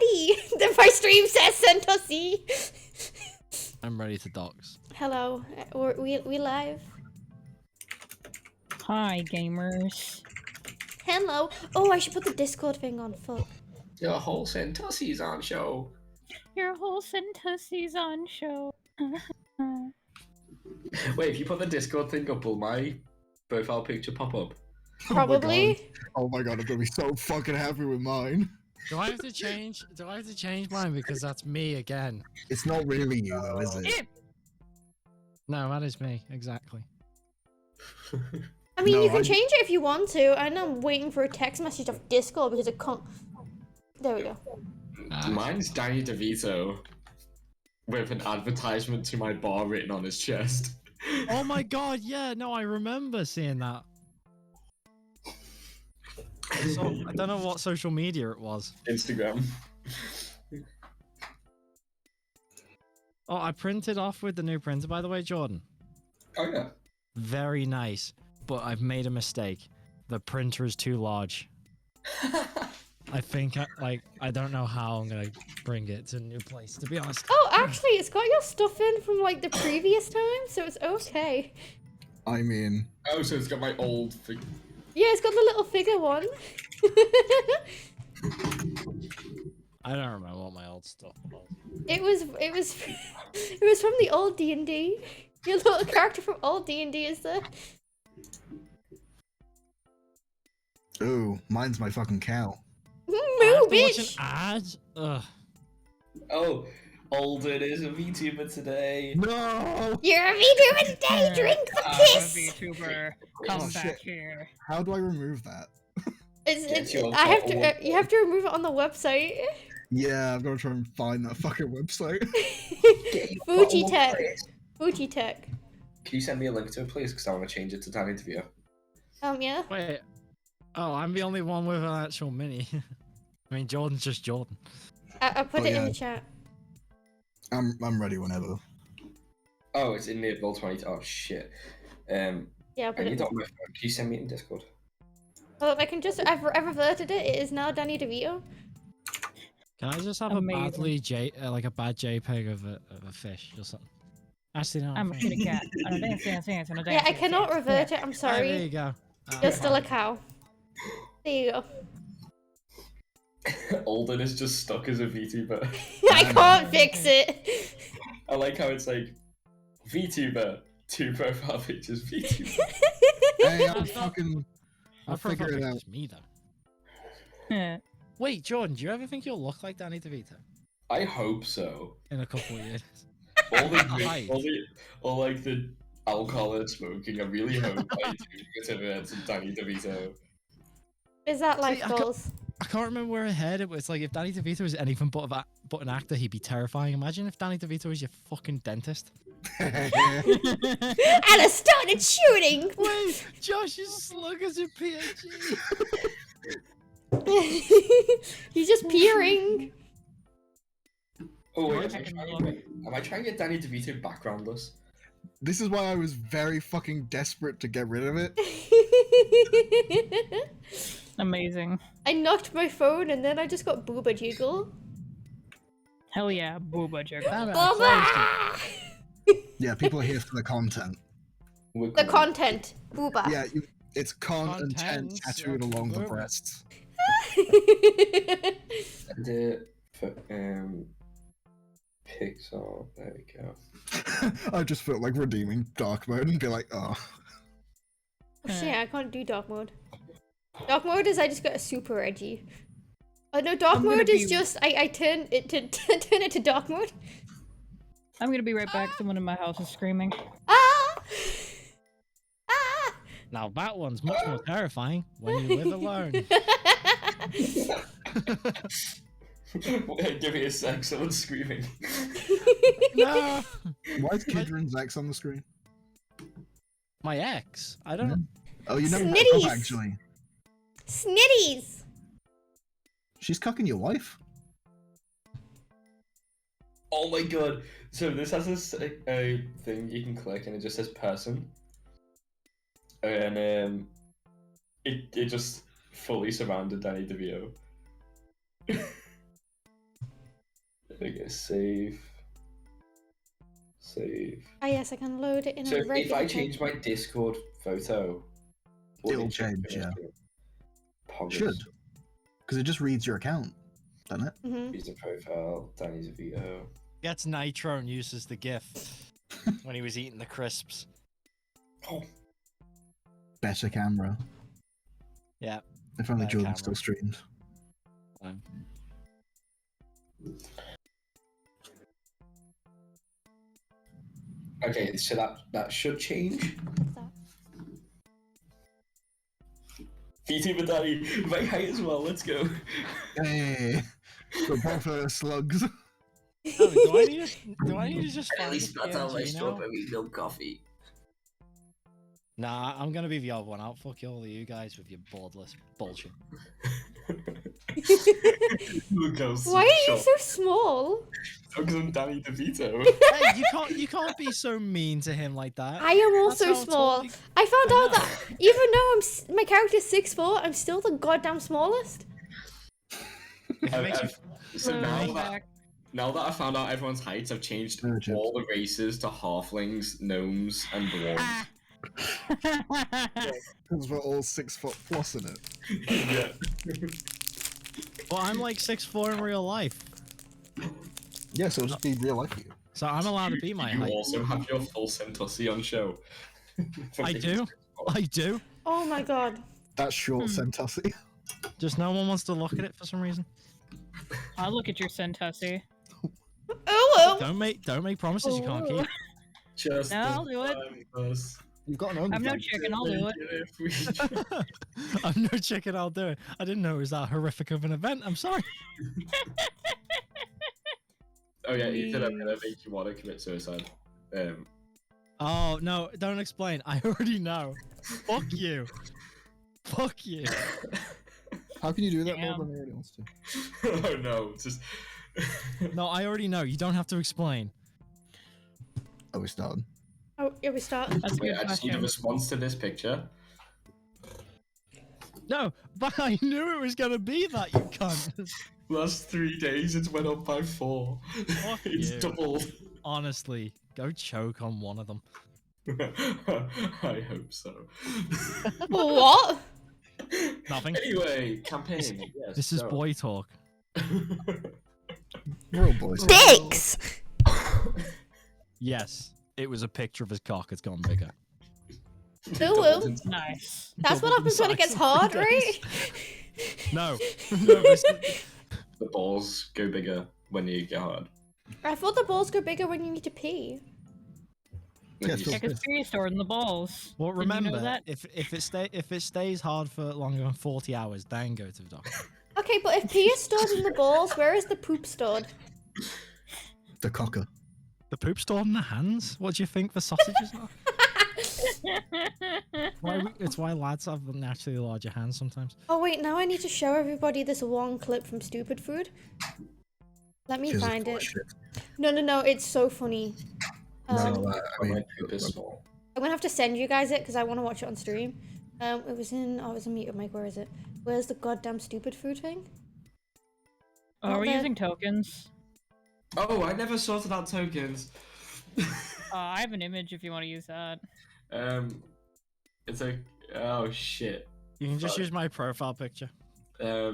ready. My stream says centaur C. I'm ready to dox. Hello, we live. Hi, gamers. Hello. Oh, I should put the Discord thing on. Fuck. Your whole Centussies on show. Your whole Centussies on show. Wait, if you put the Discord thing up, will my profile picture pop up? Probably. Oh my god, I'm gonna be so fucking happy with mine. Do I have to change? Do I have to change mine because that's me again? It's not really you though, is it? No, that is me exactly. I mean, No, you can I- change it if you want to. I know I'm waiting for a text message off Discord because it can't. There we go. Mine's Danny DeVito with an advertisement to my bar written on his chest. Oh my god, yeah, no, I remember seeing that. So, I don't know what social media it was. Instagram. Oh, I printed off with the new printer, by the way, Jordan. Oh yeah. Very nice, but I've made a mistake. The printer is too large. I think, I don't know how I'm gonna bring it to a new place, to be honest. Oh, actually, it's got your stuff in from like the previous time, so it's okay. I mean, Oh, so it's got my old Yeah, it's got the little figure one. I don't remember what my old stuff was. it was from the old D&D. Your little character from old D&D is there. ooh, mine's my fucking cow. Moo, I have to watch bitch! an ad? Ugh. Oh, Alden is a VTuber today. No! You're a VTuber today. Drink the piss. VTuber, Oh, come shit. back here. How do I remove that? It's, your I have bottle. to. You have to remove it on the website. Yeah, I've got to try and find that fucking website. Fuji Tech. Fuji Tech. Can you send me a link to it, please? Because I want to change it to Danny DeVito. Yeah. Wait. Oh, I'm the only one with an actual mini. I mean, Jordan's just Jordan. I put Oh, it in yeah. the chat. I'm ready whenever. Oh, it's in the Roll 20. Oh shit. Yeah, I I put it. need it on my phone. Can you send me it in Discord? Well, I can just. I've reverted it. It is now Danny DeVito. Can I just have Amazing. a badly like a bad JPEG of a fish or something? Actually, no. I'm a kitty cat. I'm a dance. Yeah, I cannot revert it. I'm There sorry. you go. You're still a cow. There you go. Alden is just stuck as a VTuber. I can't fix it. I like how it's like VTuber, 2 profile pictures, VTuber. Hey, I'll That's not- fucking... I'll My profile figure it picture's out. me though. Wait, Jordan, do you ever think you'll look like Danny DeVito I hope so. in a couple of years? All the Right. all like the alcohol and smoking. I really hope I do get to Danny DeVito. Is that life See, I can't- goals? I can't remember where I heard it, but it's like if Danny DeVito was anything but an actor, he'd be terrifying. Imagine if Danny DeVito was your fucking dentist. And I started shooting. Wait, Josh is slug as a PhD. He's just peering. Oh wait, George, am I trying to get Danny DeVito backgroundless? This is why I was very fucking desperate to get rid of it. Amazing. I knocked my phone and then I just got booba jiggle. Hell yeah, booba jiggle. Damn it, I closed it. Booba! Yeah, people are here for the content. The content. Booba. Yeah, it's content Content, tattooed along the booba. breasts. The Pixar. There we go. I just felt like redeeming dark mode and be like, oh. Oh, shit, I can't do dark mode. Dark mode is I just got a super edgy. Oh no, dark I'm gonna mode is be- just I turn it to turn it to dark mode. I'm gonna be right back. Someone in my house is screaming. Ah! Ah! Now that one's much more terrifying when you live alone. Give me a sec, someone's screaming. No, Why is Kidron Zex on the screen? my ex. I don't. Oh, you never met Snitties. Rob, actually. Snitties! She's cucking your wife. Oh my god. So this has this a thing you can click and it just says person. And it just fully surrounded Danny DeVito. Okay, save. Save. Ah, yes, I can load it in So a if regular I tab. change my Discord photo, will It'll it change, yeah. Poggers. Should. Because it just reads your account, doesn't it? Mm-hmm. Use the profile. Danny's a VO. Gets Nitro and uses the GIF when he was eating the crisps. Oh. Better camera. Yeah. If only Better Jordan camera. still streamed. Okay, so that should change. VTuber Danny, my height as well. Let's go. Hey, got both of those slugs. Oh, do I need to just find this PNG now? milk coffee. Nah, I'm gonna be the odd one out. Fuck all of you guys with your borderless bullshit. Why are you so small? Because I'm Danny DeVito. Hey, you can't be so mean to him like that. I am That's also how small. tall you- I found I out that even though my character's 6'4", I'm still the goddamn smallest. If it makes you So Back. now that I found out everyone's heights, I've changed Oh, chips. all the races to halflings, gnomes, and dwarves. Because we're all 6 foot plus in it. Yeah. well, I'm like 6'4" in real life, Yeah, so it'll just be real life for you. so I'm allowed to be my You height. also have your full Centaur on show. I do. I do. Oh my god. That's short Centussi. Just no one wants to look at it for some reason. I'll look at your Centaur. Oh, Don't make promises you can't keep. Just No, I'll do it. us. You've got an I'm no OnlyFans. chicken, I'll do it. I'm no chicken. I'll do it. I didn't know it was that horrific of an event. I'm sorry. Oh yeah, Ethan, I'm gonna make you want to commit suicide. Oh no! Don't explain. I already know. Fuck you. Fuck you. How can you do that more Damn. than everybody wants to? Oh no, just. No, I already know. You don't have to explain. Oh, we started. oh, here we start. That's a Wait, good I just need a question. response to this picture. No, but I knew it was gonna be that, you cunt. Last 3 days, it's went up by 4. Fuck It's you. doubled. Honestly, go choke on one of them. I hope so. What? Nothing. Anyway, campaign. Yes, This is go. boy talk. We're all boys. Dicks! Yes, it was a picture of his cock. It's gone bigger. Ooh, Doubled ooh. into- Nice. That's what Doubled in happens when it size. gets hard, right? No. No, this- The balls go bigger when you get hard. I thought the balls go bigger when you need to pee. Yeah, You still- Yeah, because pee is stored in the balls. well, Did you know remember, that? if it stays hard for longer than 40 hours, then go to the doctor. Okay, but if pee is stored in the balls, where is the poop stored? The cocker. The poop stored in the hands? What do you think the sausages are? It's why lads have naturally larger hands sometimes. Oh wait, now I need to show everybody this one clip from Stupid Food. Let me Here's a find it. bullshit. No, it's so funny. No, Um, I My mean, poop is small. I'm gonna have to send you guys it because I want to watch it on stream. It was in Muted Mic. Where is it? Where's the goddamn Stupid Food thing? Oh, are we Not using tokens? Oh, I never sorted out tokens. I have an image if you want to use that. It's like, oh shit. You can just Sorry. use my profile picture. I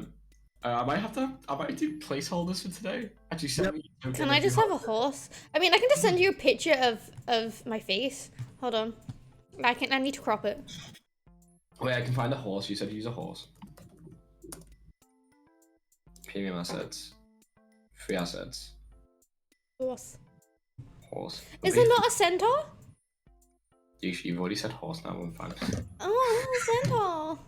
might do placeholders for today. Actually, send me. a token Can I if you just have a horse? I mean, I can just send you a picture of my face. Hold on. I need to crop it. Wait, I can find a horse. You said use a horse. Premium assets. Free assets. Horse. Horse. Is Okay, it not a centaur? You've already said horse now, I'm fine. Oh, a centaur.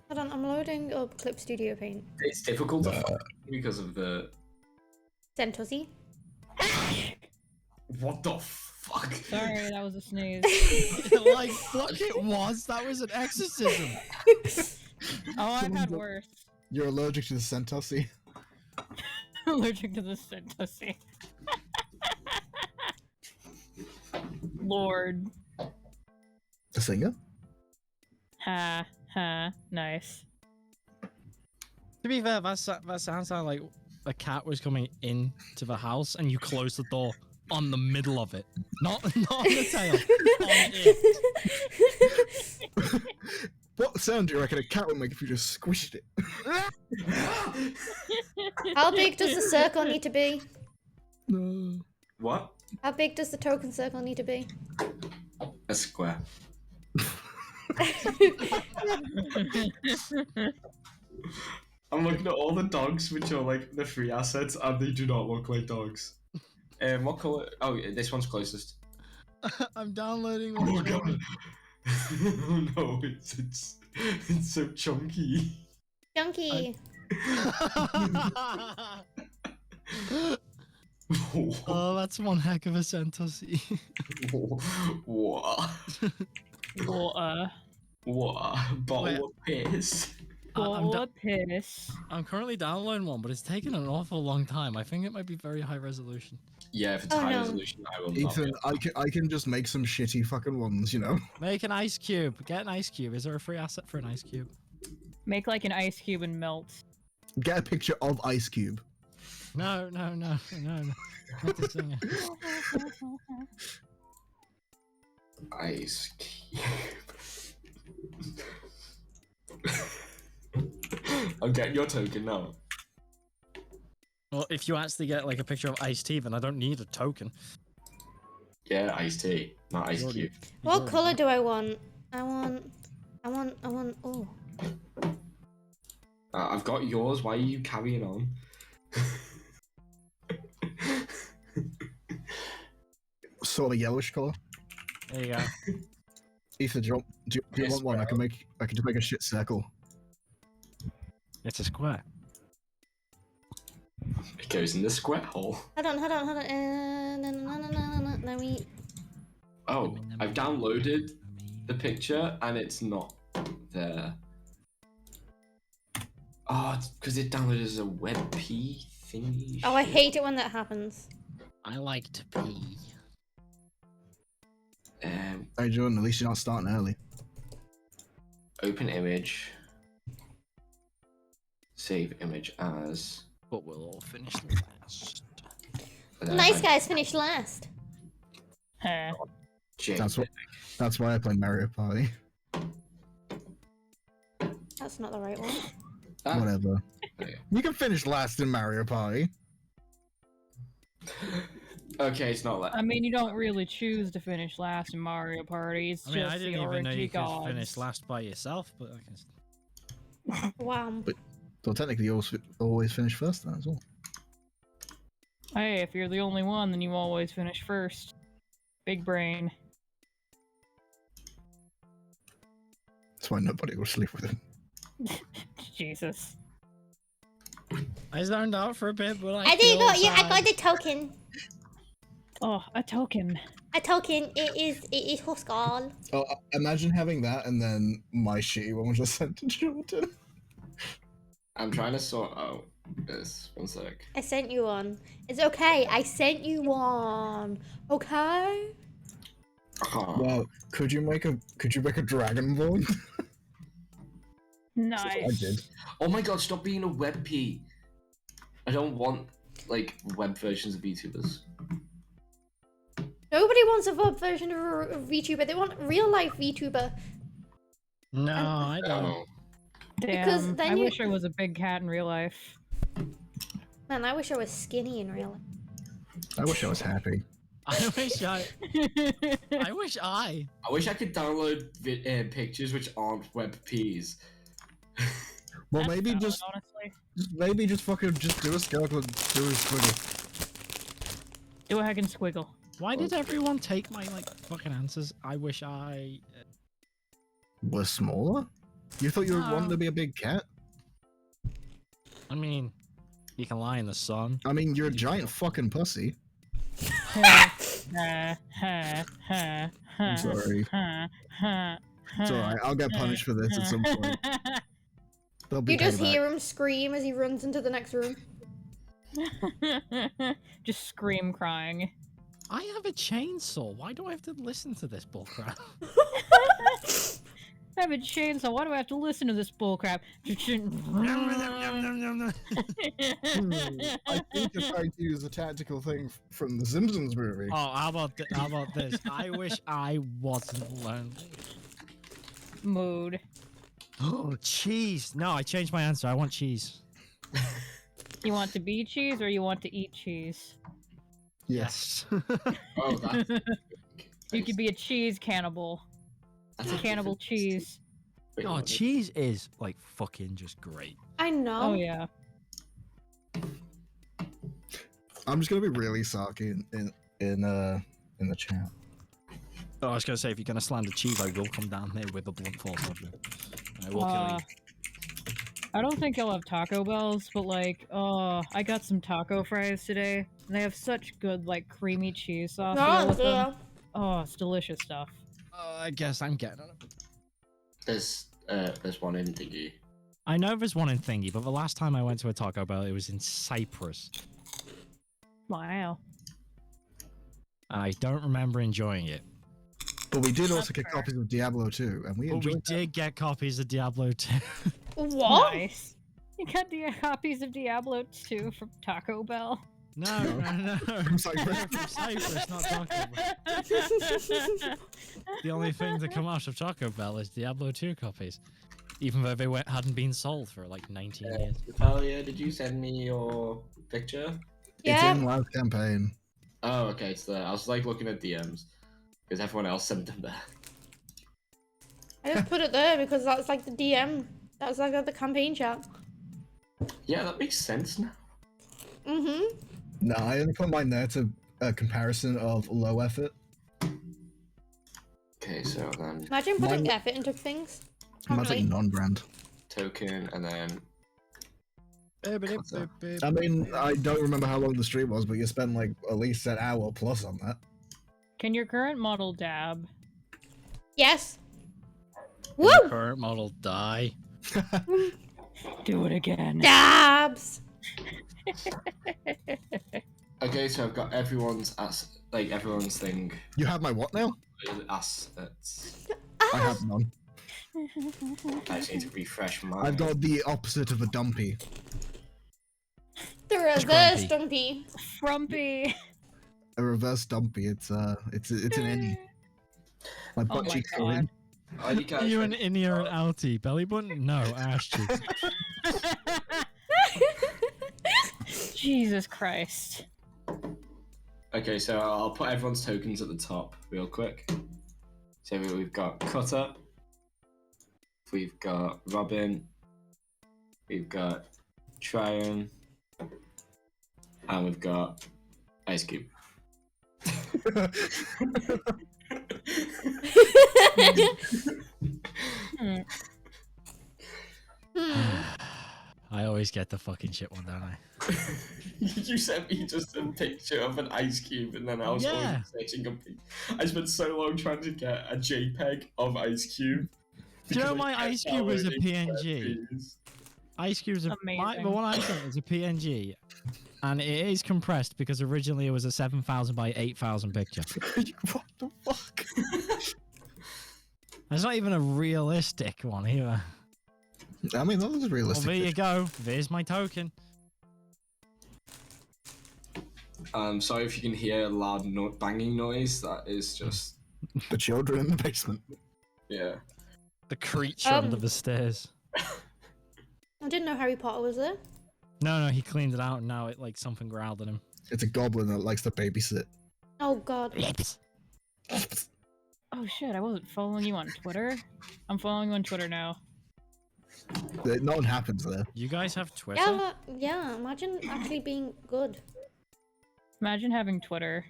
Hold on, I'm loading up Clip Studio Paint. It's difficult to find because of the. Centaursy. What the fuck? Sorry, that was a sneeze. Like, fuck it was. That was an exorcism. Oh, I've had worse. you're allergic to the Centussi. Allergic to the Centaur. Lord. The singer? Ha, nice. To be fair, that sounds like a cat was coming into the house and you closed the door on the middle of it, not on the tail, on it. What sound do you reckon a cat would make if you just squished it? How big does the circle need to be? No. What? How big does the token circle need to be? A square. I'm looking at all the dogs, which are like the free assets, and they do not look like dogs. What color? Oh, yeah, this one's closest. I'm downloading Oh one. god. Oh no, it's so chunky. Chunky. Oh, that's one heck of a centaur sea. What? Water. What? Bottle of piss. Full of piss. I'm currently downloading one, but it's taking an awful long time. I think it might be very high resolution. Yeah, if it's Oh, high no. resolution, I will not. Ethan, I can just make some shitty fucking ones, you know? Make an ice cube. Get an ice cube. Is there a free asset for an ice cube? Make like an ice cube and melt. Get a picture of Ice Cube. No. Not the singer. Ice cube. I'm getting your token now. Well, if you actually get like a picture of Ice Tea, then I don't need a token. Yeah, iced tea, not ice Already- cube. What color do I want? I want. Oh. I've got yours. Why are you carrying on? Sort of yellowish color. There you go. Ethan, do you Yes, want one? I can just make a shit circle. It's a square. It goes in the square hole. Hold on. Let me. Oh, I've downloaded the picture and it's not there. Oh, it's because it downloaded as a WebP thingy. Oh, I shit. hate it when that happens. I like to pee. Hey, Jordan, at least you're not starting early. Open image. Save image as. But we'll all finish last. Nice guys finished last. Huh. That's why I play Mario Party. That's not the right one. Whatever. Okay. You can finish last in Mario Party. Okay, it's not like. I mean, you don't really choose to finish last in Mario Party. It's I mean, just I didn't the even know you RNG could gods. finish last by yourself, but I guess. Wow. So technically, you always finish first then as well. Hey, if you're the only one, then you always finish first. Big brain. That's why nobody will sleep with him. Jesus. I zoned out for a bit, but I did got you. I got the token. Oh, a token. A token. It is Huskal. Oh, imagine having that and then my shitty one was just sent to Jordan. I'm trying to sort out this. One sec. I sent you one. It's okay. I sent you one. Okay. Oh, Wow, could you make a Dragonborn? Nice. I did. oh my god, stop being a WebP. I don't want, like, web versions of VTubers. Nobody wants a VUB version of a VTuber. They want real life VTuber. No, I don't. Oh. Damn. Because then I you- wish I was a big cat in real life. Man, I wish I was skinny in real life. I wish I was happy. I wish I I could download pictures which aren't WebPs. Well, That's maybe valid, honestly. just fucking just do a skeleton, do a squiggle. Do a heckin' squiggle. Why did everyone take my like fucking answers? I wish I. We're smaller? You thought you were No. wanting to be a big cat? I mean, you can lie in the sun. I mean, you're a giant fucking pussy. I'm I'm sorry. It's alright, I'll get punished for this at some point. There'll be You just payback. hear him scream as he runs into the next room. Just scream crying. I have a chainsaw. Why do I have to listen to this bullcrap? I have a chainsaw. Why do I have to listen to this bullcrap? I think you're trying to use a tactical thing from the Simpsons movie. Oh, how about this? I wish I wasn't lonely. Mood. Oh, cheese. No, I changed my answer. I want cheese. You want to be cheese or you want to eat cheese? Yes. Oh, that's You could be a cheese cannibal. that's a Cannibal different- cheese. Wait, Oh, what? cheese is like fucking just great. I know. Oh yeah. I'm just gonna be really sarky in the chat. Oh, I was gonna say, if you're gonna slander cheese, I will come down there with a blunt force weapon. I will kill you. I don't think I'll have Taco Bells, but like, I got some taco fries today, and they have such good like creamy cheese sauce to go No, with them. yeah. Oh, it's delicious stuff. I guess I'm getting on it. There's one in Thingy. I know there's one in Thingy, but the last time I went to a Taco Bell, it was in Cyprus. Wow. I don't remember enjoying it. But we did That's also get fair. copies of Diablo 2, and we But we enjoyed that. did get copies of Diablo 2. What? Nice. You got the copies of Diablo 2 from Taco Bell. No. From Cyprus. From Cyprus, not Taco Bell. The only thing to come out of Taco Bell is Diablo 2 copies. Even though they hadn't been sold for like 19 years. Natalia, did you send me your picture? It's Yeah. in live campaign. Oh, okay, it's there. I was like looking at DMs because everyone else sent them there. I just put it there because that's like the DM. That's like the campaign chat. Yeah, that makes sense now. Mm-hmm. No, I only put mine there to a comparison of low effort. Okay, so then Imagine putting Mine- effort into things. Mine's like Right. non-brand. token and then I mean, I don't remember how long the stream was, but you spent like at least an hour plus on that. Can your current model dab? Yes. The Woo! current model die. Do it again. Dabs. okay, so I've got everyone's everyone's thing You have my what now? assets. I have none. I just need to refresh mine. I've got the opposite of a dumpy. The reverse grumpy. dumpy. Frumpy. A reverse dumpy. It's an innie. My Oh butt my cheeks are god. in. Oh, you Are guys you an ready? innie or an outie? Belly button? No, ass cheeks. Jesus Christ. Okay, so I'll put everyone's tokens at the top real quick. So we've got Cutter, we've got Robin, we've got Tryon, and we've got Ice Cube. Hmm. I always get the fucking shit one, don't I? You sent me just a picture of an ice cube, and then I was Yeah. always searching up. I spent so long trying to get a JPEG of Ice Cube. Do you know because I my kept Ice Cube is a downloading PNG? PNGs. Ice Cube's the Amazing. one I got is a PNG, and it is compressed because originally it was a 7,000 by 8,000 picture. What the fuck? It's not even a realistic one either. I mean, that was Well, realistic. there you go. There's my token. Sorry if you can hear a loud banging noise. That is just The children in the basement. yeah. The creature under the stairs. I didn't know Harry Potter was there. No, he cleaned it out, and now it like something growled at him. It's a goblin that likes to babysit. Oh god. Oh shit, I wasn't following you on Twitter. I'm following you on Twitter now. No one happens there. You guys have Twitter? Yeah, imagine actually being good. Imagine having Twitter.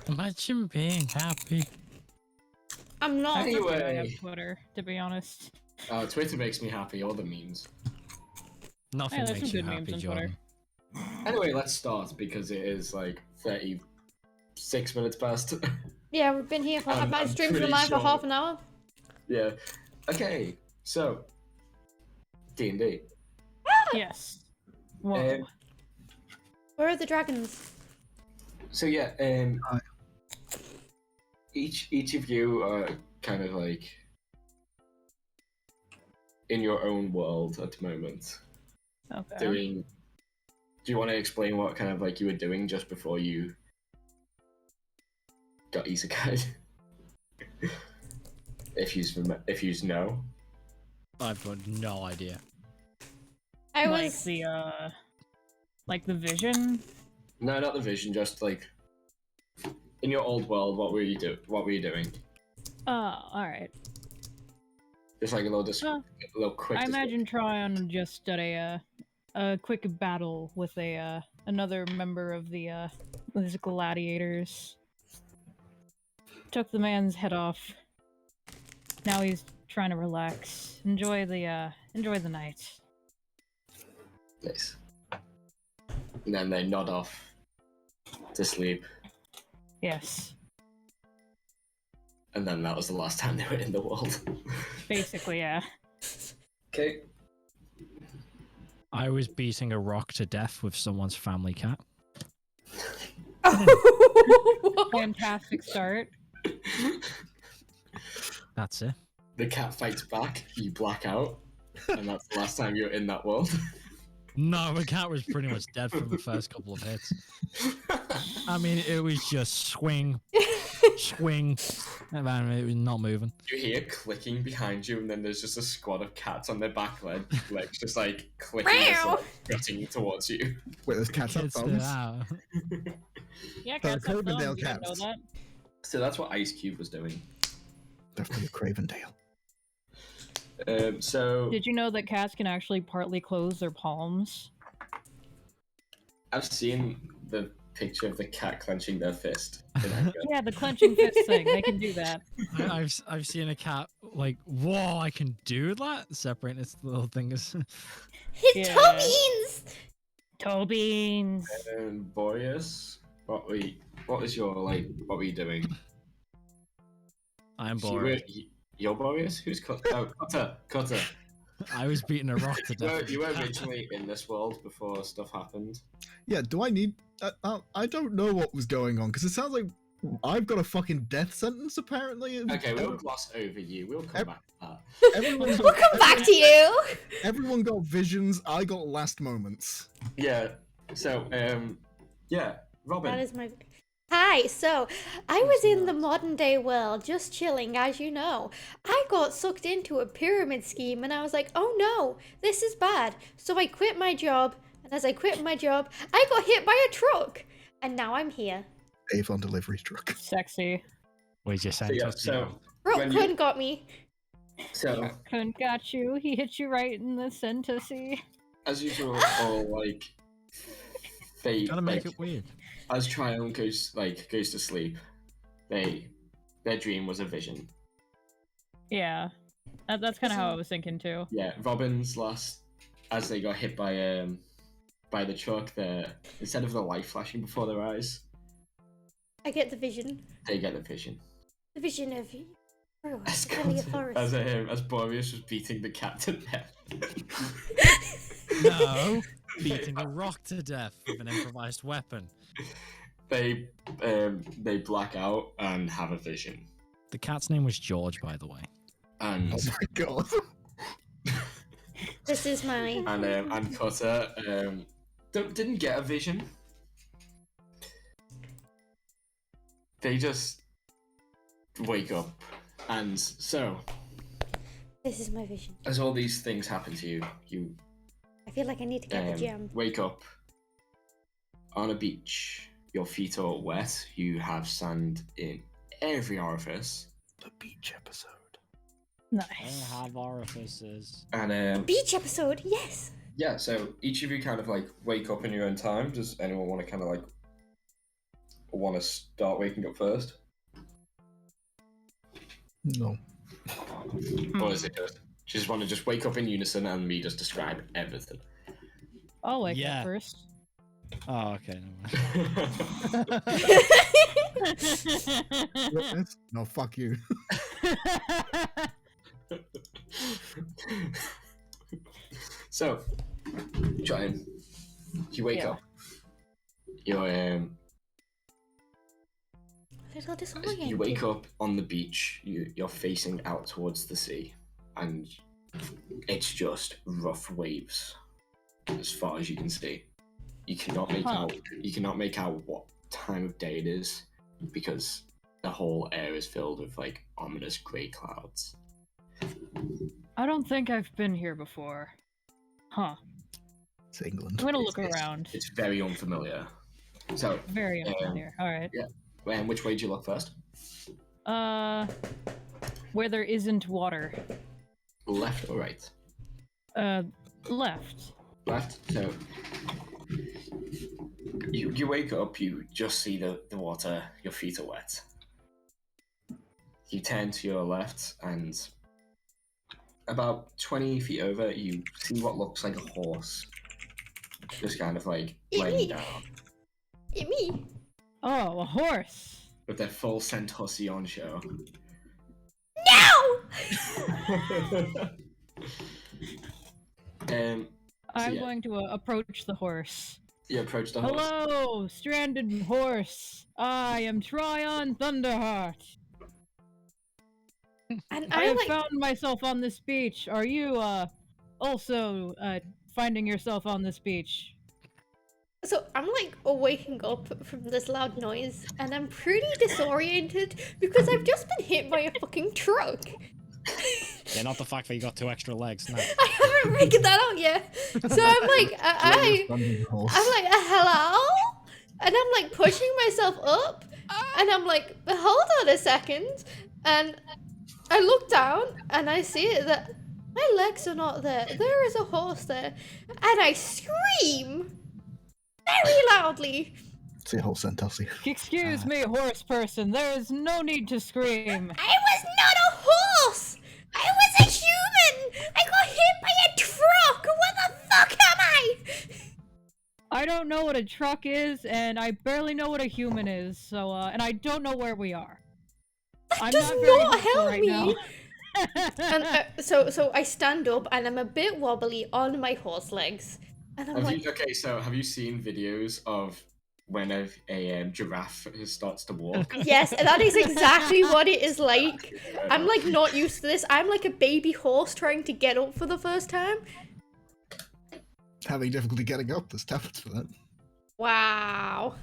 Imagine being happy. I'm not. I prefer to Anyway. have Twitter, to be honest. Twitter makes me happy. All the memes. Nothing Yeah, there's makes some you good memes happy, on Jordan. Twitter. Anyway, let's start because it is like 36 minutes past. Yeah, we've been here for. I'm My stream's pretty been live for sure. half an hour. Yeah. Okay. So D&D. Yes. Whoa. Where are the dragons? So yeah. Hi. Each of you are kind of like in your own world at the moment. Okay. Doing. Do you want to explain what kind of like you were doing just before you got isekaied? if you know. I've got no idea. I like was. the vision. No, not the vision. Just like in your old world, what were you doing? All right. Just like a little, a little quick. I imagine Tryon just did a quick battle with another member of his gladiators. Took the man's head off. Now he's trying to relax. Enjoy the night. Nice. And then they nod off to sleep. Yes. And then that was the last time they were in the world. Basically, yeah. Okay. I was beating a rock to death with someone's family cat. Fantastic start. That's it. The cat fights back, you black out, and that's the last time you're in that world. No, the cat was pretty much dead from the first couple of hits. I mean, it was just swing, and then it was not moving. You hear clicking behind you, and then there's just a squad of cats on their back legs just like clicking and strutting towards you. Wait, there's cats up Kids thumbs? out. Yeah, So cats have Cloverdale thumbs, you didn't know cats. that. So that's what Ice Cube was doing. Definitely a Cravendale. So Did you know that cats can actually partly close their palms? I've seen the picture of the cat clenching their fist. In anger. Yeah, the clenching fist thing. They can do that. I've seen a cat like, whoa, I can do that. Separate its little fingers. His Yeah. toe beans! Toe beans. Boreas, what were you doing? I'm So bored. You're Boreas? Who's Cutter? Cutter. I was beating a rock to death. You were originally in this world before stuff happened. Yeah, do I need... I don't know what was going on, because it sounds like I've got a fucking death sentence, apparently. Okay, we'll gloss over you. We'll come back to that. Everyone We'll come back to you! Everyone got visions, I got last moments. Yeah. So, yeah, Robin. That is my. Hi, so I was in the modern day world just chilling, as you know. I got sucked into a pyramid scheme and I was like, oh no, this is bad. So I quit my job, and as I quit my job, I got hit by a truck. And now I'm here. Avon delivery truck. Sexy. We just So, sent yeah, us so, Truck-Kun When you- got me. so Couldn't got you. He hit you right in the centussy. as usual, all like fate, Gotta make like, it weird. as Tryon goes to sleep, their dream was a vision. Yeah. That's kind of how I was thinking too. Yeah, Robin's last, as they got hit by the truck, instead of the light flashing before their eyes, I get the vision. they get the vision. The vision of oh, As, a forest. as Boreas was beating the cat to death. No, beating a rock to death with an improvised weapon. They black out and have a vision. The cat's name was George, by the way. And Oh my god. This is my. and Cutter didn't get a vision. They just wake up, and so This is my vision. as all these things happen to you, you I feel like I need to get the gem. wake up on a beach. Your feet are wet. You have sand in every orifice. The beach episode. Nice. have orifices. And Beach episode, yes. yeah, so each of you kind of like wake up in your own time. Does anyone want to kind of like want to start waking up first, No. or is it just want to just wake up in unison and me just describe everything? I'll wake Yeah. up first. Oh, okay. Witness? No, fuck you. So, you wake Yeah. up. You're Little disoriented. you wake up on the beach. You're facing out towards the sea, and it's just rough waves as far as you can see. You cannot make out. You cannot make out what time of day it is because the whole air is filled with like ominous grey clouds. I don't think I've been here before. Huh. It's England. I'm gonna look around. It's very unfamiliar. So, Very unfamiliar. Alright. and which way do you look first? Where there isn't water. Left or right? Left. Left. So you wake up, you just see the water, your feet are wet. You turn to your left, and about 20 feet over, you see what looks like a horse. Just kind of like laying down. Me. Oh, a horse! With their full centaur on show. No! I'm yeah. going to approach the horse. You approach the horse. Hello, stranded horse. I am Tryon Thunderheart. And I I have like. found myself on this beach. Are you also finding yourself on this beach? So I'm like waking up from this loud noise, and I'm pretty disoriented because I've just been hit by a fucking truck. Yeah, not the fact that you got 2 extra legs. No. I haven't figured that out yet. So I'm like, I'm like, hello, and I'm like pushing myself up, and I'm like, hold on a second, and I look down and I see that my legs are not there. There is a horse there, and I scream very loudly. It's a whole sentence. Excuse me, horse person. There is no need to scream. I was not a horse! I was a human! I got hit by a truck! What the fuck am I? I don't know what a truck is, and I barely know what a human is, so, and I don't know where we are. That I'm does not very not helpful help right me! now. And so I stand up and I'm a bit wobbly on my horse legs. And I'm like, Have you seen videos of when a giraffe starts to walk? yes, that is exactly what it is like. I'm like not used to this. I'm like a baby horse trying to get up for the first time. Having difficulty getting up, there's tablets for that. Wow.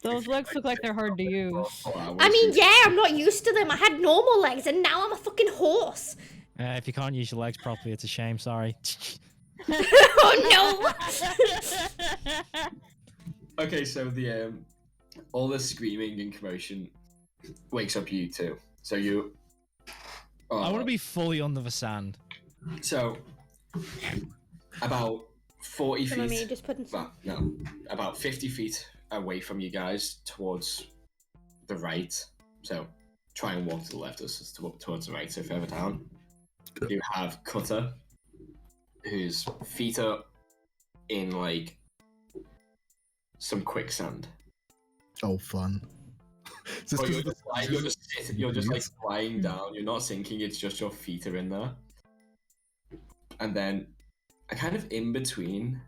Those legs look like they're hard to use. I mean, yeah, I'm not used to them. I had normal legs and now I'm a fucking horse. If you can't use your legs properly, it's a shame. Sorry. Oh no! Okay, so the all the screaming and commotion wakes up you too. So you. I want to be fully under the sand. So about 40 Come on, me, feet. just putting some... Well, no, about 50 feet away from you guys towards the right. So try and walk to the left towards the right. So further down, you have Cutter, whose feet are in like some quicksand. Oh, fun. Oh, you're just like lying down. You're not sinking. It's just your feet are in there. And then, kind of in between,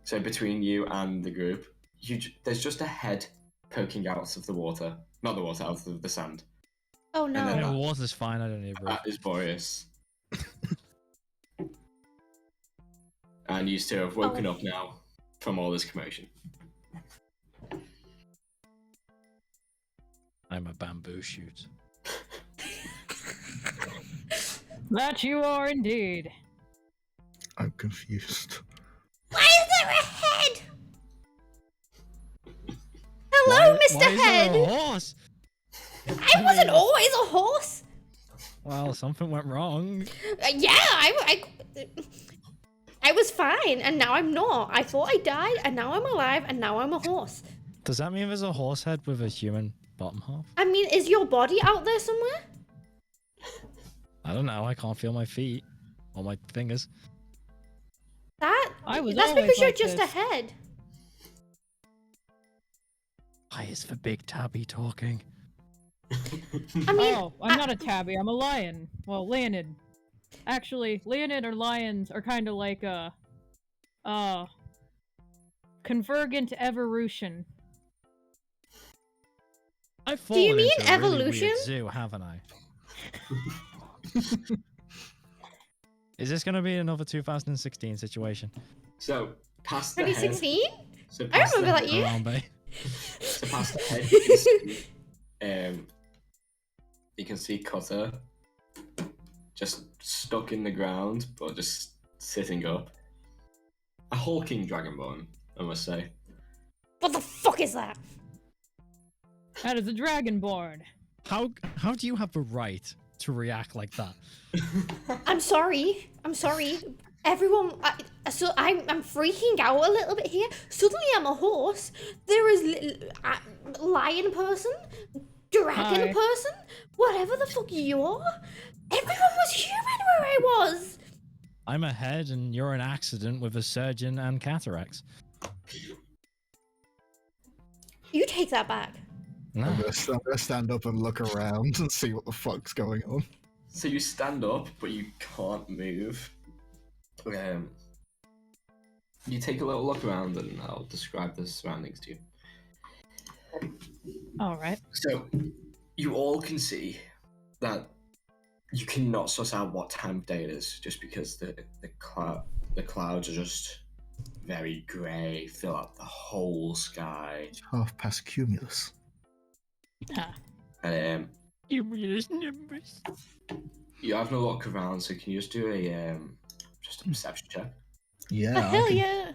so between you and the group, there's just a head poking out of the water. Not the water, out of the sand. Oh And no. then The water's fine. I don't need a break. That is Boreas. And you two have woken up now from all this commotion. I'm a bamboo shoot. That you are indeed. I'm confused. Why is there a head? Hello, Mr. Why is Head. there a horse? I wasn't always a horse. Well, something went wrong. Yeah, I was fine, and now I'm not. I thought I died, and now I'm alive, and now I'm a horse. Does that mean there's a horse head with a human bottom half? I mean, is your body out there somewhere? I don't know. I can't feel my feet or my fingers. That's always because you're like just this. a head. Why is the big tabby talking? I mean, Oh, I'm not a tabby, I'm a lion. Well, Leonid. Actually, Leonid or lions are kind of like convergent evolution. I've fallen you mean into a really evolution? weird zoo, haven't I? Is this gonna be another 2016 situation? So past the head. 2016? So I past the remember head. that year. Around Bay. So past the head, you can see, you can see Cutter just stuck in the ground, but just sitting up. A hulking dragonborn, I must say. What the fuck is that? That is a dragonborn. How do you have the right to react like that? I'm sorry. Everyone, I'm freaking out a little bit here. Suddenly I'm a horse. There is lion person, dragon Hi. person, whatever the fuck you are. Everyone was human where I was. I'm a head and you're an accident with a surgeon and cataracts. You take that back. No. I'm gonna stand up and look around and see what the fuck's going on. So you stand up, but you can't move. You take a little look around, and I'll describe the surroundings to you. All right. So you all can see that you cannot suss out what time of day it is, just because the clouds are just very grey, fill up the whole sky. Half past cumulus. Ah. And Cumulus numbers. you have no look around, so can you just do a perception check? Yeah. Oh, I hell can- yeah.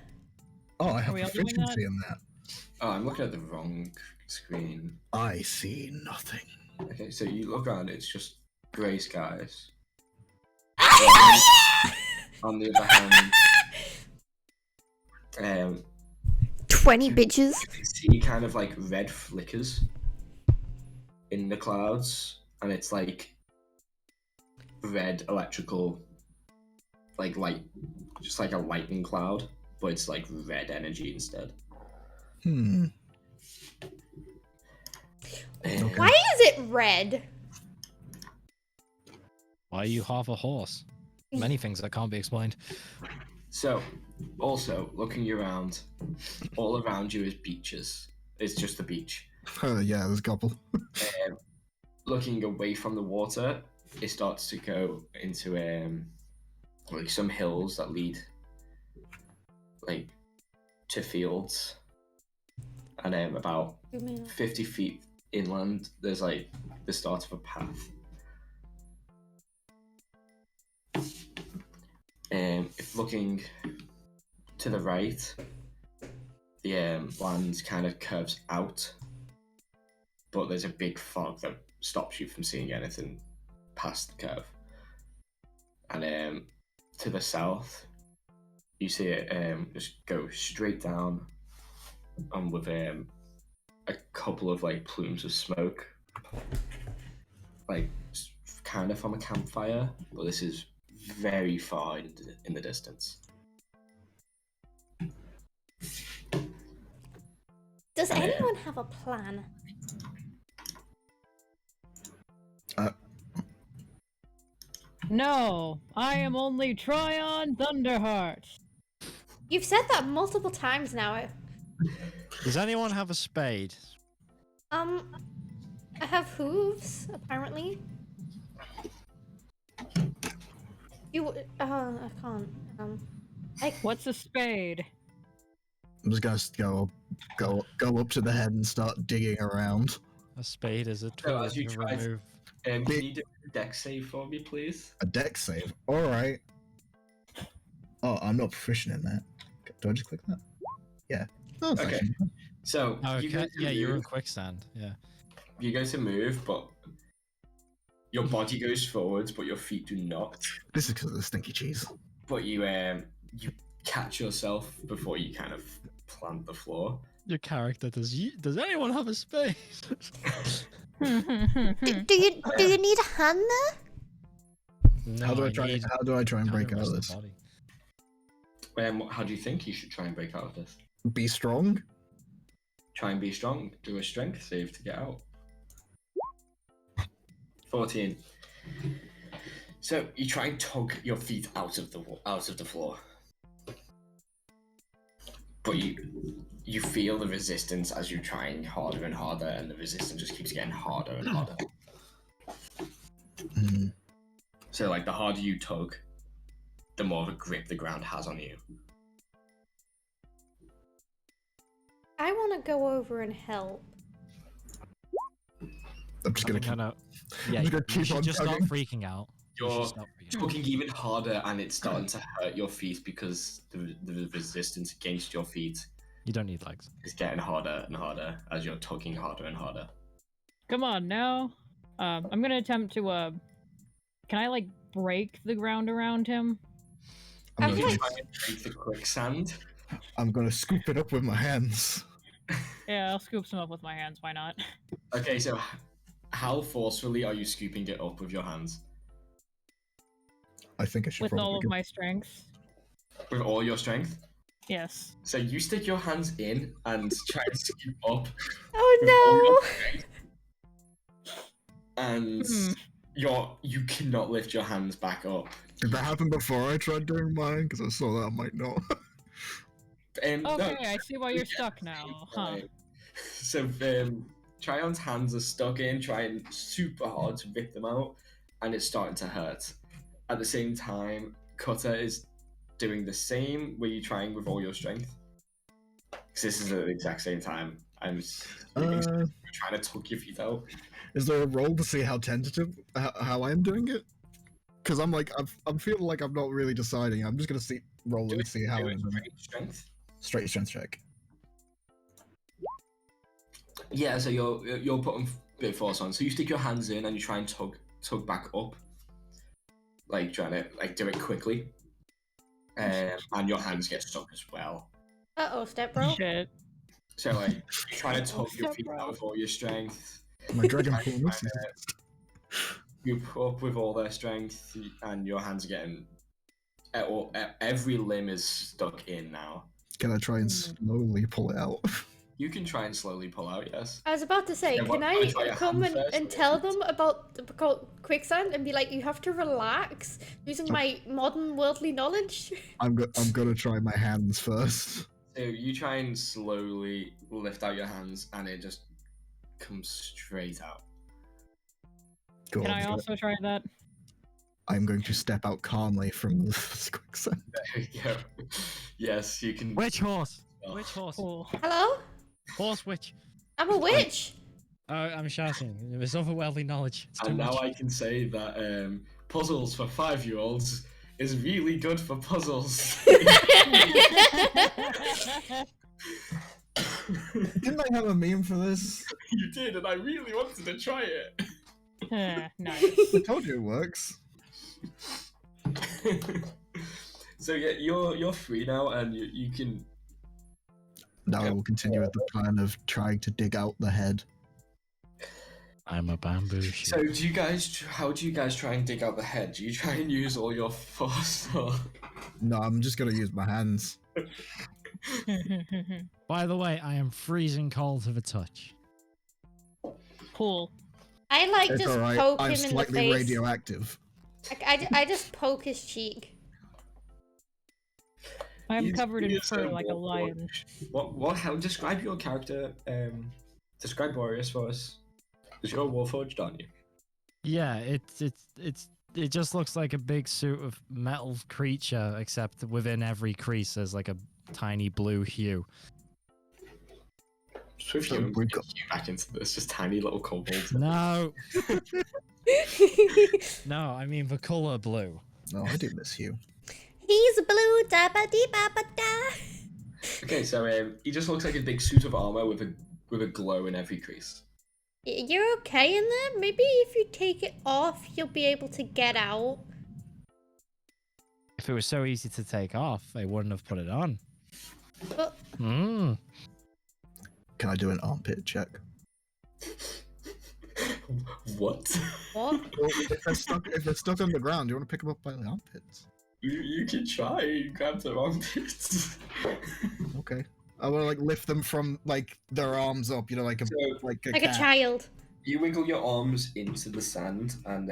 Oh, I have we all doing proficiency in that. Oh, I'm looking at the wrong screen. I see nothing. Okay, so you look around, it's just grey skies. On the other hand, 20 bitches. you can see kind of like red flickers in the clouds, and it's like red electrical, like light, just like a lightning cloud, but it's like red energy instead. Hmm. Why is it red? Why are you half a horse? Many things that can't be explained. So, also looking around, all around you is beaches. It's just the beach. Yeah, there's a couple. Looking away from the water, it starts to go into like some hills that lead like to fields, and about 50 feet inland, there's like the start of a path. If looking to the right, the land kind of curves out, but there's a big fog that stops you from seeing anything past the curve. And to the south, you see it just go straight down, and with a couple of like plumes of smoke, like kind of from a campfire, but this is very far in the distance. Does anyone have a plan? No, I am only Tryon Thunderheart. You've said that multiple times now. Does anyone have a spade? I have hooves, apparently. I can't. What's a spade? I'm just gonna go up to the head and start digging around. A spade is a tool as you to try- remove. Can you do a dex save for me, please? A deck save. All right. Oh, I'm not proficient in that. Do I just click that? Yeah. Oh, it's Okay. actually- So you go Okay, to yeah, you're in move, quicksand. Yeah. you go to move, but your body goes forwards, but your feet do not. This is because of the stinky cheese. But you catch yourself before you kind of plant the floor. Your character does anyone have a spade? do you need a hand there? No, How do I try and break out of this? How do you think you should try and break out of this? Be strong. Try and be strong. Do a strength save to get out. 14. So you try and tug your feet out of the floor, but you feel the resistance as you're trying harder and harder, and the resistance just keeps getting harder and harder. So like the harder you tug, the more of a grip the ground has on you. I want to go over and help. I'm just gonna keep. Yeah, I'm gonna you keep should on just stop tugging. freaking out. You should You're stop freaking out. tugging even harder, and it's starting to hurt your feet because the resistance against your feet You don't need legs. is getting harder and harder as you're tugging harder and harder. Come on now. I'm gonna attempt to can I like break the ground around him? I'm I gonna, feel try- like- Break the quicksand. I'm gonna scoop it up with my hands. Yeah, I'll scoop some up with my hands, why not? Okay, so how forcefully are you scooping it up with your hands? I think I should With probably all of go- my strength. With all your strength? Yes. So you stick your hands in and try and scoop up Oh with all your no! strength, and Hmm. you cannot lift your hands back up. Did that happen before I tried doing mine? Because I saw that I might not. Okay, No, I see why you're stuck now, huh? So Tryon's hands are stuck in, trying super hard to rip them out, and it's starting to hurt. At the same time, Cutter is doing the same. Were you trying with all your strength? Because this is at the exact same time. I'm trying to tuck your feet out. Is there a roll to see how tentative, how I am doing it? Because I'm like, I'm feeling like I'm not really deciding. I'm just gonna roll Do and it- see how do I'm it doing. strength. Straight strength check. Yeah, so you're putting a bit of force on. So you stick your hands in and you try and tug back up, like trying to like do it quickly, and your hands get stuck as well. Uh-oh, step bro. Shit. So like you try to tug your Step feet bro. out with all your strength. My dragon Try form. to- You put up with all their strength, and your hands are getting. Every limb is stuck in now. Can I try and slowly pull it out? You can try and slowly pull out. Yes. I was about to say, Yeah, can what- I try your come hand and, first, and or tell your them about the quicksand and be like, you have to relax using my modern worldly knowledge? I'm gonna try my hands first. So you try and slowly lift out your hands, and it just comes straight out. Cool. Can I also try that? I'm going to step out calmly from the quicksand. There you go. Yes, you can. Which horse? Oh. Which horse? Cool. Hello? Horse which? I'm a witch. Oh, I'm shouting. It's overwhelming knowledge. It's too And now much. I can say that puzzles for 5-year-olds is really good for puzzles. Didn't I have a meme for this? You did, and I really wanted to try it. Nice. I told you it works. So yeah, you're free now, and you can. Now I will continue with the plan of trying to dig out the head. I'm a bamboo shoot. So how do you guys try and dig out the head? Do you try and use all your force, or? No, I'm just gonna use my hands. By the way, I am freezing cold to the touch. Cool. I like It's just alright. poke I'm him in the slightly face. radioactive. I just poke his cheek. I'm He's- covered in he is fur a like a warforged. lion. How describe your character? Describe Boreas for us. Because you're warforged, aren't you? Yeah, it just looks like a big suit of metal creature, except within every crease there's like a tiny blue hue. Swift So you we got- back into this, just tiny little kobolds. No, no, I mean the color blue. No, I do miss you. He's blue, da ba dee ba ba da. Okay, so he just looks like a big suit of armor with a glow in every crease. You're okay in there? Maybe if you take it off, you'll be able to get out. If it was so easy to take off, they wouldn't have put it on. But Mm. Can I do an armpit check? What? what? Well, if they're stuck on the ground, do you want to pick them up by the armpits? You can try. You grab the armpits. Okay. I want to like lift them from like their arms up, you know, like a So, Like a cat. child. you wiggle your arms into the sand, and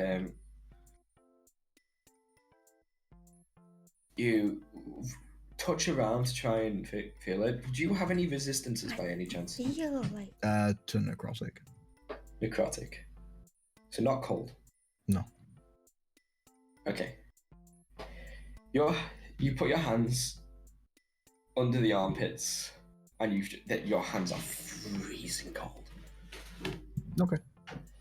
you touch around to try and feel it. Do you have any resistances by any chance? Feel like To necrotic. Necrotic. So not cold. No. Okay. You put your hands under the armpits, and your hands are freezing cold. Okay.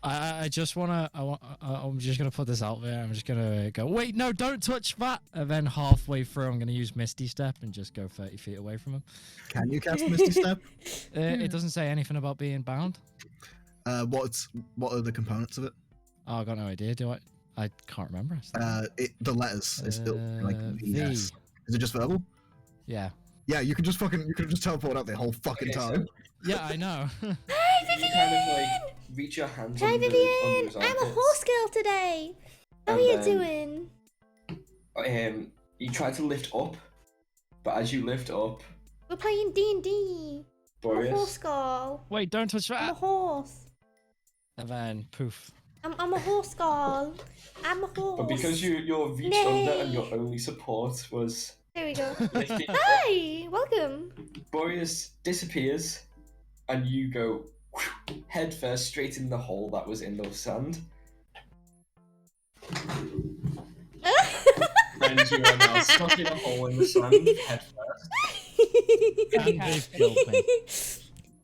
I just wanna. I'm just gonna put this out there. I'm just gonna go. Wait, no, don't touch that. And then halfway through, I'm gonna use Misty Step and just go 30 feet away from him. Can you cast Misty Step? It doesn't say anything about being bound. What are the components of it? Oh, I got no idea. Do I? I can't remember. The letters is still like V. yes. Is it just verbal? Yeah. Yeah, you could just teleport out the whole fucking Okay, time. Yeah, I know. Hi, You Vivian! kind of like reach your hands Hi, under Vivian! his I'm a armpits, horse girl today. How are And you then- doing? You try to lift up, but as you lift up, We're playing D&D. I'm a horse Boreas, girl. Wait, don't touch I'm a that. horse. And then poof. I'm a horse girl. I'm a horse. but because you're reached Nay. under and your only support was There we go. lifting, Hi! Welcome. Boreas disappears, and you go head first straight in the hole that was in the sand, and you are now stuck in a hole in the sand head first. And they've killed me.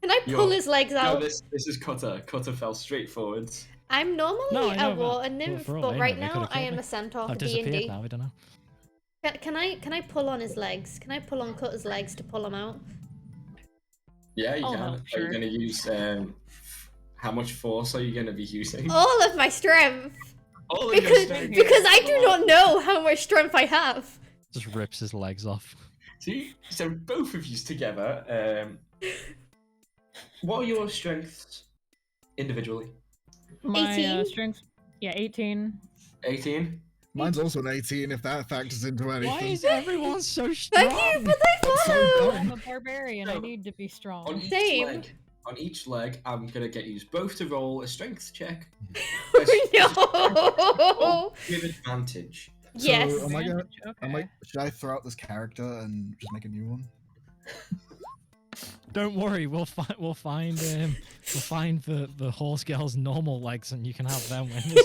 Can I pull his legs No, out? this is Cutter. Cutter fell straight forwards. I'm normally No, I know a that. water Well, nymph, for all but they right know, they now could've I killed am me. a centaur for I've disappeared D&D. now. I don't know. Can I pull on his legs? Can I pull on Cutter's legs to pull him out? Yeah, you Oh, can. no, Are you sure. going to use how much force are you going to be using? All of my strength, All of your because strength. because I do not know how much strength I have. Just rips his legs off. So both of you together. What are your strengths individually? My 18? strength, yeah, 18. 18. Mine's also an 18 if that factors into anything. Why is everyone so strong? Thank you for the That's so follow. dumb. I'm a barbarian. I No. need to be strong. On each Same. leg, I'm gonna get you both to roll a strength check No. with advantage. Yes. So, am I gonna- Okay. should I throw out this character and just make a new one? Don't worry, we'll find the horse girl's normal legs, and you can have them when this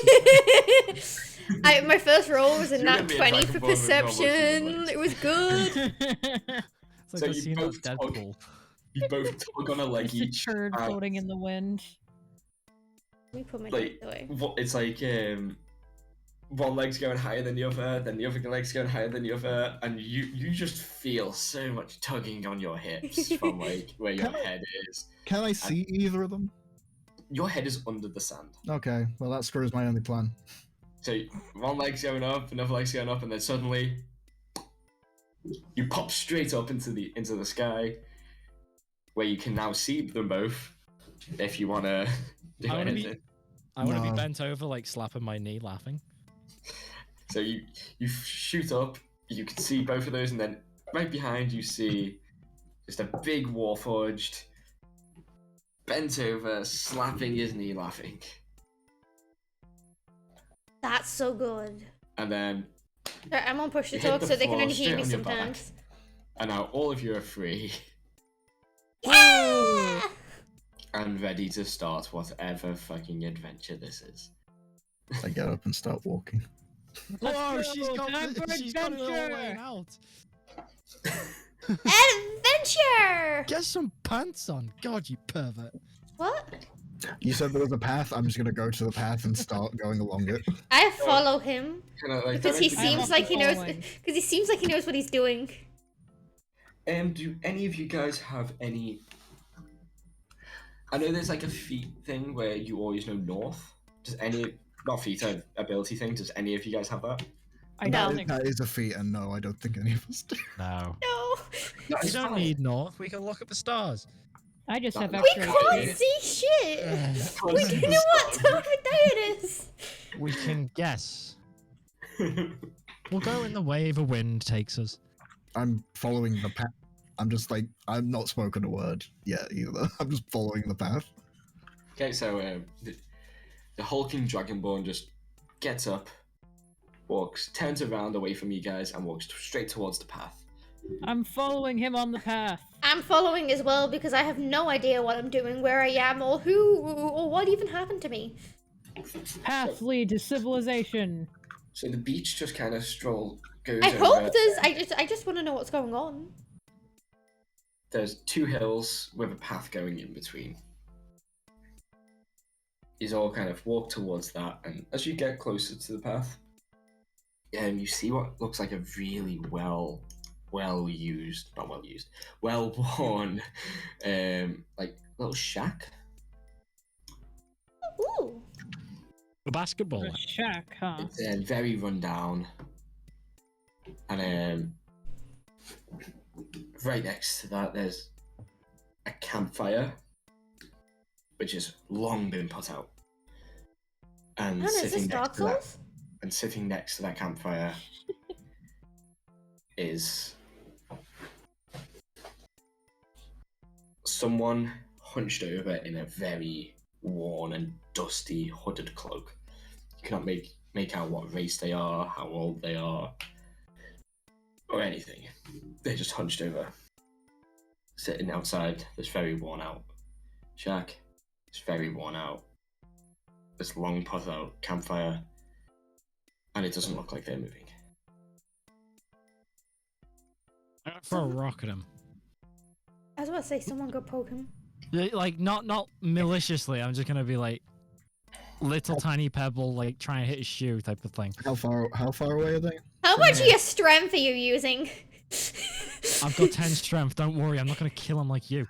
is My first roll was a You're nat gonna be a 20 dragonborn for with normal perception. human legs. It was good. It's like So the you scene of both tug. Deadpool. You both tug on a leg Just a each. turd and, floating in the wind. Let me put my like, dice away. it's like one leg's going higher than the other, then the other leg's going higher than the other, and you just feel so much tugging on your hips from like where your Can I- head is. Can I see either of them? Your head is under the sand. Okay, well that screws my only plan. So one leg's going up, another leg's going up, and then suddenly you pop straight up into the sky, where you can now see them both. If you wanna do I wanna be- anything, I want to No. be bent over, like slapping my knee, laughing. so you shoot up. You can see both of those, and then right behind you see just a big warforged bent over, slapping his knee, laughing, That's so good. and then Alright, I'm on push to You hit talk the so they can floor only hear straight me on your back. sometimes. and now all of you are free Yeah! and ready to start whatever fucking adventure this is. I get up and start walking. Let's Whoa, go, she's got time for she's got it all adventure! laid out. Adventure! Get some pants on, God, you pervert. What? You said there was a path. I'm just gonna go to the path and start going along it. I follow him Kinda like because he directly seems I'm like he knows. following. Because he seems like he knows what he's doing. Do any of you guys have any? I know there's like a feat thing where you always know north. Does any not feat, ability thing? Does any of you guys have that? I No. don't think That is a feat, and no, I don't think any of us do. No. No, No, We it's don't fine. need north, we can look at the stars. I just have We we X-ray. can't vision. see shit. Can't We see don't the know what stars. time of day it is. We can guess. We'll go in the way the wind takes us. I'm following the path. I'm just like I'm not spoken a word yet either. I'm just following the path. Okay, so the hulking dragonborn just gets up, turns around away from you guys, and walks straight towards the path. I'm following him on the path. I'm following as well because I have no idea what I'm doing, where I am, or who, or what even happened to me. Path lead to civilization. So the beach just kind of goes I over. hope there's. I just want to know what's going on. There's 2 hills with a path going in between. You all kind of walk towards that, and as you get closer to the path, you see what looks like a really well worn, like little shack. Ooh. A basketball. A shack, huh? It's very run down, and right next to that there's a campfire, which has long been put out. And Man, is this Dark Souls? Sitting next to that campfire is someone hunched over in a very worn and dusty hooded cloak. You cannot make out what race they are, how old they are, or anything. They're just hunched over, sitting outside this very worn out shack. It's very worn out. This long put out campfire, and it doesn't look like they're moving. I'm gonna throw a rock at him. I was about to say, someone go poke him. Like not maliciously. I'm just gonna be like little tiny pebble, like trying to hit his shoe type of thing. How far away are they? How much of your strength are you using? I've got 10 strength. Don't worry, I'm not gonna kill him like you.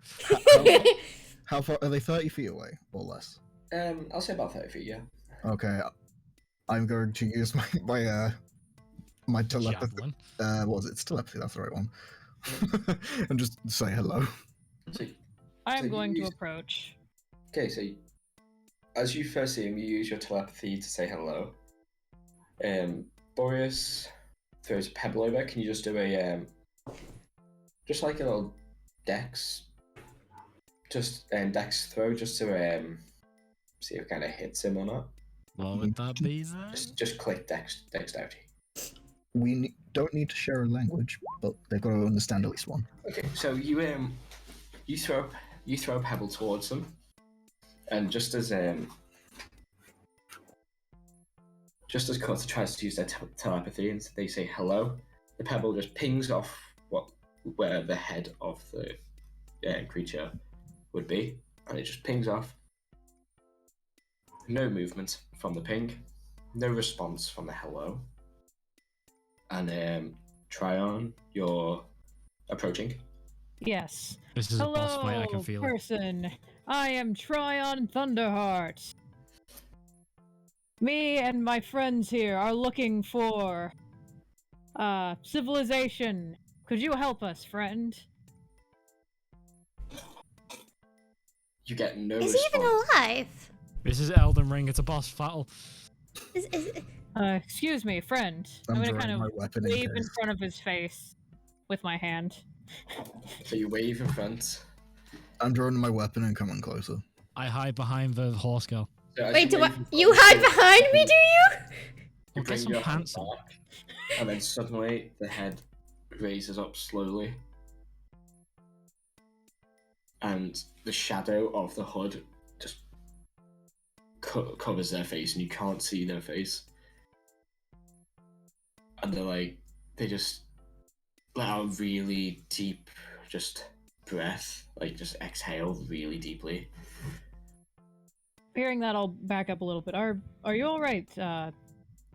How far are they? 30 feet away or less? I'll say about 30 feet, yeah. Okay, I'm going to use my telepathy. Javelin. What was it? It's telepathy. That's the right one. And just say hello. So, I am So going you to use- approach. okay, so as you first see him, you use your telepathy to say hello. Boreas throws a pebble over. Can you just do a just like a little dex, dex throw, just to see if it kind of hits him or not. What would that be then? Just click dexterity. We don't need to share a language, but they've got to understand at least one. Okay, so you throw a pebble towards them, and just as Carter tries to use their telepathy and they say hello, the pebble just pings off where the head of the creature would be, and it just pings off. No movement from the ping, no response from the hello. And Tryon, you're approaching. Yes. This is a Hello, boss fight. I can feel it. person. I am Tryon Thunderheart. Me and my friends here are looking for civilization. Could you help us, friend? You get no Is response. he even alive? This is Elden Ring. It's a boss battle. Is, Excuse me, friend. I'm I'm gonna drawing kind of my weapon in wave in case. front of his face with my hand. So you wave in front. I'm drawing my weapon and coming closer. I hide behind the horse girl. So as wait, you do I? wave in front, You hide behind me, do you? You Well, get bring some your hand pants on. back, and then suddenly the head raises up slowly, and the shadow of the hood just covers their face, and you can't see their face. And they just let out a really deep, just breath, just exhale really deeply. Hearing that, I'll back up a little bit. Are you all right,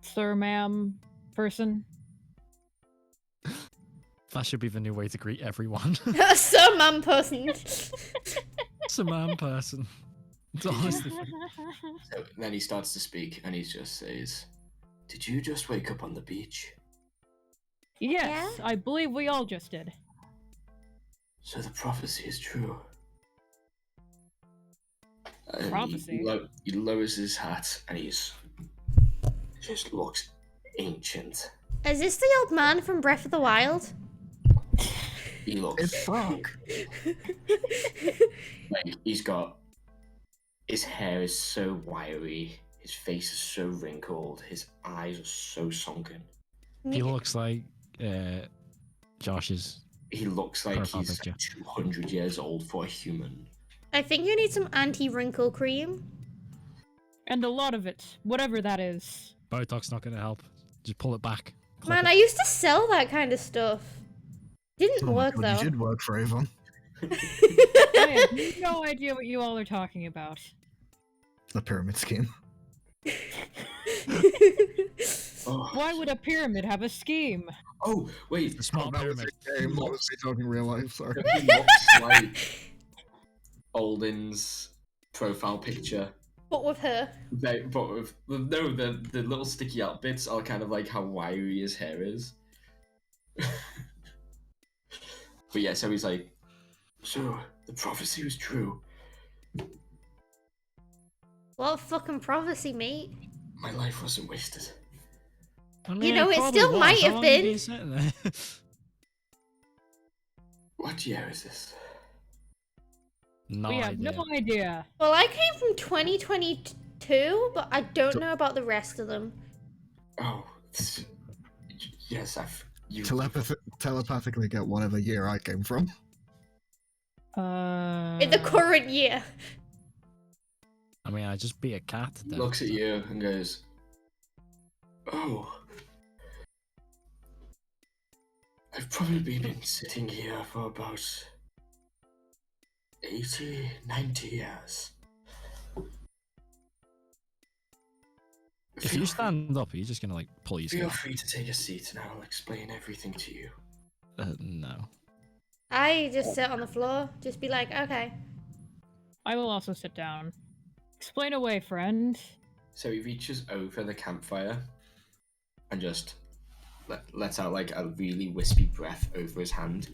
sir, ma'am, person? That should be the new way to greet everyone. Some man person. It's a man person. It's honestly funny. So then he starts to speak, and he just says, "Did you just wake up on the beach?" Yes, Yeah? I believe we all just did. So the prophecy is true. And Prophecy? He lowers his hat, and just looks ancient. Is this the old man from Breath of the Wild? He looks It's Frog. his hair is so wiry, his face is so wrinkled, his eyes are so sunken. He looks like Josh's. He looks like Profile he's picture. 200 years old for a human. I think you need some anti-wrinkle cream. And a lot of it, whatever that is. Botox not going to help. Just pull it back. Clip Man, it. I used to sell that kind of stuff. Didn't Oh my work god, though. you did work for Avon. I have no idea what you all are talking about. The pyramid scheme. Oh, Why would a pyramid have a scheme? oh wait. The smart that was pyramid. a game. That was me talking real life. Sorry. He looks like Alden's profile picture. But with her. But with no, the little sticky out bits are kind of like how wiry his hair is. But yeah, so he's like, so the prophecy was true. What fucking prophecy, mate? My life wasn't wasted. I mean, know, it probably still was. might How have long have you been. sitting there? What year is this? No We have idea. no idea. Well, I came from 2022, but I don't know about the rest of them. Oh, yes, you Telepathically get whatever year I came from. In the current year. I mean, I just beat a cat to death. looks at you and goes, oh. I've probably been sitting here for about 80, 90 years. If you stand up, are you just gonna like pull your Feel skin? free to take a seat and I'll explain everything to you. No. I just sit on the floor, just be like, okay. I will also sit down. Explain away, friend. So he reaches over the campfire and just lets out like a really wispy breath over his hand.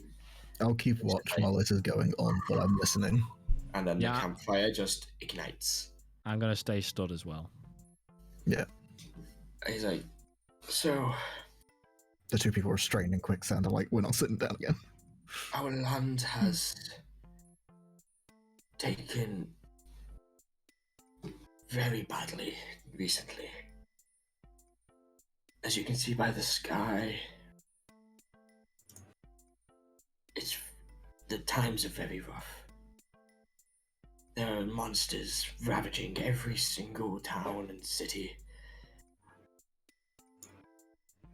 I'll keep watch while this is going on, but I'm listening. And then Yeah. the campfire just ignites. I'm gonna stay stood as well. Yeah. And he's like, so The two people restrained in quicksand are like, we're not sitting down again. our land has taken very badly recently. As you can see by the sky, the times are very rough. There are monsters ravaging every single town and city.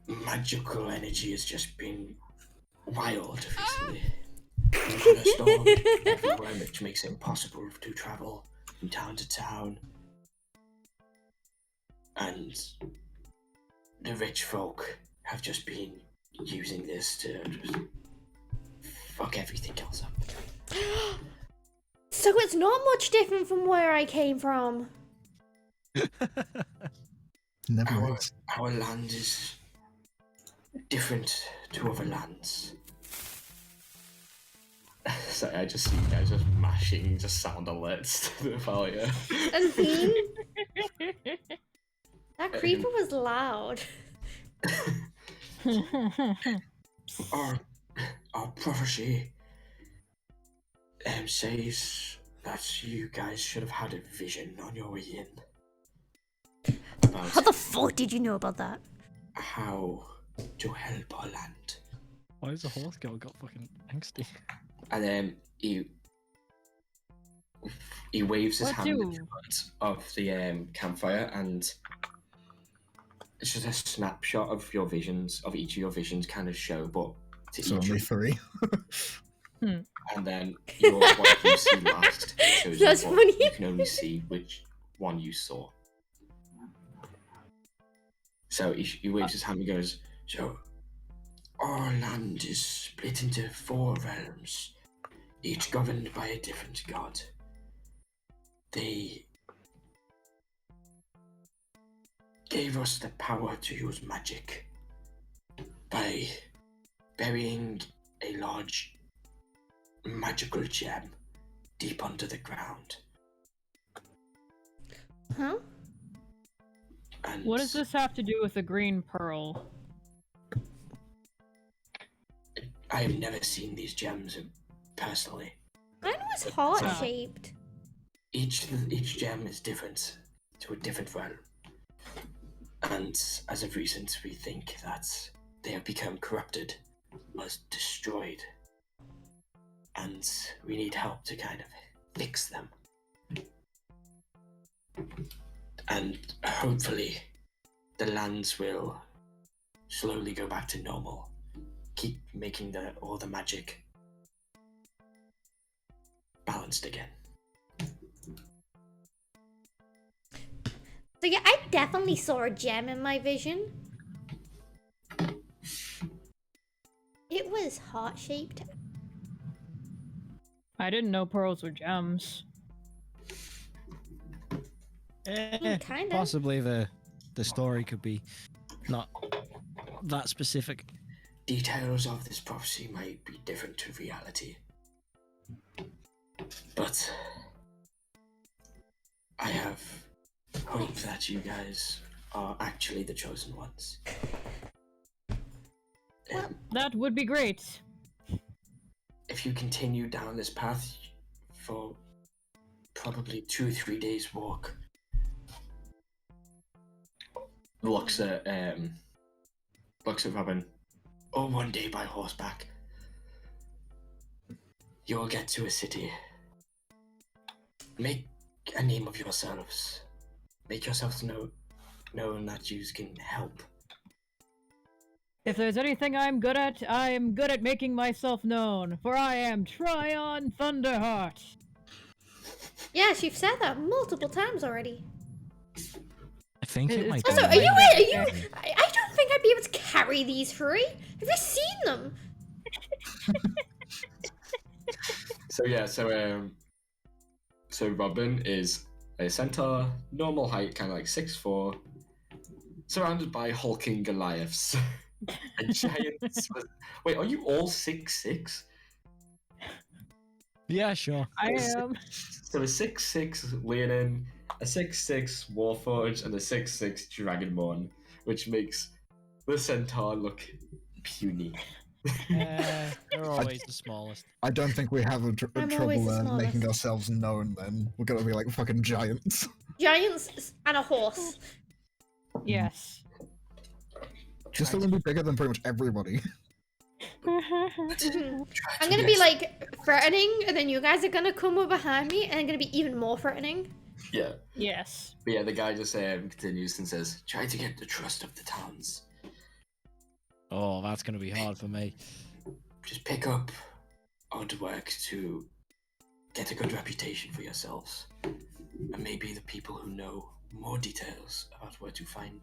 Magical energy has just been wild recently. We've had a storm everywhere, which makes it impossible to travel from town to town. And the rich folk have just been using this to just fuck everything else up. So it's not much different from where I came from. Never is. Our land is different to other lands. Sorry, I just see you guys just mashing just sound alerts to the fire. And Bean? That creeper was loud. Our prophecy says that you guys should have had a vision on your way in. About How the fuck did you know about that? how to help our land. Why is the horse girl got fucking angsty? And then he waves his What hand in do? front of the campfire, and it's just a snapshot of your visions, of each of your visions kind of show, but to So each only one. three. And then what you see last shows That's you what funny. you can only see which one you saw. So he waves his hand and goes, so our land is split into 4 realms, each governed by a different god. They gave us the power to use magic by burying a large magical gem deep under the ground. Huh? And What does this have to do with the green pearl? I have never seen these gems personally. Mine was heart-shaped. Each gem is different to a different realm. And as of recent, we think that they have become corrupted, was destroyed. And we need help to kind of fix them. And hopefully the lands will slowly go back to normal. Keep making all the magic balanced again. So yeah, I definitely saw a gem in my vision. It was heart-shaped. I didn't know pearls were gems. Kinda. Possibly the story could be not that specific. Details of this prophecy might be different to reality. But I have hope that you guys are actually the chosen ones. That would be great. If you continue down this path for probably 2-3 days walk, looks at Robin, or 1 day by horseback, you'll get to a city. Make a name of yourselves. Make yourselves known that you can help. If there's anything I'm good at, I am good at making myself known, for I am Tryon Thunderheart. Yes, you've said that multiple times already. I think it It's might. Also, be are you? mine. I don't think I'd be able to carry these three. Have you seen them? So Robin is a centaur, normal height, kind of like 6'4", surrounded by hulking Goliaths and giants. Wait, are you all 6'6"? Yeah, sure. I am. So a 6'6" Leonin, a 6'6" Warforged, and a 6'6" Dragonborn, which makes the centaur look puny. They're always the smallest. I don't think we have I'm always trouble the smallest. making ourselves known then. We're gonna be like fucking giants. Giants and a horse. Yes. Just still gonna be bigger than pretty much everybody. I'm gonna be like threatening, and then you guys are gonna come up behind me, and I'm gonna be even more threatening. Yeah. Yes. But yeah, the guy just continues and says, try to get the trust of the towns. Oh, that's gonna be hard for me. Just pick up odd work to get a good reputation for yourselves. And maybe the people who know more details about where to find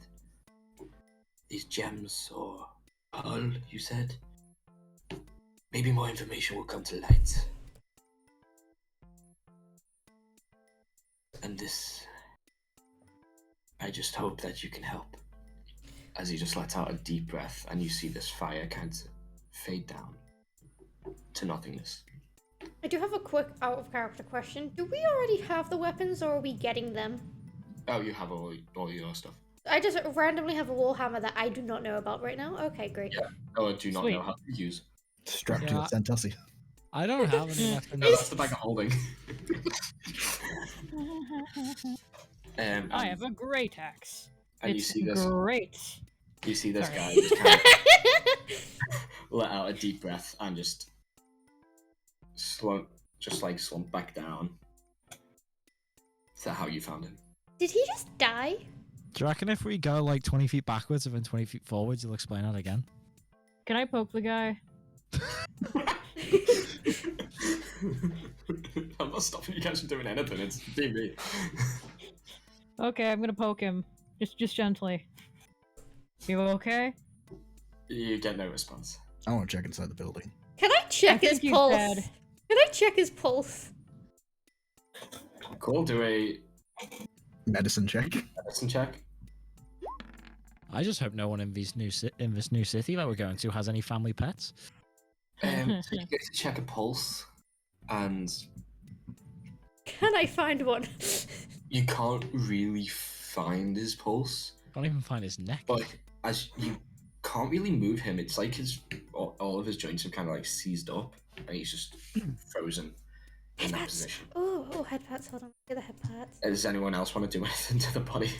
these gems or pearl, you said. Maybe more information will come to light. And this, I just hope that you can help. As he just lets out a deep breath, and you see this fire kind of fade down to nothingness. I do have a quick out of character question. Do we already have the weapons, or are we getting them? Oh, you have all your stuff. I just randomly have a warhammer that I do not know about right now. Okay, great. Yeah. Oh, I do not Sweet. know how to use. Strapped to Yeah. a centaur. I don't have any weapons. No, that's the bag of holding. I have a great axe. And you It's see this. great. You see this Sorry. guy just kind of let out a deep breath and just slump back down. Is that how you found him? Did he just die? Do you reckon if we go like 20 feet backwards and then 20 feet forwards, you'll explain that again? Can I poke the guy? I'm not stopping you guys from doing anything. It's D&D. Okay, I'm gonna poke him. Just gently. You okay? You get no response. I want to check inside the building. Can I check I his think he's pulse? dead. Can I check his pulse? Cool. Do a Medicine check. medicine check. I just hope no one in this new city that we're going to has any family pets. So you get to check a pulse, and Can I find one? you can't really find his pulse. Can't even find his neck. But as you can't really move him, it's like all of his joints have kind of like seized up, and he's just frozen in that Head pats. position. Oh, head pats. Hold on. Get the head pats. Does anyone else want to do anything to the body?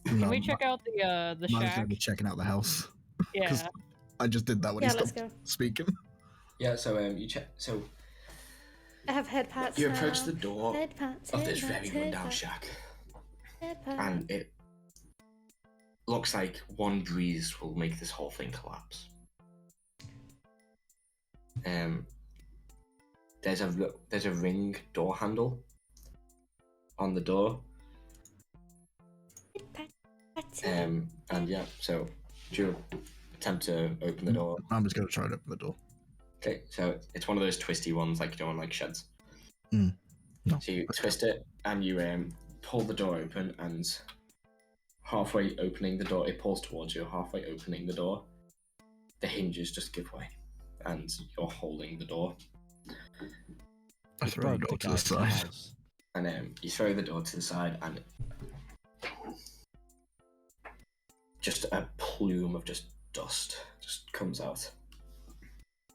Can we check out the Mine's shack? gonna be checking out the house. Yeah. I just did that when Yeah, he let's stopped go. speaking. Yeah. So you check. So I have head pats. you now. approach the door Head pats. of head this pats, very head rundown pats, shack, Head pats. and it looks like one breeze will make this whole thing collapse. There's a ring door handle on the door. And yeah, so do you attempt to open the door? I'm just gonna try to open the door. Okay, so it's one of those twisty ones like you do on like sheds. No. So you twist it and you pull the door open, and halfway opening the door, it pulls towards you. Halfway opening the door, the hinges just give way, and you're holding the door. I throw the door to the side. And you throw the door to the side, and just a plume of just dust just comes out.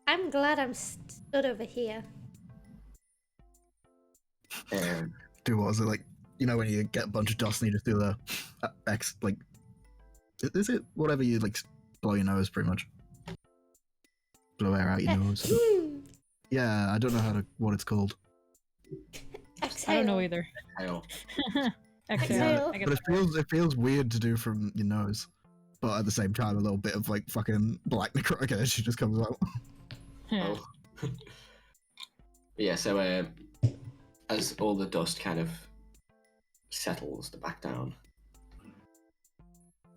I'm glad I'm stood over here. Do what is it like? You know when you get a bunch of dust and you just do the X like? Is it whatever you like? Blow your nose, pretty much. Blow air out your nose. Yeah, I don't know what it's called. Exhale. I don't know either. Exhale. Exhale. I get But that. it feels weird to do from your nose, but at the same time, a little bit of like fucking black necrotic energy just comes out. Yeah. Oh. Yeah, so as all the dust kind of settles back down,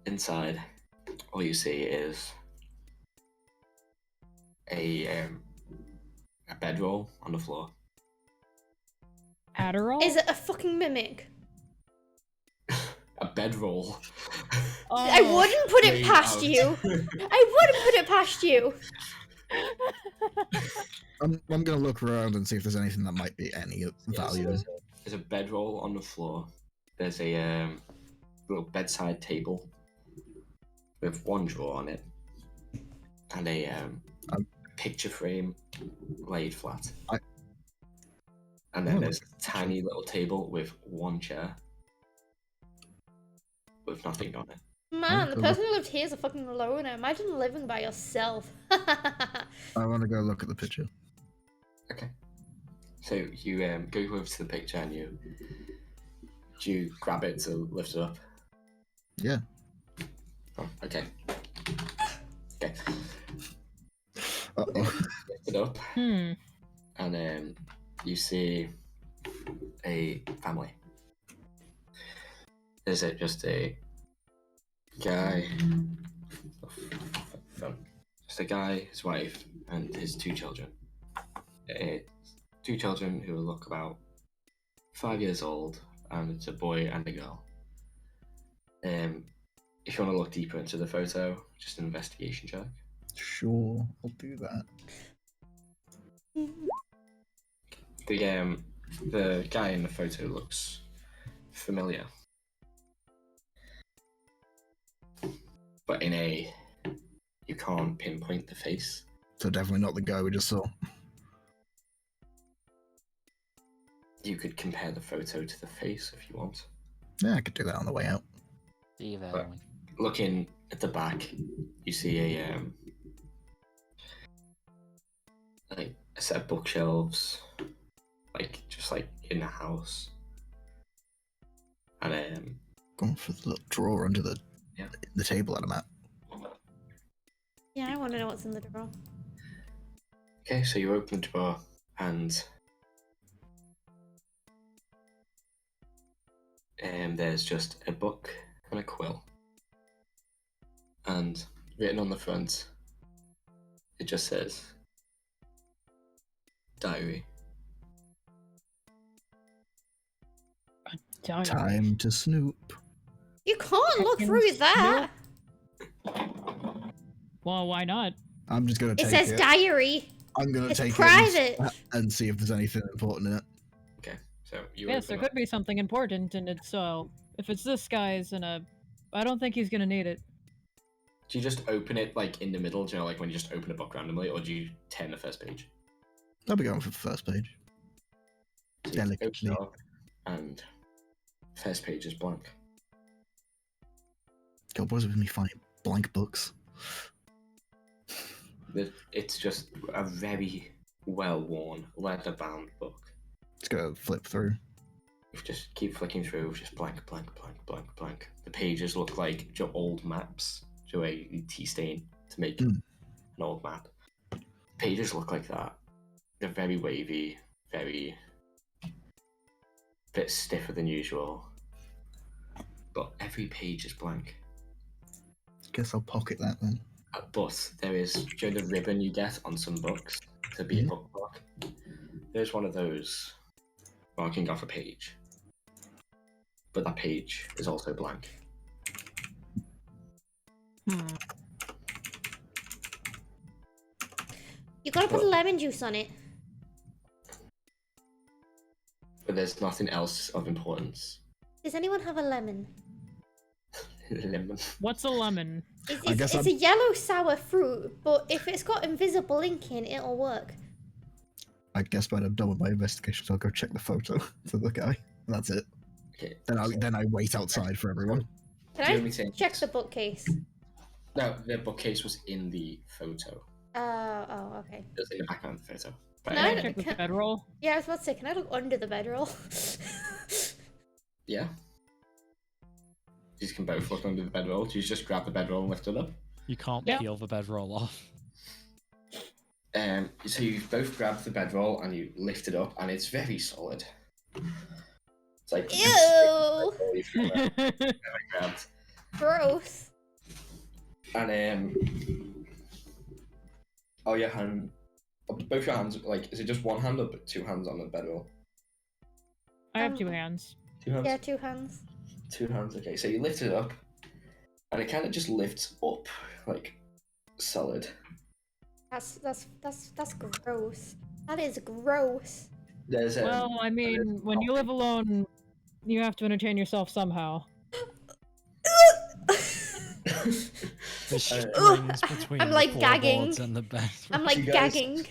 inside, all you see is a bedroll on the floor. Adderall? Is it a fucking mimic? A bedroll. Oh. I wouldn't put it Laid past out. you. I wouldn't put it past you. I'm gonna look around and see if there's anything that might be any value. There's a bedroll on the floor. There's a little bedside table with one drawer on it, and a picture frame laid flat. And then there's a tiny little table with one chair with nothing on it. Man, the person who lived here is a fucking loner. Imagine living by yourself. I want to go look at the picture. Okay. So you go over to the picture and you grab it to lift it up. Yeah. Oh, okay. Okay. Uh-oh. Lift it up, Hmm. and you see a family. Is it just a guy? Just a guy, his wife, and his two children. Two children who look about 5 years old, and it's a boy and a girl. If you want to look deeper into the photo, just an investigation check. Sure, I'll do that. The guy in the photo looks familiar, but you can't pinpoint the face. So definitely not the guy we just saw. You could compare the photo to the face if you want. Yeah, I could do that on the way out. But looking at the back, you see a set of bookshelves, just in the house, and Going for the little drawer under the table that I'm at. Yeah, I want to know what's in the drawer. okay, so you open the drawer and there's just a book and a quill, and written on the front, it just says diary. Time to snoop. You can't look Fucking through that. Well, why not? I'm just gonna It take says it. diary. I'm gonna It's take private. it and see if there's anything important in it. Okay, so you Yes, open there up. could be something important in it, so if it's this guy's I don't think he's gonna need it. Do you just open it in the middle? Do you know, when you just open a book randomly, or do you turn the first page? I'll be going for the first page. So you open Delicately. it up, and first page is blank. God, what is it with me finding blank books? It's just a very well-worn, leather-bound book. Just gonna flip through. just keep flicking through, just blank, blank, blank, blank, blank. The pages look like old maps, so a tea stain to make an old map. Pages look like that. They're very wavy, very bit stiffer than usual. But every page is blank. Guess I'll pocket that then. But there is, do you know the ribbon you get on some books to be a bookmark? There's one of those marking off a page. But that page is also blank. You gotta put lemon juice on it. But there's nothing else of importance. Does anyone have a lemon? Lemon. What's a lemon? It's a yellow sour fruit, but if it's got invisible ink in, it'll work. I guess when I'm done with my investigations, I'll go check the photo for the guy. And that's it. Okay. Then I wait outside for everyone. Can I check the bookcase? No, the bookcase was in the photo. Oh, okay. It was in the background of the photo. But No, Check the bedroll. Yeah, I was about to say, can I look under the bedroll? yeah. You can both look under the bedroll. You just grab the bedroll and lift it up. You can't peel the bedroll off. So you both grab the bedroll and you lift it up, and it's very solid. It's like Ew! grabbed. Gross. And your hand, both your hands. Like, is it just one hand or two hands on the bedroll? I have two hands. Two hands. Yeah, 2 hands. 2 hands. Okay, so you lift it up, and it kind of just lifts up, like solid. That's gross. That is gross. There's Well, I mean, when you live alone, you have to entertain yourself somehow. The strings between I'm the like gagging. floorboards and the bed. I'm like gagging.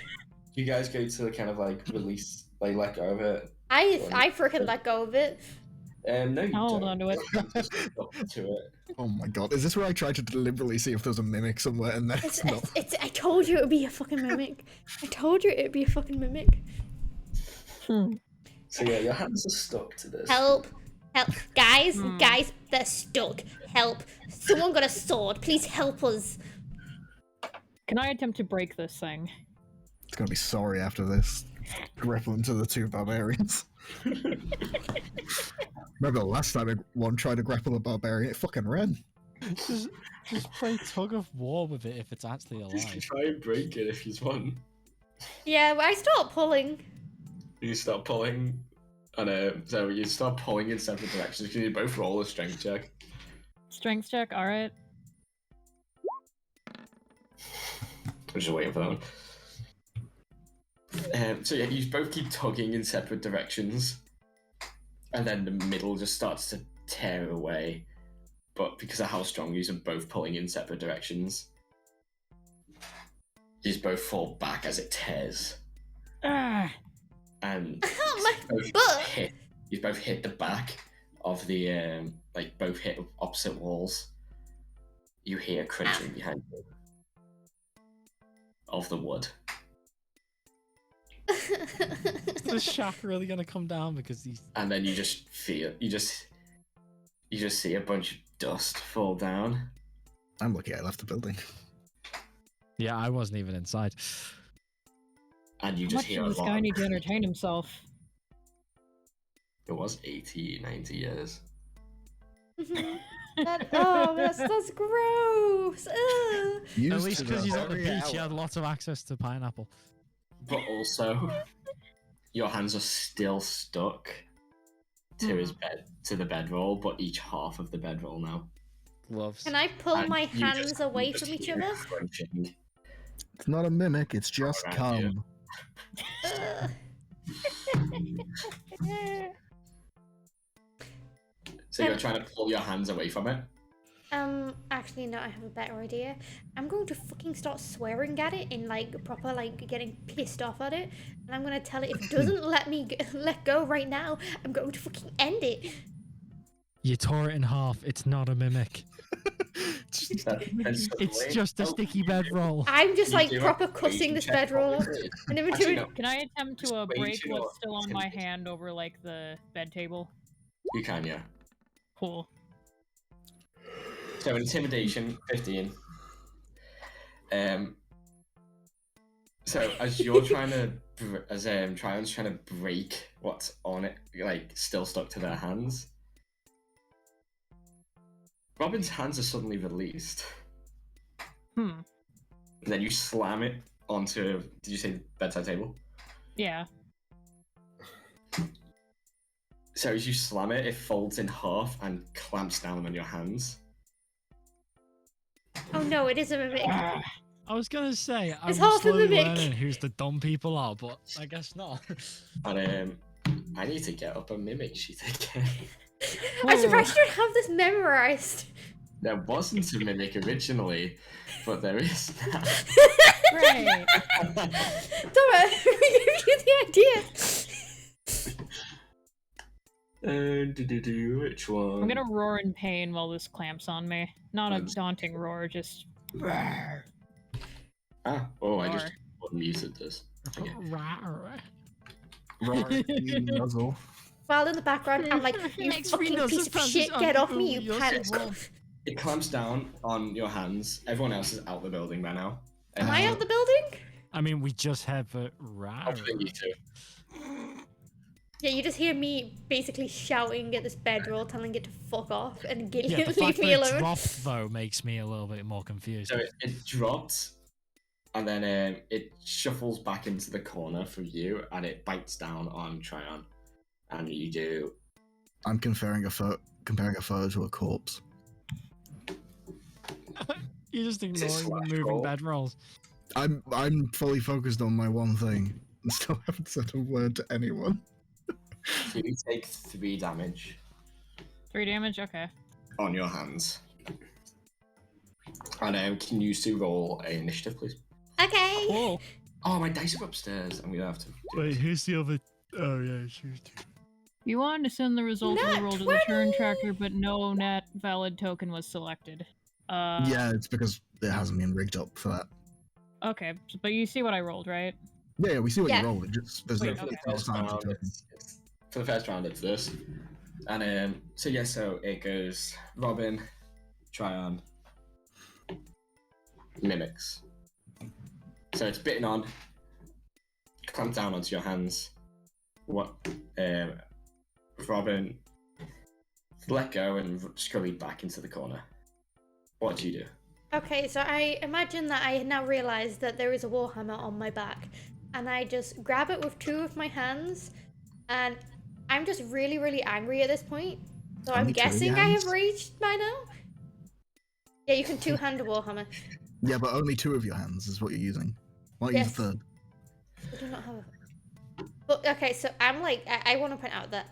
You guys go to kind of like release, like let go of it. I freaking let go of it. No, you I'll hold don't. on to it. Just up to it. Oh my god, is this where I tried to deliberately see if there's a mimic somewhere and then it's not? I told you it would be a fucking mimic. I told you it would be a fucking mimic. So yeah, your hands are stuck to this. Help. Help. Guys, they're stuck. Help. Someone got a sword. Please help us. Can I attempt to break this thing? It's gonna be sorry after this. Grapple into the 2 barbarians. Remember the last time one tried to grapple a barbarian, it fucking ran. Just play tug of war with it if it's actually Just alive. try and break it if he's won. Yeah, but I start pulling. You start pulling, and so you start pulling in separate directions. Can you both roll a strength check? Strength check, alright. I'm just waiting for that one. So yeah, you both keep tugging in separate directions, and then the middle just starts to tear away. But because of how strong you are both pulling in separate directions, you just both fall back as it tears. Ah! And Oh, my both butt. you both hit the back of the both hit opposite walls. You hear crunching behind you of the wood. Is the shack really gonna come down because he's... And then you just see a bunch of dust fall down. I'm lucky I left the building. Yeah, I wasn't even inside. And you How just much hear does a this lot guy of... need to entertain himself? It was 80, 90 years. That's gross. Ugh. At least because he's on the beach, he had lots of access to pineapple. But also, your hands are still stuck to his bed, to the bedroll, but each half of the bedroll now. Gloves. Can I pull And my you hands just- away you just from each hear other? crunching. It's not a mimic, it's just Alright, yeah. cum. Ugh. So you're trying to pull your hands away from it? Actually, no, I have a better idea. I'm going to fucking start swearing at it and like proper like getting pissed off at it, and I'm gonna tell it if it doesn't let me let go right now, I'm going to fucking end it. You tore it in half. It's not a mimic. Just It's just a sticky bedroll. I'm just You like do proper have to cussing wait this and check bedroll what up. it is. And then we're Actually, doing. no, Can I attempt to Just wait break till what's still on my intimidation. hand over like the bed table? You can, yeah. Cool. So intimidation, 15. So as you're trying to, Trion's trying to break what's on it, like still stuck to their hands. Robin's hands are suddenly released. Hmm. And then you slam it onto, did you say bedside table? Yeah. So as you slam it, it folds in half and clamps down on your hands. Oh no, it is a mimic. I was gonna say I'm It's half a slowly mimic. learning who's the dumb people are, but I guess not. And I need to get up a mimic sheet again. I'm surprised you don't have this memorized. There wasn't a mimic originally, but there is now. Great. Don't worry, we gave you the idea. Which one? I'm gonna roar in pain while this clamps on me. Not a Thanks. daunting roar, just. I just unmuted this. Okay. Nuzzle. While in the background, I'm like, you Next fucking Windows piece of is shit, on get off Google, me, you you're pants. so wrong. It clamps down on your hands. Everyone else is out the building by now. Am I out the building? I mean, we just have a Hopefully you too. Yeah, you just hear me basically shouting at this bedroll, telling it to fuck off and Yeah, the leave fact me that it alone. dropped though makes me a little bit more confused. So it drops, and then it shuffles back into the corner for you, and it bites down on Tryon, and you do. I'm comparing a photo to a corpse. You're just it ignoring the slash moving roll? bedrolls. I'm fully focused on my one thing and still haven't said a word to anyone. So you take 3 damage 3 damage? Okay. on your hands. And can you two roll an initiative, please? Okay. Cool. Oh, my dice are upstairs. I'm gonna have to. who's the other? Oh yeah, shoot. You wanted to send the result of the Nat roll to the turn 20! tracker, but no net valid token was selected. Yeah, it's because it hasn't been rigged up for that. Okay, but you see what I rolled, right? Yeah, we see what Yeah. you roll. It just there's Wait, no okay. For the first assignment round, to token. for the first round, it's this. And so it goes Robin, Tryon, mimics. So it's bitten on, clamped down onto your hands. What? Robin let go and scurried back into the corner. What do you do? Okay, so I imagine that I now realize that there is a warhammer on my back, and I just grab it with 2 of my hands, and I'm just really, really angry at this point. So I'm Only 2 of your guessing I have hands? raged by now. Yeah, you can 2-hand a warhammer. Yeah, but only 2 of your hands is what you're using. Why not use a Yes. third? I do not have. But okay, so I'm like, I want to point out that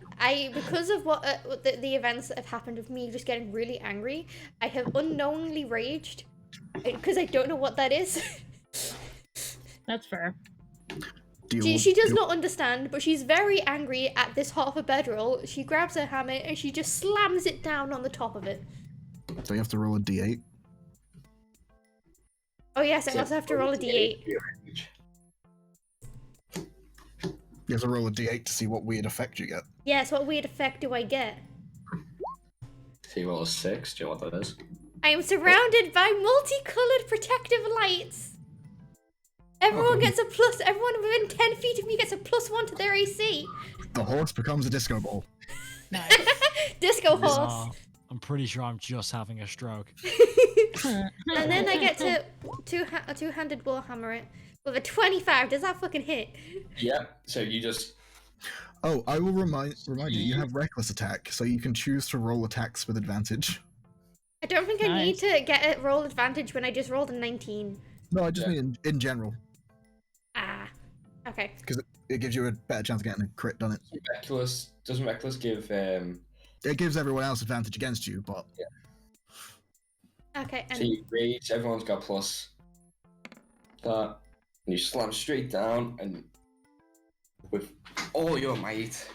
because of what the events that have happened of me just getting really angry, I have unknowingly raged because I don't know what that is. That's fair. She does not understand, but she's very angry at this half a bedroll. She grabs her hammer and she just slams it down on the top of it. So you have to roll a d8. Oh yes, I also have to roll a d8. You have to roll a d8 to see what weird effect you get. Yes, what weird effect do I get? So you roll a 6. Do you know what that is? I am surrounded by multicolored protective lights. Everyone gets a plus. Everyone within 10 feet of me gets a +1 to their AC. The horse becomes a disco ball. Nice. Disco horse. I'm pretty sure I'm just having a stroke. And then I get to a two-handed warhammer it with a 25. Does that fucking hit? Yeah. So you just. Oh, I will remind you, you have reckless attack, so you can choose to roll attacks with advantage. I don't think I need Nice. to get a roll advantage when I just rolled a 19. No, I just mean in general, Ah. Okay. because it gives you a better chance of getting a crit on it. Doesn't reckless give It gives everyone else advantage against you, but Okay. So And you rage, everyone's got plus that, and you slam straight down, and with all your might,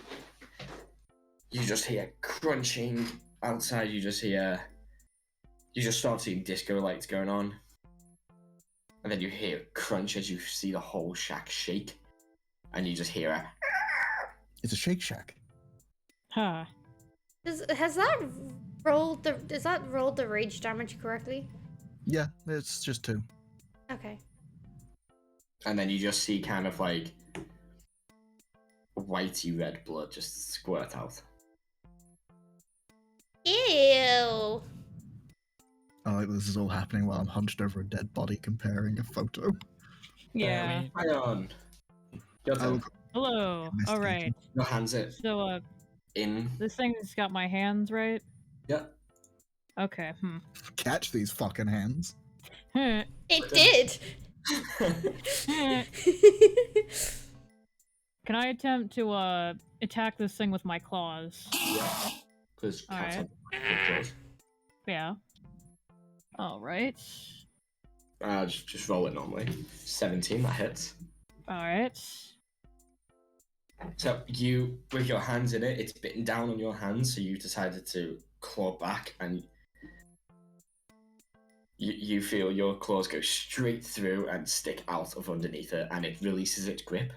you just hear crunching outside. You you just start seeing disco lights going on, and then you hear a crunch as you see the whole shack shake, and you just hear a. It's a Shake Shack. Huh. Has that rolled the rage damage correctly? Yeah, it's just 2. Okay. And then you just see kind of like whitey red blood just squirt out. Ew. I like this is all happening while I'm hunched over a dead body comparing a photo. Yeah. Hang on. Your I turn. will Hello. investigate. All right. Your hands it So, in. this thing's got my hands, right? Yeah. Okay. Catch these fucking hands. Hmm. It did. Can I attempt to attack this thing with my claws? Yeah. Because cats Alright. have claws. Yeah. All right. Just roll it normally. 17, that hits. All right. So you, with your hands in it, it's bitten down on your hands, so you decided to claw back, and you feel your claws go straight through and stick out of underneath it, and it releases its grip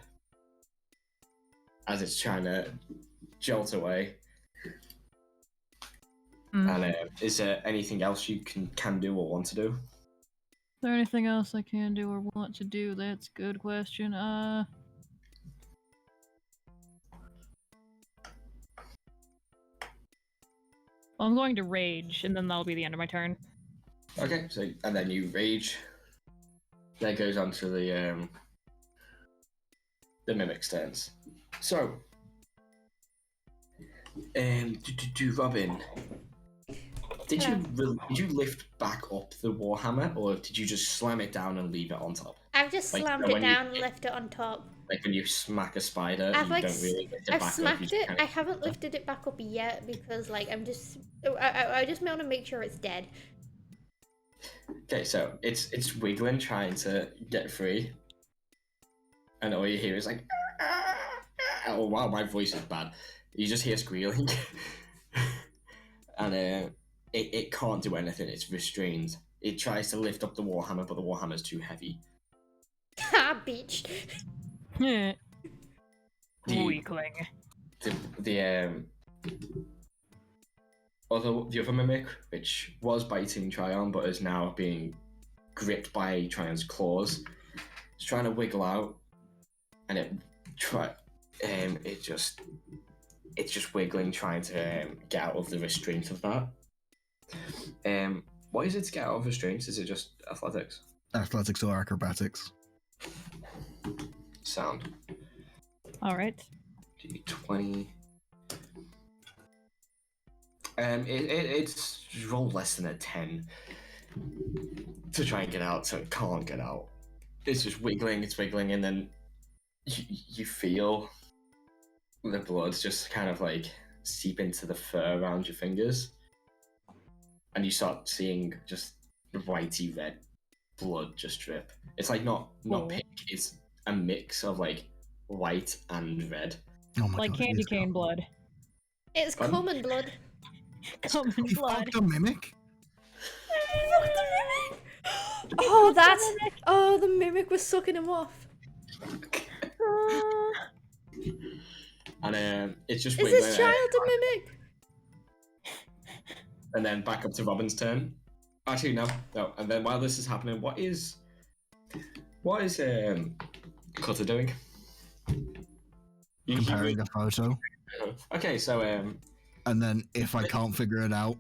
as it's trying to jolt away. And is there anything else you can do or want to do? Is there anything else I can do or want to do? That's a good question. Well, I'm going to rage, and then that'll be the end of my turn. Okay, so and then you rage. That goes on to the mimic stance. So, Robin, did you lift back up the warhammer, or did you just slam it down and leave it on top? I've just Like, slammed when it you down and hit- left it on top. Like when you smack a spider, I've you like don't really lift it I've back up. smacked You it. just kind I of... haven't lifted it back up yet because like I'm just I just want to make sure it's dead. Okay, so it's wiggling, trying to get free, and all you hear is like, oh wow, my voice is bad. You just hear squealing, and it can't do anything. It's restrained. It tries to lift up the warhammer, but the warhammer's too heavy. Ha, beach. Heh. The- Weakling. The other mimic, which was biting Tryon, but is now being gripped by Tryon's claws, is trying to wiggle out, and it's just wiggling, trying to get out of the restraint of that. What is it to get out of restraints? Is it just athletics? Athletics or acrobatics. Sound. All right. D20. It's rolled less than a 10 to try and get out, so it can't get out. It's just wiggling, and then you feel the blood just kind of like seep into the fur around your fingers, and you start seeing just whitey red blood just drip. It's like not Oh. pink, it's a mix of like white and red. Oh my Like god. candy cane blood. It's Pardon? common blood. Common He blood. fucked a mimic? Oh, the mimic was sucking him off. And it's just Is wiggling. this child a mimic? And then back up to Robin's turn. Actually, no. And then while this is happening, what is Cutter doing? Comparing a photo. Okay, so And then if I can't figure it out,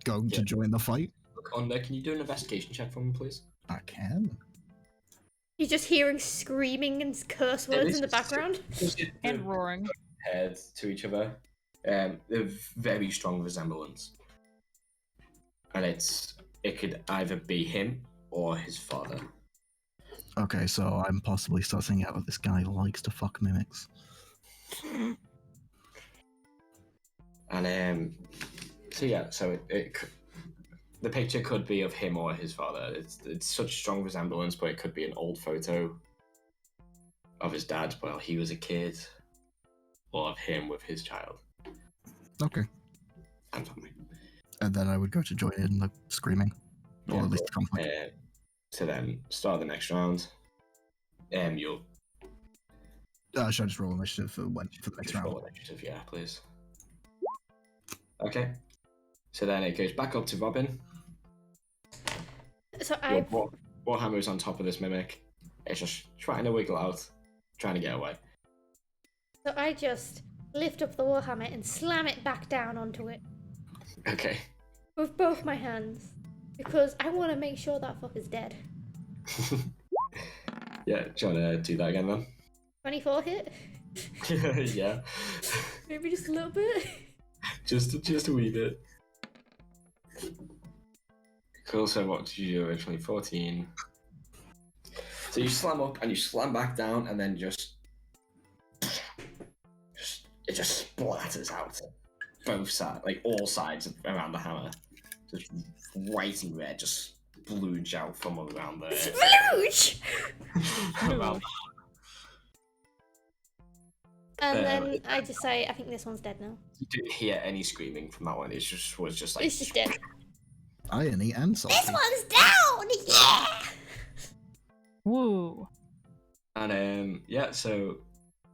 going to Yeah. join the fight. look on there. Can you do an investigation check for me, please? I can. You're just hearing screaming and curse words in the background. And roaring. Compared to each other, they're very strong resemblance, and it could either be him or his father. Okay, so I'm possibly sussing out that this guy likes to fuck mimics. And so yeah, so the picture could be of him or his father. It's such strong resemblance, but it could be an old photo of his dad while he was a kid, or of him with his child Okay. and family. And then I would go to join in the screaming. Or at least conflict. To then start the next round. You'll Should I just roll initiative for the next just round? roll initiative, yeah, please. Okay. So then it goes back up to Robin. So Your I Warhammer's on top of this mimic. It's just trying to wiggle out, trying to get away. just lift up the warhammer and slam it back down onto it Okay. with both my hands because I want to make sure that fucker's dead. Yeah, do you want to do that again then? 24 hit? Yeah. Maybe just a little bit. Just a wee bit. Cool, so what did you do originally? 14. So you slam up and you slam back down and then it just splatters out. Both sides, like all sides around the hammer. Just white and red, just splooge out from around there. Splooge! Around And then I just say, I think this one's dead now. You didn't hear any screaming from that one. It was just like. It's just dead. Irony and salty. This one's down! Yeah! Woo. And yeah, so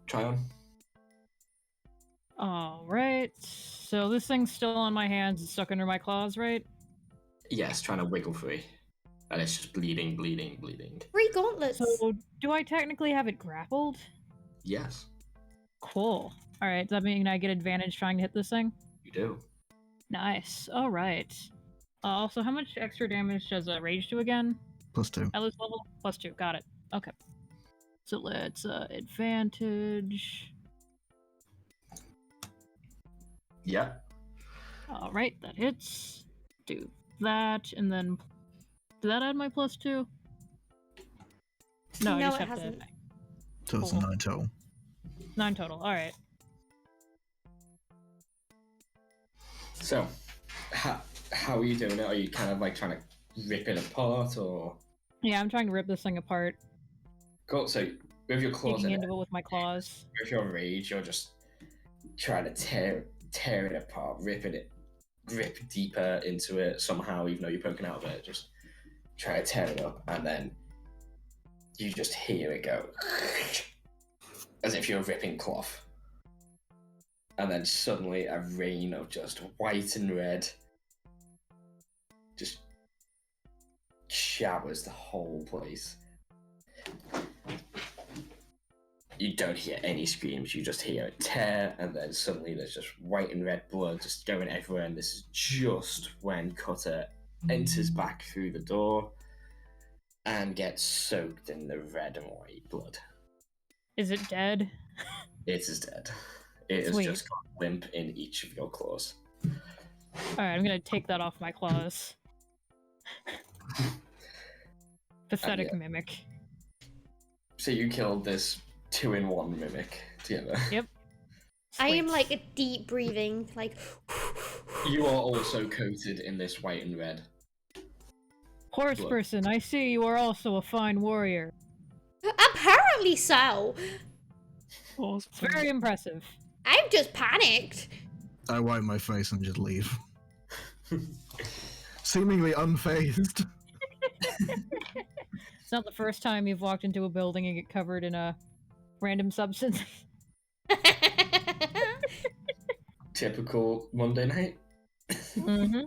try on. Alright. So this thing's still on my hands, it's stuck under my claws, right? Yes, trying to wiggle free, and it's just bleeding. 3 gauntlets. So do I technically have it grappled? Yes, Cool. Alright, does that mean I get advantage trying to hit this thing? you do. Nice. Alright. Also, how much extra damage does rage do again? +2. At this level? +2. Got it. Okay. So let's advantage. Yeah. Alright, that hits. Do that, and then. Did that add my +2? No, I No, just it have hasn't. to. So it's a Cool. 9 total. 9 total. Alright. So, how are you doing it? Are you kind of like trying to rip it apart, or? Yeah, I'm trying to rip this thing apart. Cool. So with your claws Digging in it, into it with my claws. with your rage, you're just trying to tear it apart, rip deeper into it somehow, even though you're poking out of it. Just try to tear it up, and then you just hear it go as if you're ripping cloth. And then suddenly a rain of just white and red just showers the whole place. You don't hear any screams, you just hear it tear, and then suddenly there's just white and red blood just going everywhere, and this is just when Cutter enters back through the door and gets soaked in the red and white blood. Is it dead? It is dead. It has Sweet. just got limp in each of your claws. Alright, I'm gonna take that off my claws. Pathetic yeah. mimic. So you killed this 2-in-1 mimic together. Yep. I am Sweet. like a deep breathing, like. You are also coated in this white and red. Horse Look. person, I see you are also a fine warrior. Apparently so. It's very impressive. I've just panicked. I wipe my face and just leave. Seemingly unfazed. It's not the first time you've walked into a building and get covered in a random substance. Typical Monday night. Mm-hmm.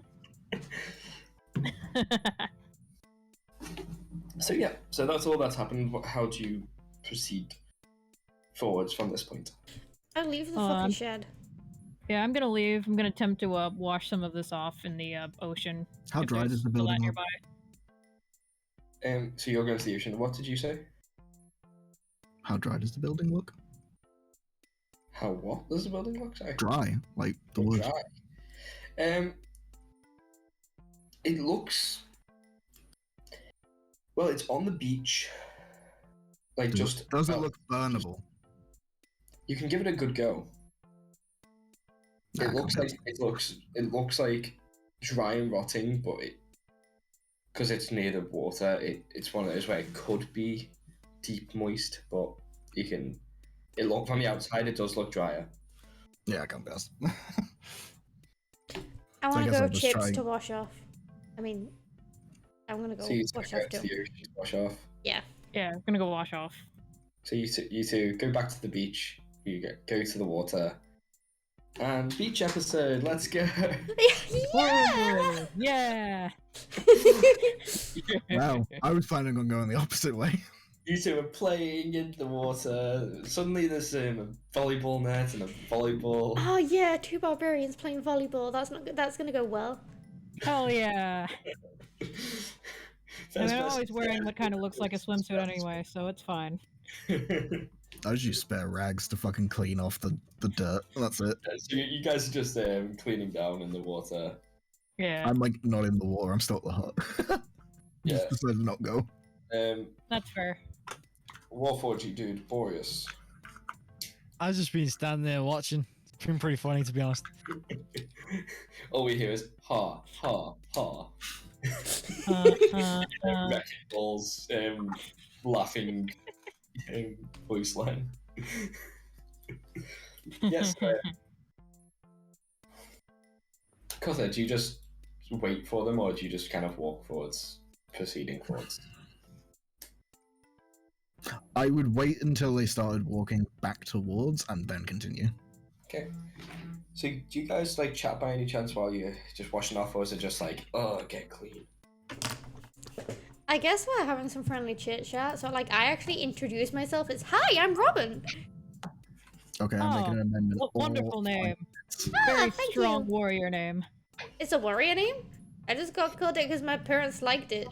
So yeah, so that's all that's happened. How do you proceed forwards from this point? I leave the Hold fucking on. shed. Yeah, I'm gonna leave. I'm gonna attempt to wash some of this off in the ocean. How if dry there's does the still that building look? nearby. So you're going to the ocean. What did you say? How dry does the building look? How what does the building look? Sorry. Dry, like the wood. Dry. It looks. Well, it's on the beach. Like just. Does it well, look burnable? You can give it a good go. Nah, It looks come like it looks like dry and rotting, but because it's near the water, it's one of those where it could be deep moist, but you can. It look from the outside, it does look drier. Yeah, I can't best. I want to guess go I'll just chips try- to wash off. I mean, I'm gonna go So you wash go off to too. the ocean, wash off. Yeah, I'm gonna go wash off. So you two go back to the beach. Go to the water. And beach episode, let's go. Whoa, yeah. Wow, I was planning on going the opposite way. You two are playing in the water. Suddenly there's a volleyball net and a volleyball. Oh yeah, two barbarians playing volleyball. That's not good. That's gonna go well. Hell yeah. I mean, I'm First always person wearing to- what kind of looks like a swimsuit anyway, so it's fine. I just use spare rags to fucking clean off the dirt. That's it. So you guys are just cleaning down in the water. Yeah, I'm like not in the water. I'm still at the hut. Yeah. Just decided to not go. that's fair. Warforged dude, Boreas. I've just been standing there watching. It's been pretty funny, to be honest. All we hear is ha ha ha. Wrecking balls, laughing voice line. Yes. Cuther, do you just wait for them, or do you just kind of walk forwards, proceeding forwards? I would wait until they started walking back towards and then continue. Okay. So do you guys like chat by any chance while you're just washing off, or is it just like, oh, get clean? I guess we're having some friendly chit chat. So like, I actually introduce myself as, "Hi, I'm Robin." Okay, I'm making an amendment. Wonderful name. Ah, Very thank strong you. warrior name. It's a warrior name. I just got called it because my parents liked it.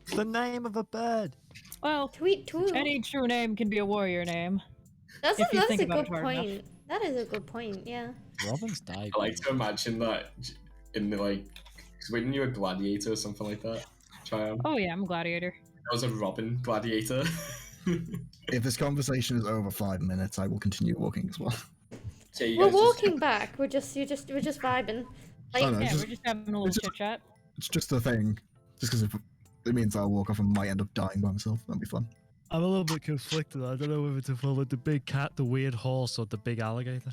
It's the name of a bird. Well, Tweet tweet. any true name can be a warrior name. That's if you a think about good it hard point. enough. That is a good point. Yeah. Robin's died. I like to imagine that in the like, 'cause when you were a gladiator or something like that, Triumph, Oh yeah, I'm a gladiator. that was a Robin gladiator. If this conversation is over 5 minutes, I will continue walking as well. So you We're guys just- walking back. We're just vibing. Like, Oh, no, Yeah, just- we're just having a little it's chit chat. It's just a thing. Just because it means I'll walk off and might end up dying by myself. That'd be fun. I'm a little bit conflicted. I don't know whether to follow the big cat, the weird horse, or the big alligator.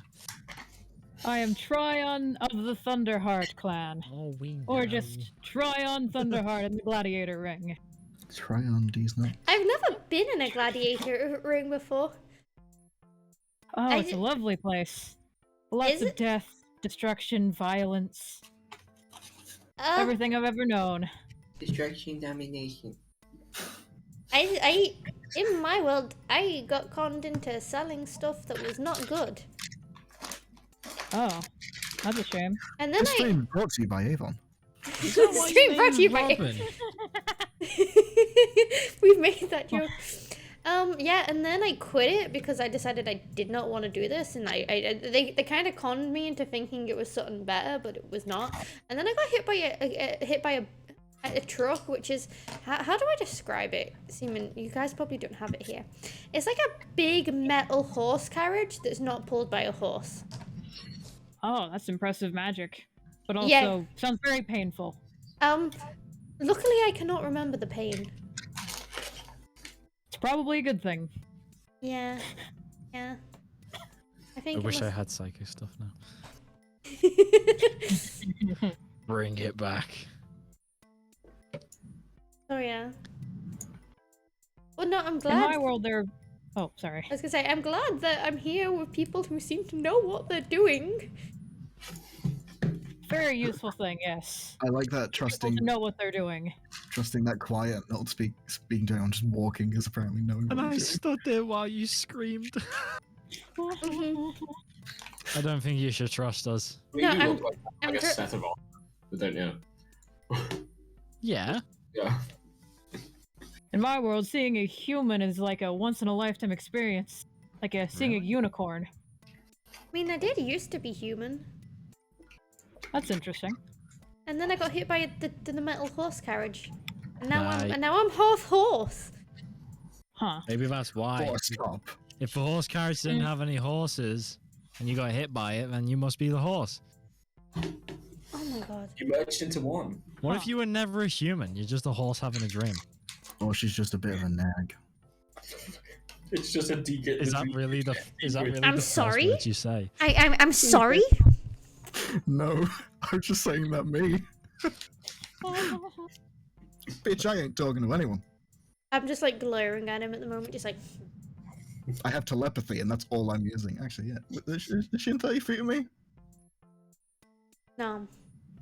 I am Tryon of the Thunderheart clan. Oh, we know. Or just Tryon Thunderheart in the gladiator ring. Try on these nuts. I've never been in a gladiator ring before. Oh, I it's a di- lovely place. Lots Is of it? death, destruction, violence. Uh, Everything I've ever known. Destruction, domination. I in my world, I got conned into selling stuff that was not good, Oh, that's a shame. and then This I stream brought to you by Avon. Is that why stream your brought to you name's by. Robin? We've made that joke. Yeah, and then I quit it because I decided I did not want to do this, and they kind of conned me into thinking it was something better, but it was not. And then I got hit by a truck, which is how do I describe it? Seaman, you guys probably don't have it here. It's like a big metal horse carriage that's not pulled by a horse. Oh, that's impressive magic. But also, Yeah. sounds very painful. Luckily I cannot remember the pain. It's probably a good thing. Yeah. I I think it wish I must- had psychic stuff now. Bring it back. Oh yeah. Well, no, I'm In glad. my world, there. Oh, sorry. I was gonna say, I'm glad that I'm here with people who seem to know what they're doing. Very useful thing, yes. I like that People trusting to know what they're doing. that quiet, not speaking to anyone, just walking is apparently knowing what And you're I doing. stood there while you screamed. Mhm. I don't think you should trust us. We No, do I'm- look like I'm a tr- set of arms, don't you? Yeah. Yeah. In my world, seeing a human is like a once-in-a-lifetime experience. Like seeing a unicorn. I mean, I did used to be human, That's interesting. and then I got hit by the metal horse carriage, and now Right. I'm half horse. Huh. Maybe that's why. Oh, stop. If the horse carriage didn't have any horses and you got hit by it, then you must be the horse. Oh my god. You merged into one. What Huh. if you were never a human? You're just a horse having a dream. Or she's just a bit of a nag. It's just a deacon. Is that really the? Is that really I'm the sorry? first words you say? I'm sorry. No, I was just saying that me. Bitch, I ain't talking to anyone. I'm just like glaring at him at the moment, just like. I have telepathy, and that's all I'm using. Actually, yeah. Is she in 30 feet of me? No.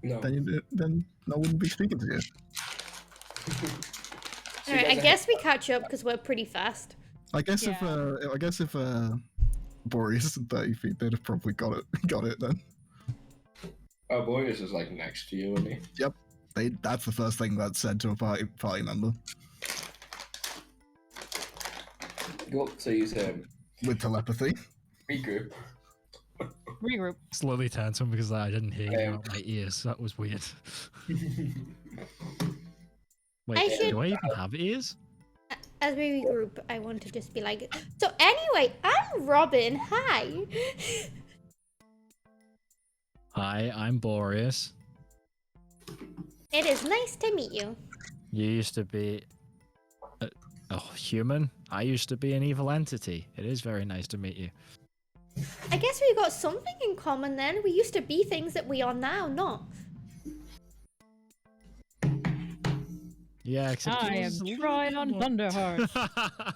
No. Then I wouldn't be speaking to you. So Alright, I guys are- guess we catch up because we're pretty fast. I guess Yeah. if Boreas is in 30 feet, they'd have probably got it then. Oh, Boreas is like next to you, isn't he? That's the first thing that's said to a party member Go up to his with telepathy. regroup. Regroup. Slowly turn to him because I didn't hear you out my ears. That was weird. Wait, I should- do I even have ears? As we regroup, I want to just be like, so anyway, I'm Robin. Hi. Hi, I'm Boreas. It is nice to meet you. You used to be a human. I used to be an evil entity. It is very nice to meet you. I guess we got something in common then. We used to be things that we are now not. Yeah, except I am yours is a little Troy bit on more- Thunderheart.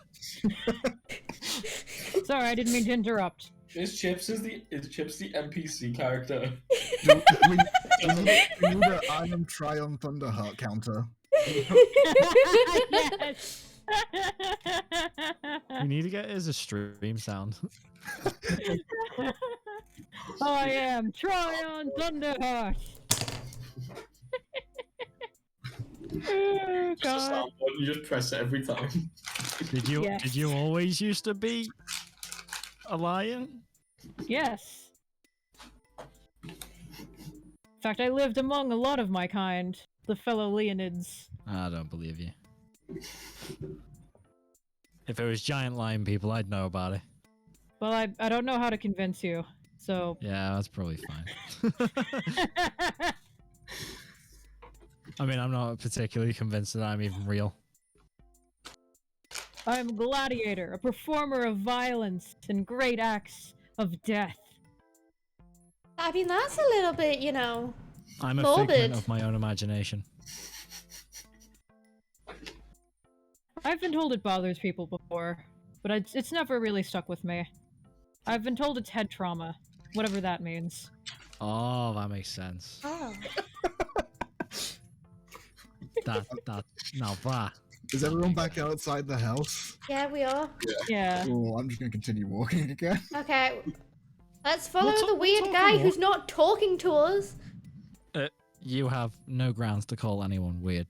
Sorry, I didn't mean to interrupt. Is Chips the NPC character? we need a I am Tryon Thunderheart counter. Yes. We need to get it as a stream sound. I am Troy on Thunderheart. Oh, Just a God. sound button, you just press it every time. Did you Yes. did you always used to be a lion? Yes. In fact, I lived among a lot of my kind, the fellow Leonids. I don't believe you. If it was giant lion people, I'd know about it. Well, I don't know how to convince you, so. Yeah, that's probably fine. I mean, I'm not particularly convinced that I'm even real. I'm a gladiator, a performer of violence and great acts of death. I mean, that's a little bit, you know. I'm a Morbid. figment of my own imagination. I've been told it bothers people before, but it's never really stuck with me. I've been told it's head trauma, whatever that means. Oh, that makes sense. Oh. That now that. Is everyone back outside the house? Yeah, we are. Yeah. Oh, I'm just gonna continue walking again. Okay. Let's follow We'll the talk- weird we'll guy talk who's not talking to us. You have no grounds to call anyone weird.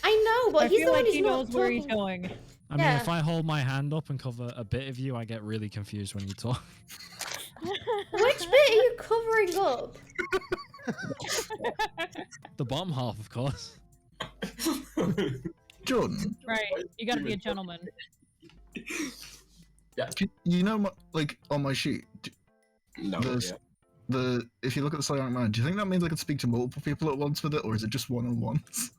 I know, but I he's feel the one like who's he not knows where he's talking. going. I mean, if Yeah. I hold my hand up and cover a bit of you, I get really confused when you talk. Which bit are you covering up? The bottom half, of course. Jordan, Right, you gotta be a gentleman. you know, like on my sheet, No, There's- yeah. if you look at the Silent Man, do you think that means I can speak to multiple people at once with it, or is it just one-on-ones?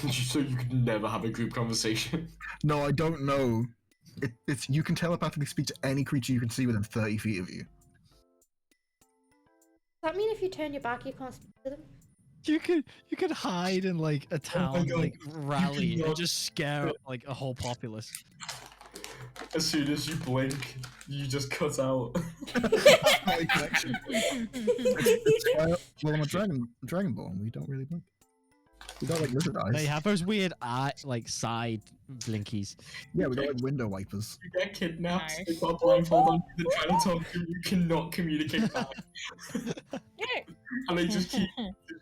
So you could never have a group conversation. No, I don't know. It's you can telepathically speak to any creature you can see within 30 feet of you. Does that mean if you turn your back, you can't speak to them? You could hide in like a town God. like rally and cannot- just scare up like a whole populace. As soon as you blink, you just cut out. That's not a connection. Well, I'm a dragonborn. We don't really blink. We got like lizard eyes. They have those weird eye like side blinkies. Yeah, we got like window wipers. You get kidnapped, Nice. they got a blindfold on, they're trying to talk to you, you cannot communicate back. And they just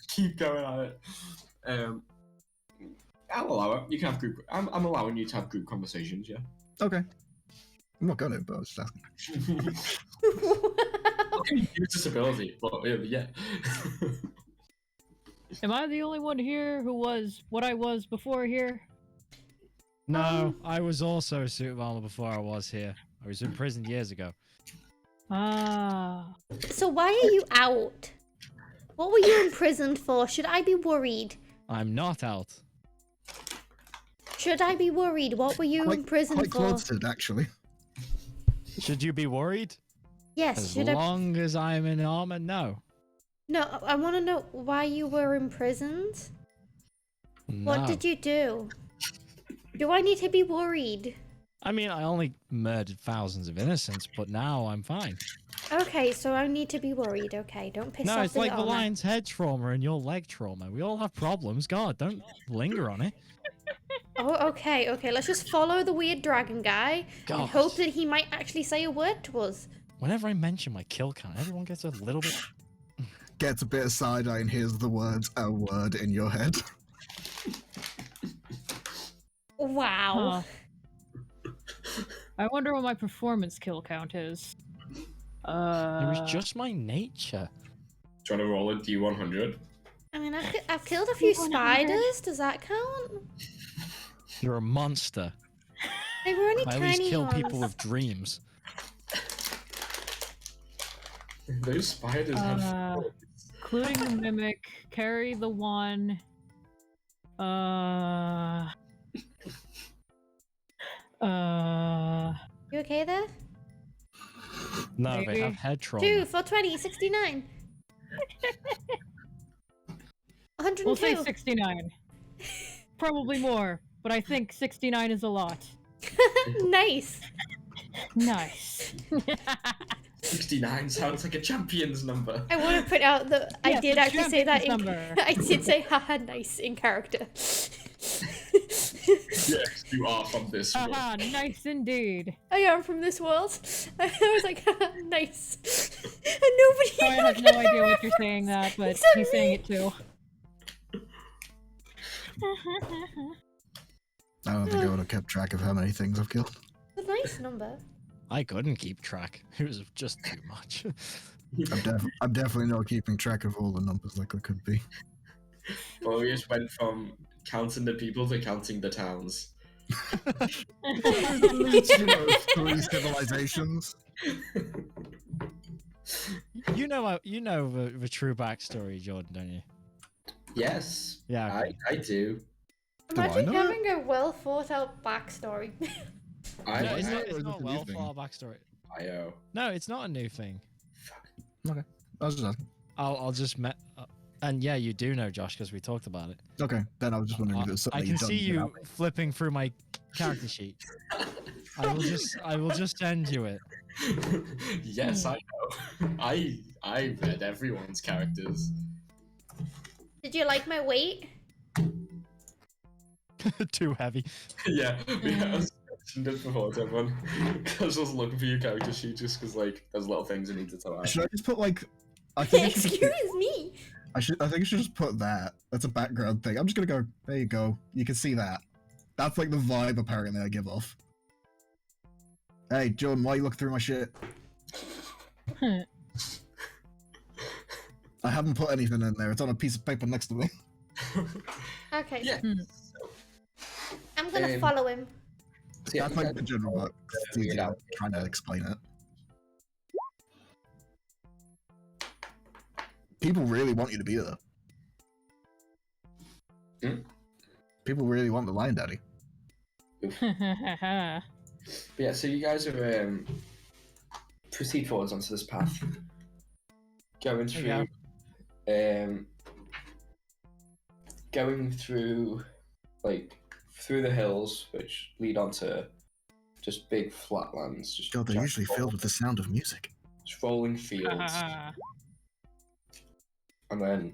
keep going at it. I'll allow it. You can have group. I'm allowing you to have group conversations, yeah. Okay. I'm not gonna, but I was just asking. I'll give you disability, but yeah. Am I the only one here who was what I was before here? No, I was also a suit of armor before I was here. I was in prison years ago. Ah. So why are you out? What were you imprisoned for? Should I be worried? I'm not out. Should I be worried? What were you imprisoned Quite for? closeted, actually. Should you be worried? Yes, As should I? long as I'm in armor, no. No, I want to know why you were imprisoned. What No. did you do? Do I need to be worried? I mean, I only murdered thousands of innocents, but now I'm fine. Okay, so I need to be worried. Okay, don't piss No, off it's the like the owner. lion's head trauma and your leg trauma. We all have problems. God, don't linger on it. Oh, okay, okay. Let's just follow the weird dragon guy and hope God. that he might actually say a word to us. Whenever I mention my kill count, everyone gets a little bit. Gets a bit of side eye and hears the words "a word" in your head. Wow. Huh. I wonder what my performance kill count is. It was just my nature. Trying to roll a D100. I mean, I've killed a few 100. spiders. Does that count? You're a monster. They were only I at tiny least kill ones. people with dreams. Those spiders have. Including the mimic, carry the one. You okay there? No, they Maybe. have head trauma. 2 for 20, 69. 102. We'll say 69. Probably more, but I think 69 is a lot. Nice. Nice. 69 sounds like a champion's number. I want to put out that I Yes, did the actually say that. champion's number. I did say haha nice in character. Yes, you are from this world. Haha, nice indeed. I am from this world. I was like, haha, nice. And nobody. Brian has no idea what you're saying that, but Except he's saying me. it too. I don't think I would have kept track of how many things I've killed. It's a nice number. I couldn't keep track. It was just too much. I'm definitely not keeping track of all the numbers like I could be. Well, we just went from counting the people to counting the towns. You know, 3 civilizations. You know the true backstory, Jordan, don't you? Yes, Yeah. okay. I do. Do I Imagine know having a well thought out backstory. I No, I it's know not, it it's was not a well new thing. far backstory. IO. No, it's not a new thing. Okay, I was just asking. I'll just and yeah, you do know, Josh, because we talked about it. Okay, then I was just wondering if it was I something can you've done see you without me. flipping through my character sheet. I will just send you it. Yes, I know. I read everyone's characters. Did you like my weight? Too heavy. Yeah, I mentioned it before to everyone. Because I was looking for your character sheet just because like there's little things I need to tell out. Should I just put like? I think I should just put- Excuse me. I think I should just put that. That's a background thing. I'm just gonna go. There you go. You can see that. That's like the vibe apparently I give off. Hey, Jordan, why you look through my shit? I haven't put anything in there. It's on a piece of paper next to me. Okay. Yeah. I'm gonna Um, follow him. So yeah, That's like the general work. It's figure it easier out. trying to explain it. People really want you to be there. Hmm? People really want the Lion Daddy. But yeah, so you guys are proceed forwards onto this path, going through, going through, like through the hills which lead onto just big flatlands, just God, they're giant usually filled with the sound of music. just rolling fields, and then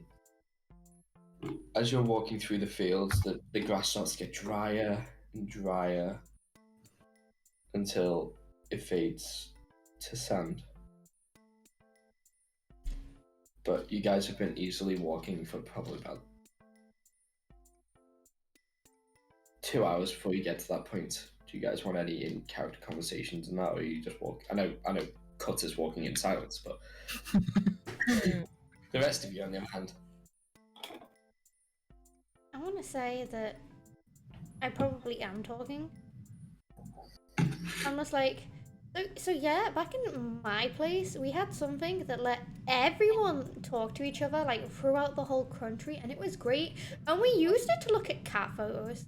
as you're walking through the fields, the grass starts to get drier and drier until it fades to sand. But you guys have been easily walking for probably about 2 hours before you get to that point. Do you guys want any in-character conversations and that, or you just walk? I know Cut is walking in silence, but the rest of you, on the other hand, I want to say that I probably am talking. I'm just like, so yeah, back in my place, we had something that let everyone talk to each other, like, throughout the whole country, and it was great. And we used it to look at cat photos.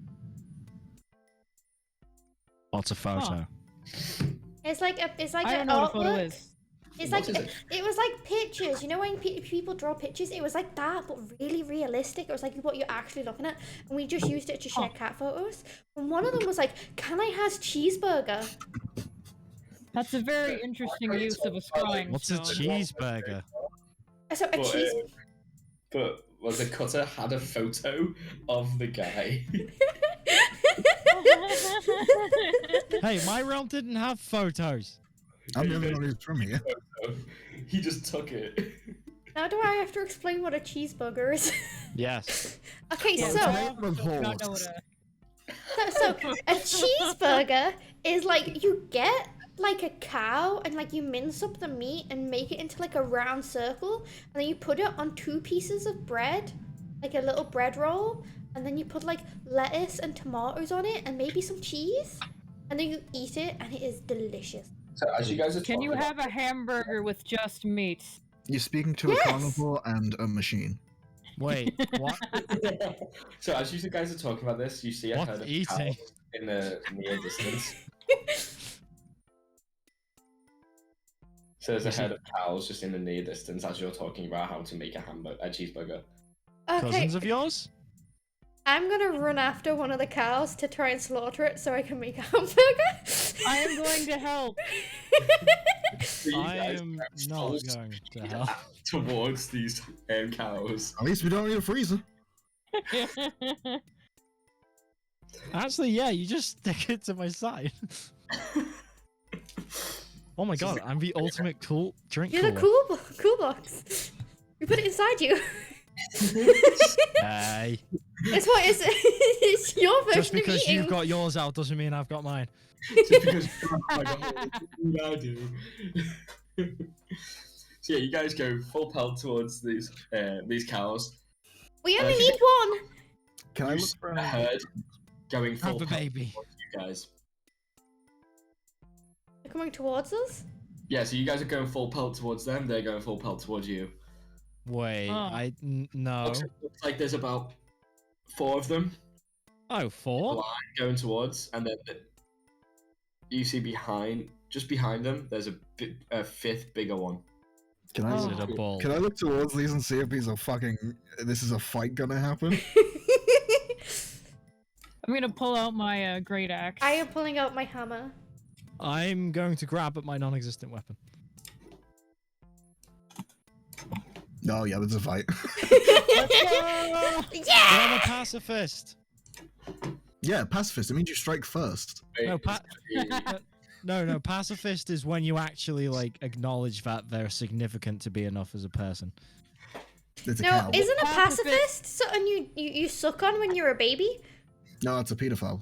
What's a photo? Huh. It's like I an don't know what a photo artwork. is. It's What like is it? it was like pictures. You know when people draw pictures? It was like that, but really realistic. It was like what you're actually looking at, and we just used it to share cat photos. And one of them was like, "Can I has cheeseburger?" That's a very interesting use of a scrying What's a stone. cheeseburger? So a But, cheese. But the cutter had a photo of the guy. Hey, my realm didn't have photos. I'm the only one who's from here. He just took it. Now do I have to explain what a cheeseburger is? Yes. Okay, Yeah, so Name of I don't know what horse. so a cheeseburger is like you get like a cow and like you mince up the meat and make it into like a round circle, and then you put it on 2 pieces of bread, like a little bread roll, and then you put like lettuce and tomatoes on it and maybe some cheese, and then you eat it and it is delicious. So as you guys are Can you talking have a hamburger with just meat? You're speaking to Yes! a carnivore and a machine. Wait, what? So as you guys are talking about this, you see a What's herd of eating? cows in the near distance. So there's a herd of cows just in the near distance as you're talking about how to make a cheeseburger. Okay, Cousins of yours? I'm gonna run after one of the cows to try and slaughter it so I can make a hamburger. I am going to help. So you I guys am are not full going to help. towards these cows. At least we don't need a freezer. Actually, yeah, you just stick it to my side. Oh my god, I'm the ultimate cool drink You're cooler. the cool box. We put it inside you. Hey, It's what is it's your version just because of eating. you've got yours out doesn't mean I've got mine. Just because I do. So yeah, you guys go full pelt towards these cows. We only if need one. Can I You look see for a herd going full Have a pelt baby. towards you guys. They're coming towards us. Yeah, so you guys are going full pelt towards them. They're going full pelt towards you. Wait, Oh. no. Looks like there's about 4 of them Oh, 4? going towards, and then you see just behind them, there's a 5th bigger one. Can I Is Oh. it a bull? Can I look towards these and see if these are fucking? This is a fight gonna happen. I'm gonna pull out my great axe. I am pulling out my hammer. I'm going to grab at my non-existent weapon. Oh yeah, there's a fight. But Yeah! I'm a pacifist. Yeah, pacifist. It means you strike first. No, no, pacifist is when you actually like acknowledge that they're significant to be enough as a person. It's a No, cow. isn't a Pacifist- pacifist something you suck on when you're a baby? No, it's a pedophile.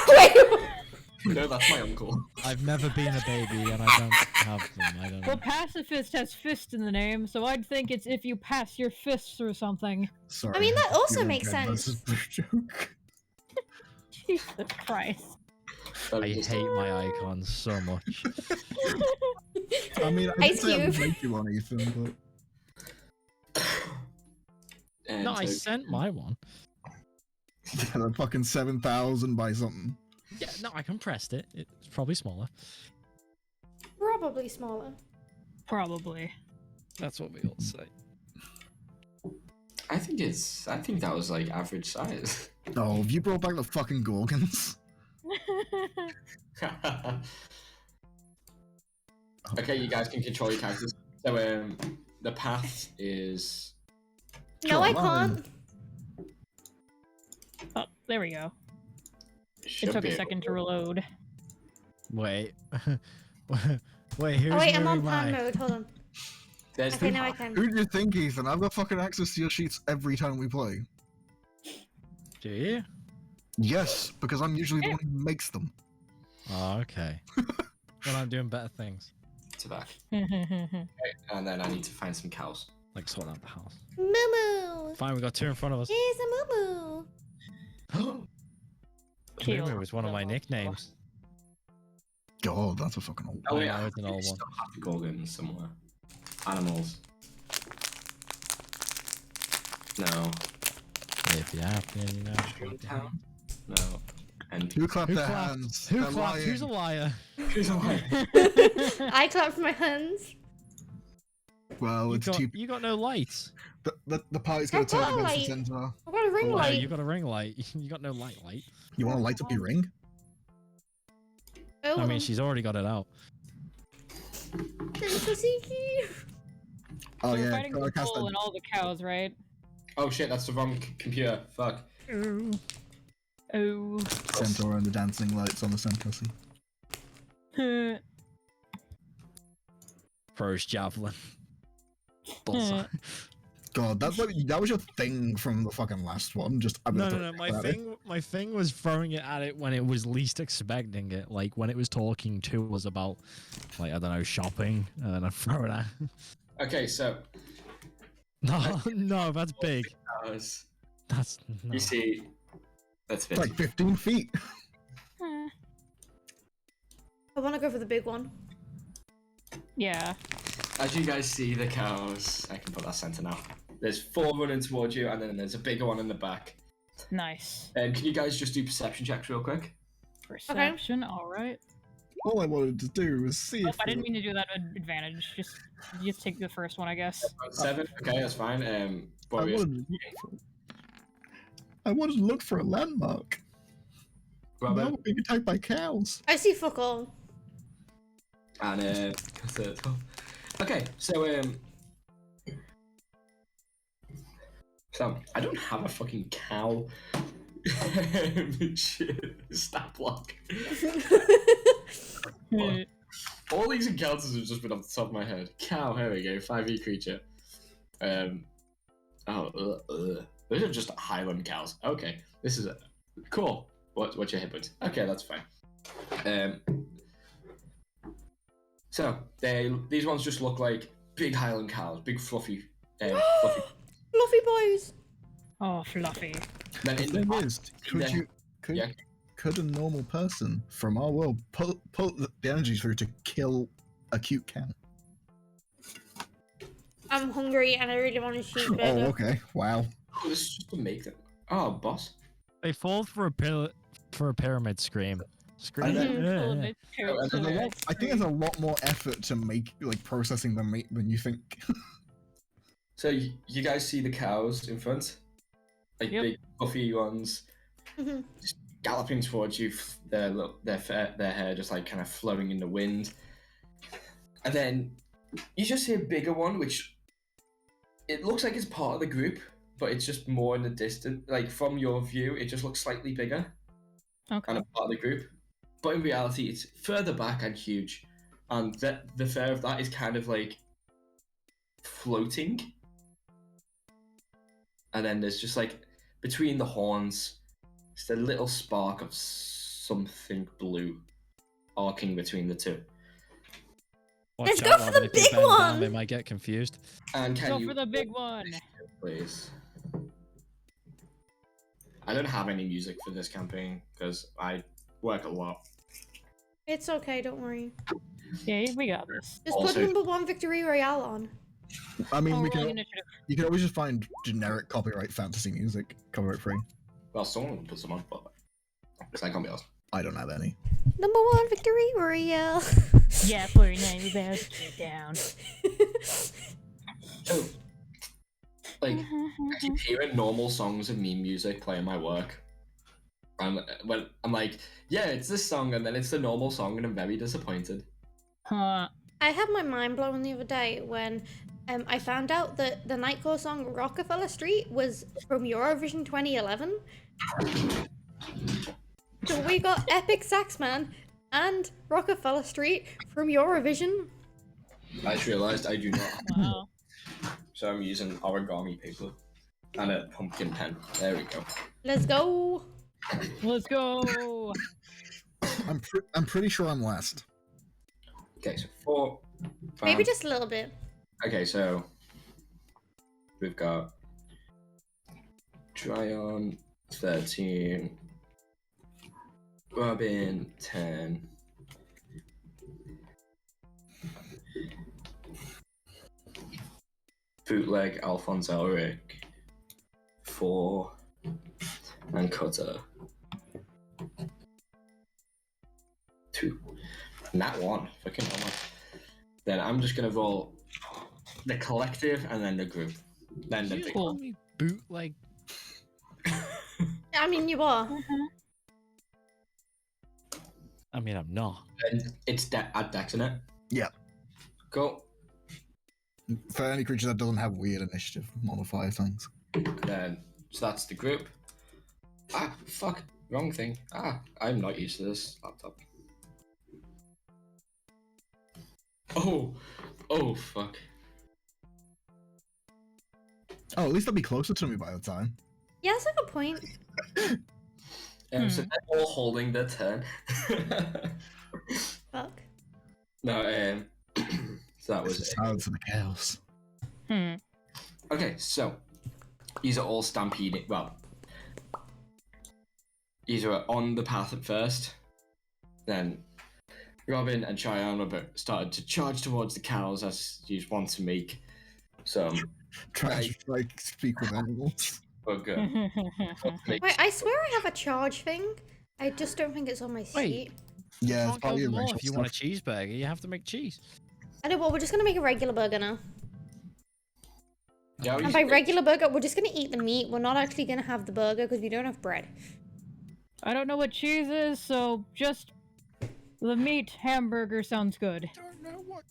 Wait. No, that's my uncle. I've never been a baby and I don't have them. I don't know. Well, pacifist has fist in the name, so I'd think it's if you pass your fists through something. Sorry. I mean, that also You're makes okay, sense. this is a joke. Jesus Christ. I hate my icons so much. I mean, I Ice didn't say I would Cube. make you one, Ethan, And No, I so- sent my one. but they're fucking 7,000 by something. Yeah, no, I compressed it. It's probably smaller. Probably smaller. Probably. That's what we all say. I think that was like average size. Oh, have you brought back the fucking Gorgons? Okay, you guys can control your characters. So the path is No, I Come on. can't. Oh, there we go. should It took be a second to reload. Wait. Wait, who's Oh wait, I'm on moving pan my... mode. Hold on. There's Okay, the now I can. Who do you think, Ethan? I've got fucking access to your sheets every time we play. Do you? Yes, because I'm usually the one who makes them. Oh, okay. Well, I'm doing better things. to back. And then I need to find some cows. Like sort out the house. Moo Fine, we got 2 in front of us. Here's a moo Kill. Moo was one of my nicknames. God, that's a fucking old. Oh I yeah, know, I it's an think old we one. still have the Gorgons somewhere. Animals. No. If you happen, you know. Dreamtown? No. And Who clapped Who their clapped? hands? Who They're clapped? Who's a lying. liar? who's alive? I clap for my hands. Well, it's too. You got no lights. The party's gonna I've turn got a against the light. centaur. I've got a ring No, light. you got a ring light. You got no light. You want to light up your ring? Oh, I mean, she's already got it out. Sensei. Oh So we're yeah, fighting gotta the cast bull that. and all the cows, right? Oh shit, that's the wrong computer. Fuck. Oh. Centaur and the dancing lights on the centaur. First javelin. Bullseye. God, that was your thing from the fucking last one. Just I'm gonna No. throw it at it. My thing was throwing it at it when it was least expecting it. Like when it was talking to us about, like I don't know, shopping, and then I throw it at. Okay, so No, that's big. cows. That's no. You see, that's It's like 15 feet. I want to go for the big one. Yeah. As you guys see the cows, I can put that center now. There's 4 running towards you, and then there's a bigger one in the back. Nice. Can you guys just do perception checks real quick? Perception, alright. All I wanted to do was see Oh, if I didn't mean to do that advantage. Just take the first one, I guess. 7. Okay, that's fine. I Warriors. wanted to look for a landmark. Now Robert. we're being attacked by cows. I see fuck all. And okay, so I don't have a fucking cow stat block. All these encounters have just been off the top of my head. Cow, here we go, 5e creature. Those are just Highland cows. Okay, this is cool. What's your hit points? Okay, that's fine. So these ones just look like big Highland cows, big fluffy, fluffy. Fluffy boys. Oh, fluffy. Then The in the thing back, is, Yeah. could a normal person from our world pull the energy through to kill a cute cow? I'm hungry and I really want a sheep Oh, burger. okay. Wow. oh, this is just to make them. Oh, boss. They fall for a pyramid scream. Scream. Mhm. I think there's a lot more effort to make processing the meat than you think. So you guys see the cows in front, like Yep. big fluffy ones, Mhm. just galloping towards you. Their hair just like kind of flowing in the wind, and then you just see a bigger one, which it looks like it's part of the group, but it's just more in the distance. Like from your view, it just looks slightly bigger Okay. and a part of the group, but in reality, it's further back and huge, and the fur of that is kind of like floating. And then there's just like between the horns, just a little spark of something blue arcing between the two. Watch Let's out, go for Robin, the if you big bend down, one. they might get confused. And can Go you for the big one. please? I don't have any music for this campaign because I work a lot. It's okay, don't worry. Yeah, we got this. Just put Also- #1 Victory Royale on. I mean, Oh, we rolling can initiative. you can always just find generic copyright fantasy music, copyright free. Well, someone will put some on, but because I can't be asked. I don't have any. #1 Victory Royale. Yeah, for your name, we better get down. So, like, I keep hearing normal songs and meme music play in my work. When I'm like, yeah, it's this song, and then it's the normal song, and I'm very disappointed. Huh. I had my mind blown the other day when I found out that the Nightcore song Rockefeller Street was from Eurovision 2011. So we got Epic Saxman and Rockefeller Street from Eurovision. I just realized I do not. Wow. So I'm using origami paper and a pumpkin pen. There we go. Let's go. Let's go. I'm pretty sure I'm last. Okay, so 4. Maybe just a little bit. Okay, so we've got Tryon 13, Robin 10, Bootleg Alphonse Elric 4, and Cutter 2. Nat 1, fucking hell, man. Then I'm just gonna roll the collective, and then the group. Then the You big call one. me bootleg. I mean, you are. I mean, I'm not. And it's add dex in it. Yeah. Cool. For any creature that doesn't have weird initiative modifier things. And then, so that's the group. Ah, fuck. Wrong thing. Ah, I'm not used to this laptop. Oh, fuck. Oh, at least they'll be closer to me by the time. Yeah, that's a good point. So they're all holding their turn. Fuck. No, so that was it. Silence of the chaos. Okay, so these are all stampeding. Well, these are on the path at first. Then Robin and Cheyenne started to charge towards the cows as you want to make some. Try to like speak with animals. Bugger. Wait, I swear I have a charge thing. I just don't think it's on my Wait. sheet. Yeah, You it's can't part kill of your them all. racial If you want a stuff. cheeseburger, you have to make cheese. I know, well, we're just gonna make a regular burger now. Yeah, And by regular burger, we're just gonna eat the meat. We're not actually gonna have the burger because we don't have bread. I don't know what cheese is, so just the meat hamburger sounds good. Don't know what.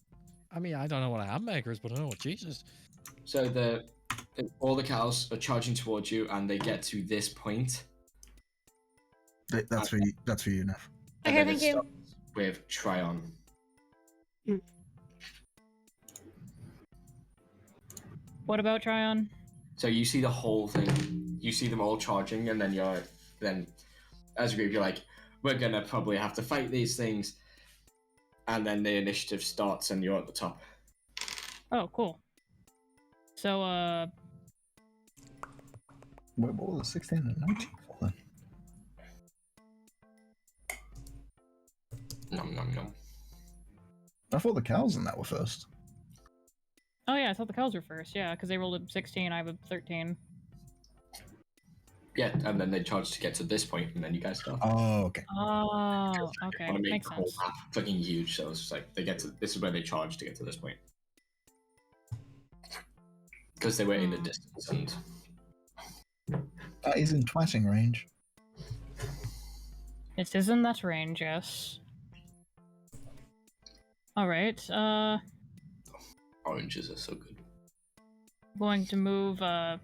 I mean, I don't know what a hamburger is, but I know what cheese is. So all the cows are charging towards you, and they get to this point. That's for you. That's for you, Neff. And Okay, then thank it you. stops with Tryon. What about Tryon? So you see the whole thing. You see them all charging, and then as a group, you're like, we're gonna probably have to fight these things. And then the initiative starts, and you're at the top. Oh, cool. So, What was the 16 and 19 for then? Nom nom nom. I thought the cows in that were first. oh yeah, I thought the cows were first. Yeah, because they rolled a 16, I have a 13. Yeah, and then they charge to get to this point, and then you guys start. Oh, okay. Oh, I okay, want to make makes the whole sense. map fucking huge, so it's just like they get to. This is where they charge to get to this point. Because they were in the distance, and That is in twatting range. It is in that range, yes. Alright, oranges are so good. going to move, I'll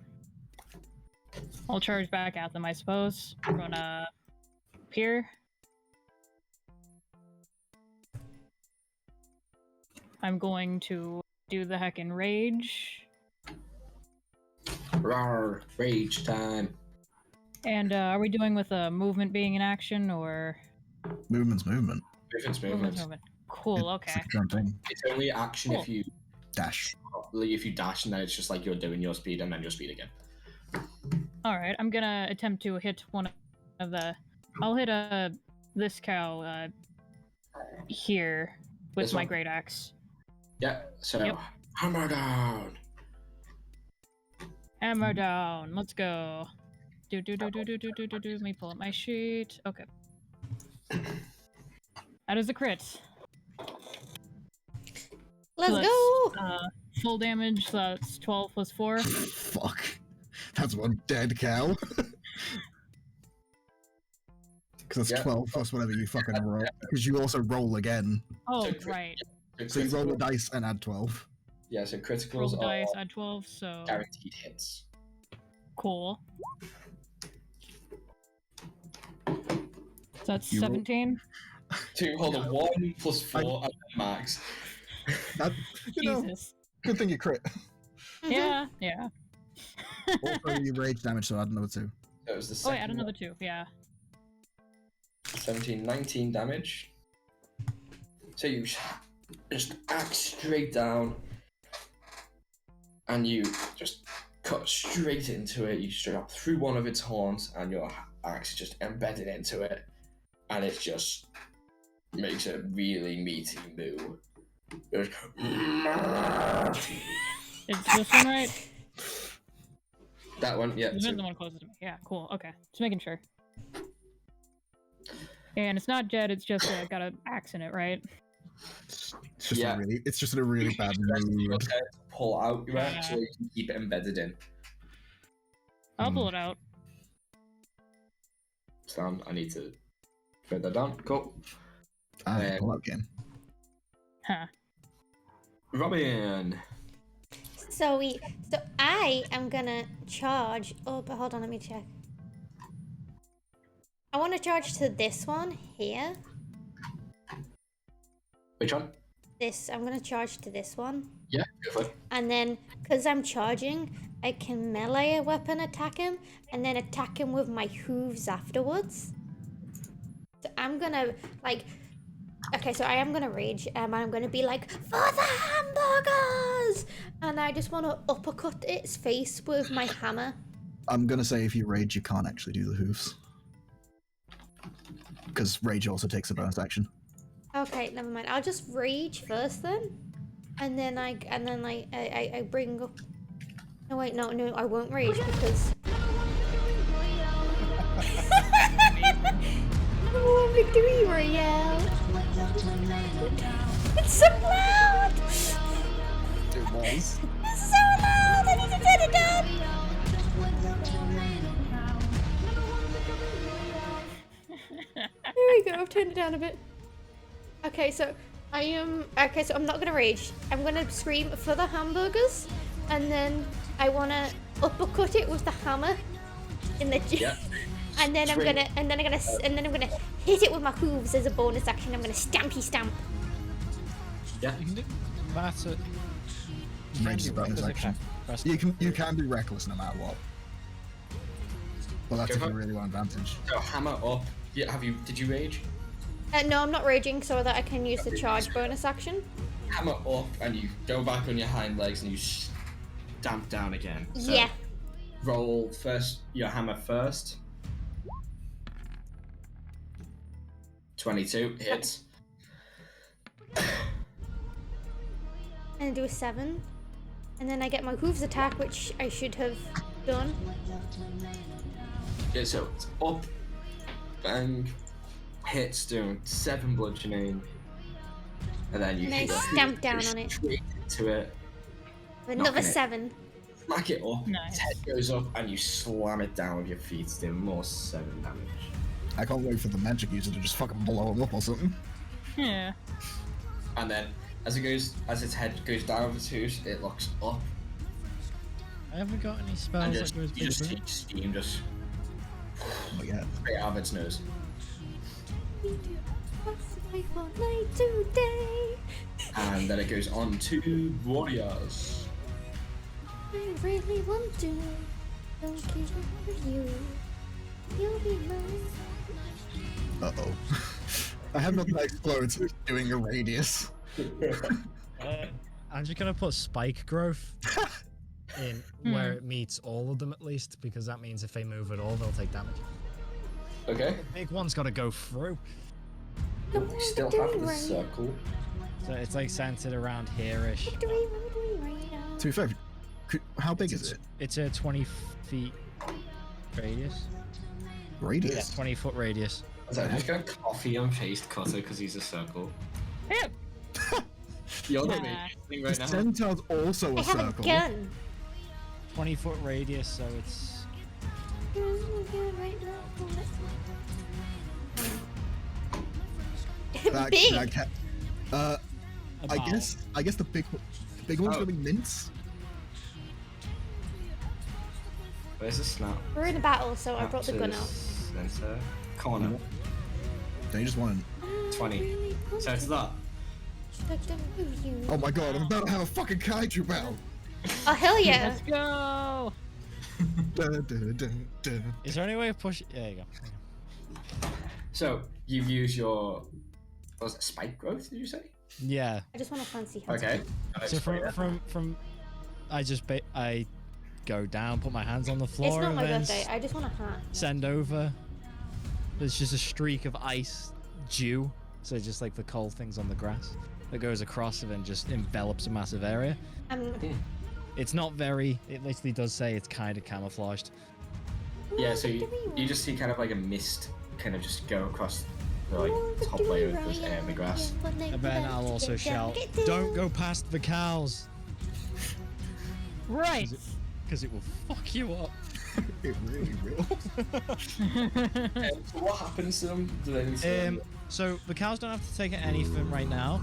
charge back at them, I suppose. We're gonna appear. I'm going to do the heckin' rage. Rawr, rage time. And are we doing with a movement being in action or Movement's movement. Movement. Cool, It's okay. the current thing. It's only action Cool. if you Dash. dash, and then it's just like you're doing your speed and then your speed again. Alright, I'm gonna attempt to hit one of the. I'll hit this cow here with This my one? great axe. Yeah. So Yep. hammer down. Hammer down. Let's go. Do. Let me pull up my sheet. Okay. That is a crit. Let's So go! that's, full damage. So that's 12 plus 4. Fuck. That's one dead cow. Because that's Yeah. 12 plus whatever you fucking roll. Because you also roll again. Oh, So crit- right. So you roll the dice and add 12. Yeah. So Roll criticals the are dice. Add 12. So guaranteed hits. cool. So that's You roll- 17. So hold on, 1 plus 4 and then max. That, you know, Jesus. good thing you crit. Yeah. Yeah. Also, you rage damage, so add another 2. That was the Oh, second. yeah, add another 2. Yeah. 17, 19 damage. So you just axe straight down, and you just cut straight into it. You strap through one of its horns, and your axe is just embedded into it, and it just makes a really meaty moo. It goes, It's this one, right? that one, yeah. This So is the one closest to me. Yeah, cool. Okay. Just making sure. And it's not dead, it's just got an axe in it, right? It's just Yeah. it's just in a really bad mood. Pull out your axe so you can keep it embedded in. I'll pull it out. Sound. I need to put that down. Cool. Pull out game. Huh. Robin. So I am gonna charge. Oh, but hold on, let me check. I want to charge to this one here. Which one? This, I'm gonna charge to this one. Yeah, go for it. And then, because I'm charging, I can melee a weapon attack him, and then attack him with my hooves afterwards. So I'm gonna, like, okay, so I am gonna rage, and I'm gonna be like, for the hamburgers! And I just want to uppercut its face with my hammer. I'm gonna say if you rage, you can't actually do the hoofs. Because rage also takes a bonus action. Okay, never mind. I'll just rage first then, and then I bring up. No wait, no, I won't rage because. Oh, victory royale! It's so loud. It was. It's so loud. I need to turn it down. There we go. I've turned it down a bit. Okay, so so I'm not gonna rage. I'm gonna scream for the hamburgers, and then I wanna uppercut it with the hammer in the Yeah. and then I'm gonna hit it with my hooves as a bonus action. I'm gonna stampy stamp. Yeah. You can do that. Rage is a bonus action. You can be reckless no matter what. Well, that's if you really want advantage. So hammer up. Yeah. Did you rage? No, I'm not raging, so that I can use the charge bonus action. Hammer up, and you go back on your hind legs, and you stamp down again. So Yeah. Roll first. Your hammer first. 22 hits. And I do a 7, and then I get my hooves attack, which I should have done. Yeah. So it's up, bang, hits, doing 7 bludgeoning, and then you And I hit stamp down on it. straight into it. Another Knocking it. 7. Smack it up, Nice. its head goes up, and you slam it down with your feet, doing more 7 damage. I can't wait for the magic user to just fucking blow him up or something. Yeah. And then, as its head goes down with the hooves, it locks up, I haven't got any and spells just, that goes you just big. see steam just But yeah. straight out of its nose. And then it goes on to warriors. I really want to. Don't give up you. You'll be mine. Uh-oh. I have nothing that explodes doing a radius. I'm just gonna put spike growth in where it meets all of them at least, because that means if they move at all, they'll take damage. Okay. Big one's gotta go through, We still have the circle. so it's like centered around here-ish. To be fair, how big is it? It's a 20 feet radius. Yeah, Radius? 20-foot radius. So I'm just gonna coffee and paste Cutter because he's a circle. Hey, You're not Yeah. making right The now. centaur's also I a have a circle. gun. 20-foot radius, so it's Big. I about. guess the big one's gonna be mince. Where's the snap? We're in a battle, so I brought the gun out. Center. Corner. Don't you just want 20. So it's that. Oh my god, I'm about to have a fucking kaiju battle. Oh hell yeah! let's go. Dun, dun, dun, dun. Is there any way of pushing? There you go. So you use your was it spike growth? Did you say? Yeah. I just want to fancy hat. Okay. So from I go down, put my hands on the floor, It's not and my then birthday. I just want a hat. send over. There's just a streak of ice dew, so just like the cold things on the grass that goes across and then just envelops a massive area. It's not very. It literally does say it's kind of camouflaged. Yeah. So you just see kind of like a mist kind of just go across the like top layer of this the grass. And then I'll also shout, "Don't go past the cows." Right. Because it will fuck you up. It really will. So what happens to them? Do they need to So the cows don't have to take anything right now,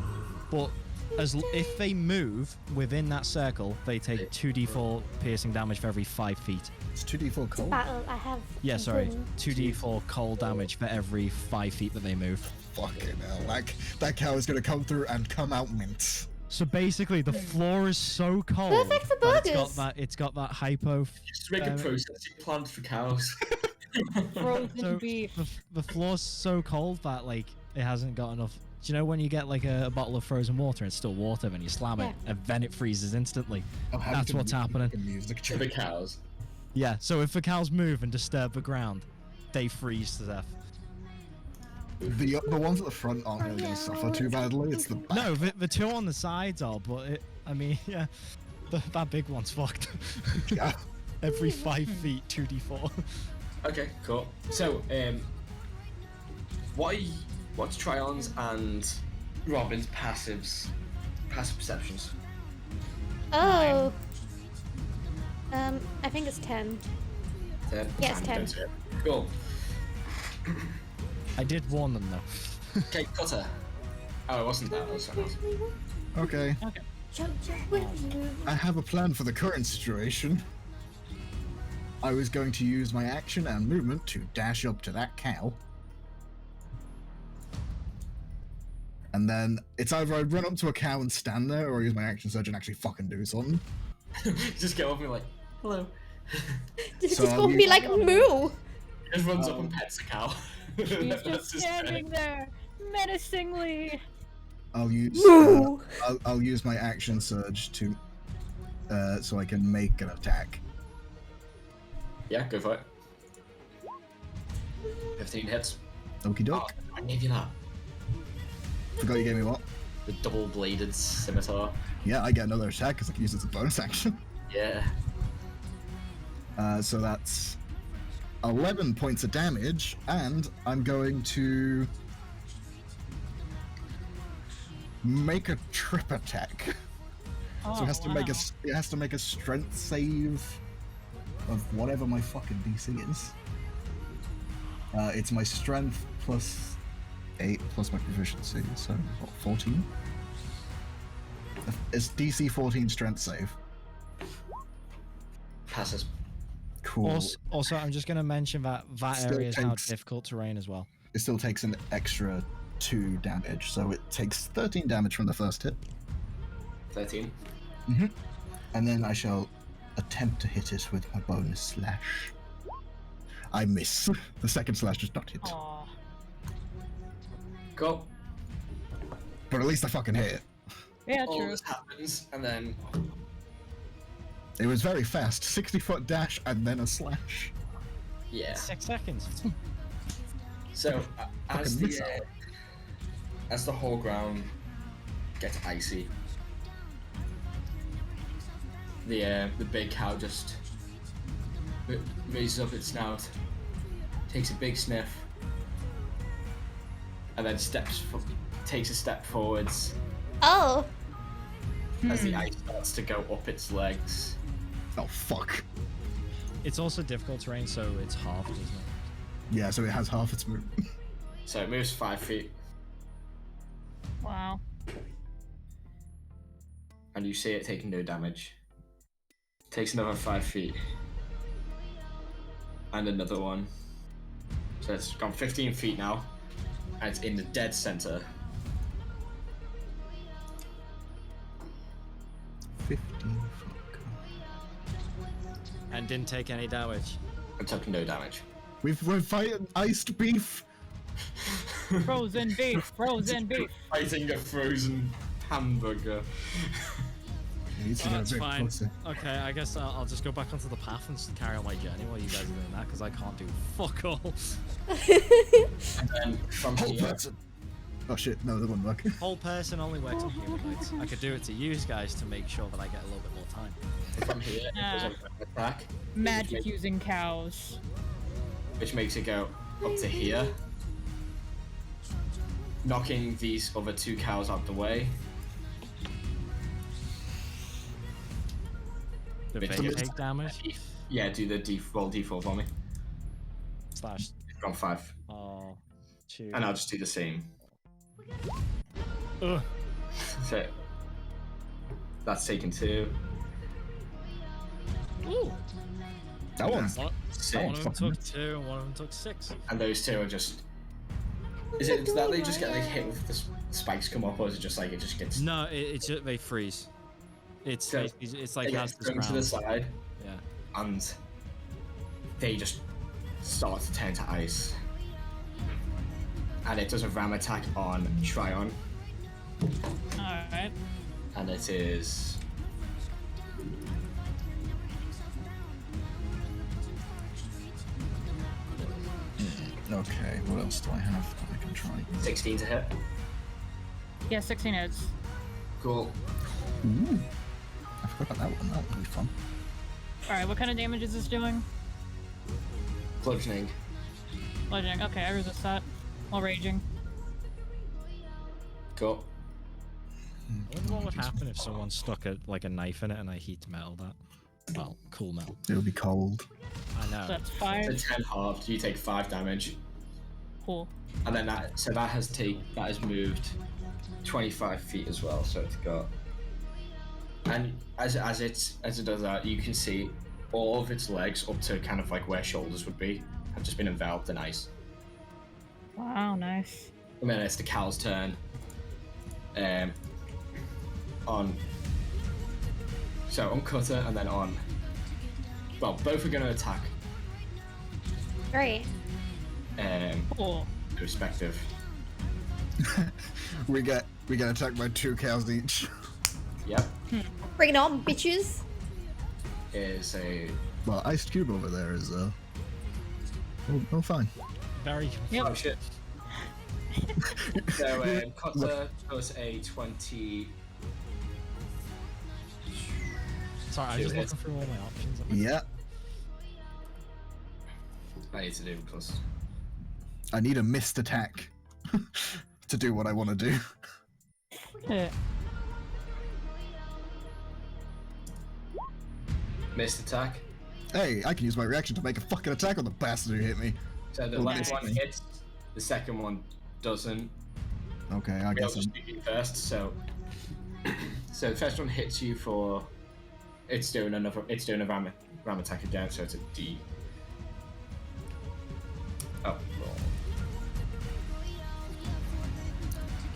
but if they move within that circle, they take 2d4 piercing damage for every 5 feet. It's 2d4 cold. Battle, I have. Yeah, sorry, 2d4 cold damage for every 5 feet that they move. Fucking hell, like, that cow is gonna come through and come out mint. So basically, the floor is so cold. Perfect for that burgers. It's got that hypo. just make a processing plant for cows? Frozen So beef. the floor's so cold that like it hasn't got enough. Do you know when you get like a bottle of frozen water and it's still water, then you slam it and then it freezes instantly? Oh, how That's can what's you- happening. can music For the cows. Yeah. So if the cows move and disturb the ground, they freeze to death. The ones at the front aren't really gonna suffer too badly. It's the back. No, the two on the sides are, but I mean, yeah, that big one's fucked. Yeah. Every 5 feet, 2d4. Okay, cool. So, what's Tryon's and Robin's passive perceptions? Oh. I think it's 10. 10? Yeah, it's 10. Don't say it. Cool. I did warn them though. Okay, Cutter. Oh, it wasn't that. It was something else. Okay. Okay. I have a plan for the current situation. I was going to use my action and movement to dash up to that cow. And then it's either I run up to a cow and stand there, or I use my action surge and actually fucking do something. Just go over and be like, hello. Just So gonna you- be like moo. Just runs up and pets a cow. He's That's just his standing turn. there, menacingly. I'll use Moo. I'll use my action surge to so I can make an attack. Yeah, go for it. 15 hits. Okie Oh, doke. I gave you that. Forgot you gave me what? The double-bladed scimitar. Yeah, I get another attack because I can use it as a bonus action. Yeah. So that's 11 points of damage, and I'm going to make a trip attack. Oh, So it has to make wow. it has to make a strength save of whatever my fucking DC is. It's my strength plus 8 plus my proficiency, so what, 14? It's DC 14 strength save. Passes. Cool. Also, I'm just going to mention that Still area is now takes- difficult terrain as well. It still takes an extra 2 damage, so it takes 13 damage from the first hit. 13. And then I shall attempt to hit it with my bonus slash. I miss. The second slash does not hit. Aw. Go. But at least I fucking hit it. Yeah, All true. this happens, and then It was very fast. 60-foot dash and then a slash. yeah. 6 seconds. So as Fucking missile. as the whole ground gets icy, the big cow just raises up its snout, takes a big sniff, and then takes a step forwards Oh. as the ice starts to go up its legs. Oh, fuck. It's also difficult terrain, so it's halved, isn't it? Yeah, so it has half its movement. So it moves 5 feet, Wow. and you see it taking no damage. Takes another 5 feet, and another one. So it's gone 15 feet now, and it's in the dead center. 15 And didn't take any damage. And took no damage. We're fighting iced beef. Frozen beef, frozen beef. Fighting a frozen hamburger. It needs to get a That's bit fine. closer. Okay, I guess I'll just go back onto the path and just carry on my journey while you guys are doing that, because I can't do fuck all. And then from Whole here, person. Oh shit, no, that wouldn't work. Whole person only works on humanoids. I could do it to you guys to make sure that I get a little bit more time. from here, it goes on an attack, Magic using cows. which makes it go up to here. knocking these other 2 cows out the way. Do they Which is- take damage? Yeah, do the roll d4 for me. Slash. Gone 5. Oh, 2. And I'll just do the same. Ugh. So that's taken 2. Ooh. That one's One, Six. one of them took 2 and one of them took 6. And those 2 are just. Is it that they just get like hit with the spikes come up, or is it just like it just gets? No, it's just, they freeze. It's So, it's like They that's get the thrown to the ground. side, Yeah. and they just start to turn to ice. And it does a ram attack on Tryon, Alright. and it is. okay. What else do I have that I can try? 16 to hit. Yeah, 16 hits. Cool. Ooh. I forgot about that one. That would be fun. Alright, what kind of damage is this doing? Bludgeoning. Bludgeoning. Okay, I resist that. While raging. Cool. I wonder what would happen if someone stuck a knife in it and I heat metal that. Well, cool metal. It would be cold. I know. So that's So 5. 10 halved. You take 5 damage, Cool. and then that has moved 25 feet as well. So it's got. And as it does that, you can see all of its legs up to kind of like where shoulders would be have just been enveloped in ice. Wow, nice. And then it's the cow's turn. On. So on Cutter and then on. Well, both are going to attack. Great. Cool. Respective. we get attacked by 2 cows each. Yep. Bring it on, bitches. Is a. Well, Ice Cube over there is oh fine. Very Yep. Oh shit. So Cutter does a 20. Sorry, I'm just looking through all my options. Yeah. I need to do plus. I need a missed attack to do what I want to do. Yeah. Missed attack. Hey, I can use my reaction to make a fucking attack on the bastard who hit me. So the Oh, last nice. one hits, the second one doesn't. Okay, I Maybe I'll guess just do you first. So the first one hits you for. It's doing a ram attack again, so it's a D. Oh,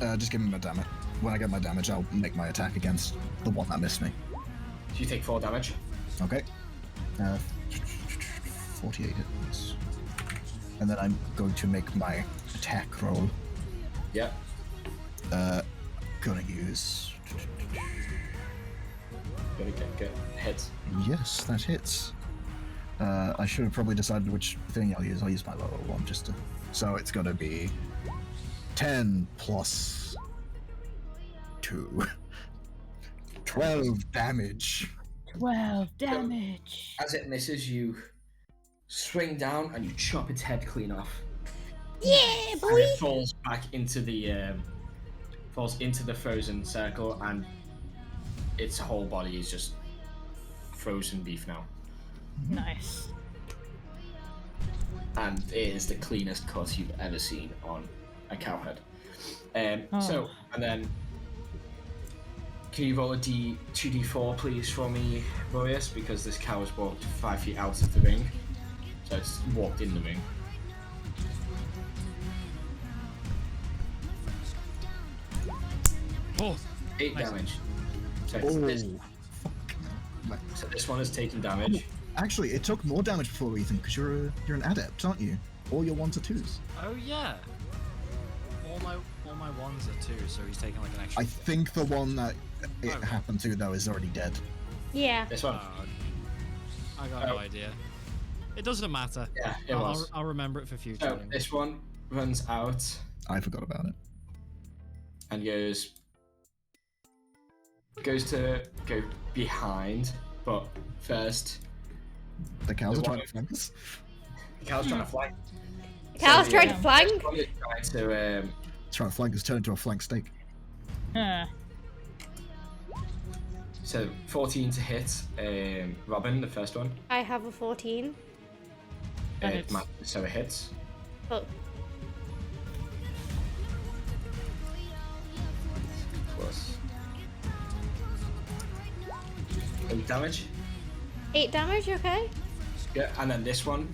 roll. just give me my damage. When I get my damage, I'll make my attack against the one that missed me. So you take 4 damage. Okay. 48 hits. And then I'm going to make my attack roll. Yep. Gonna use. Gonna get hits. Yes, that hits. I should have probably decided which thing I'll use. I'll use my lower one just to. So it's gonna be 10 plus 2. 12 damage. 12 damage. As it misses, you swing down and you chop its head clean off. Yeah, And boy. it falls back into the frozen circle, and its whole body is just frozen beef now. Nice. And it is the cleanest cut you've ever seen on a cow head. Oh. So, and then, can you roll a 2d4 please for me, Boreas? Because this cow has walked 5 feet out of the ring. So it's walked in the ring. Oh, 8 Nice. damage. So, so this one has taken damage. Actually, it took more damage before, Ethan, because you're an adept, aren't you? All your 1s are 2s. oh yeah. All my ones are 2, so he's taking like an extra. I think the one that it Okay. happened to, though, is already dead. Yeah. This one. I got no idea. It doesn't matter. Yeah, it was. I'll remember it for future. So things. this one runs out I forgot about it. and goes to go behind, but first The cows The are trying one- to flank us. the cow's trying to fly. Cow's So, trying yeah. to flank. One is trying to Try to flank us, turn into a flank steak. Huh. So 14 to hit. Robin, the first one. I have a 14. That hits. So it hits. Oh, Plus 8 damage. 8 damage, okay? Yeah, and then this one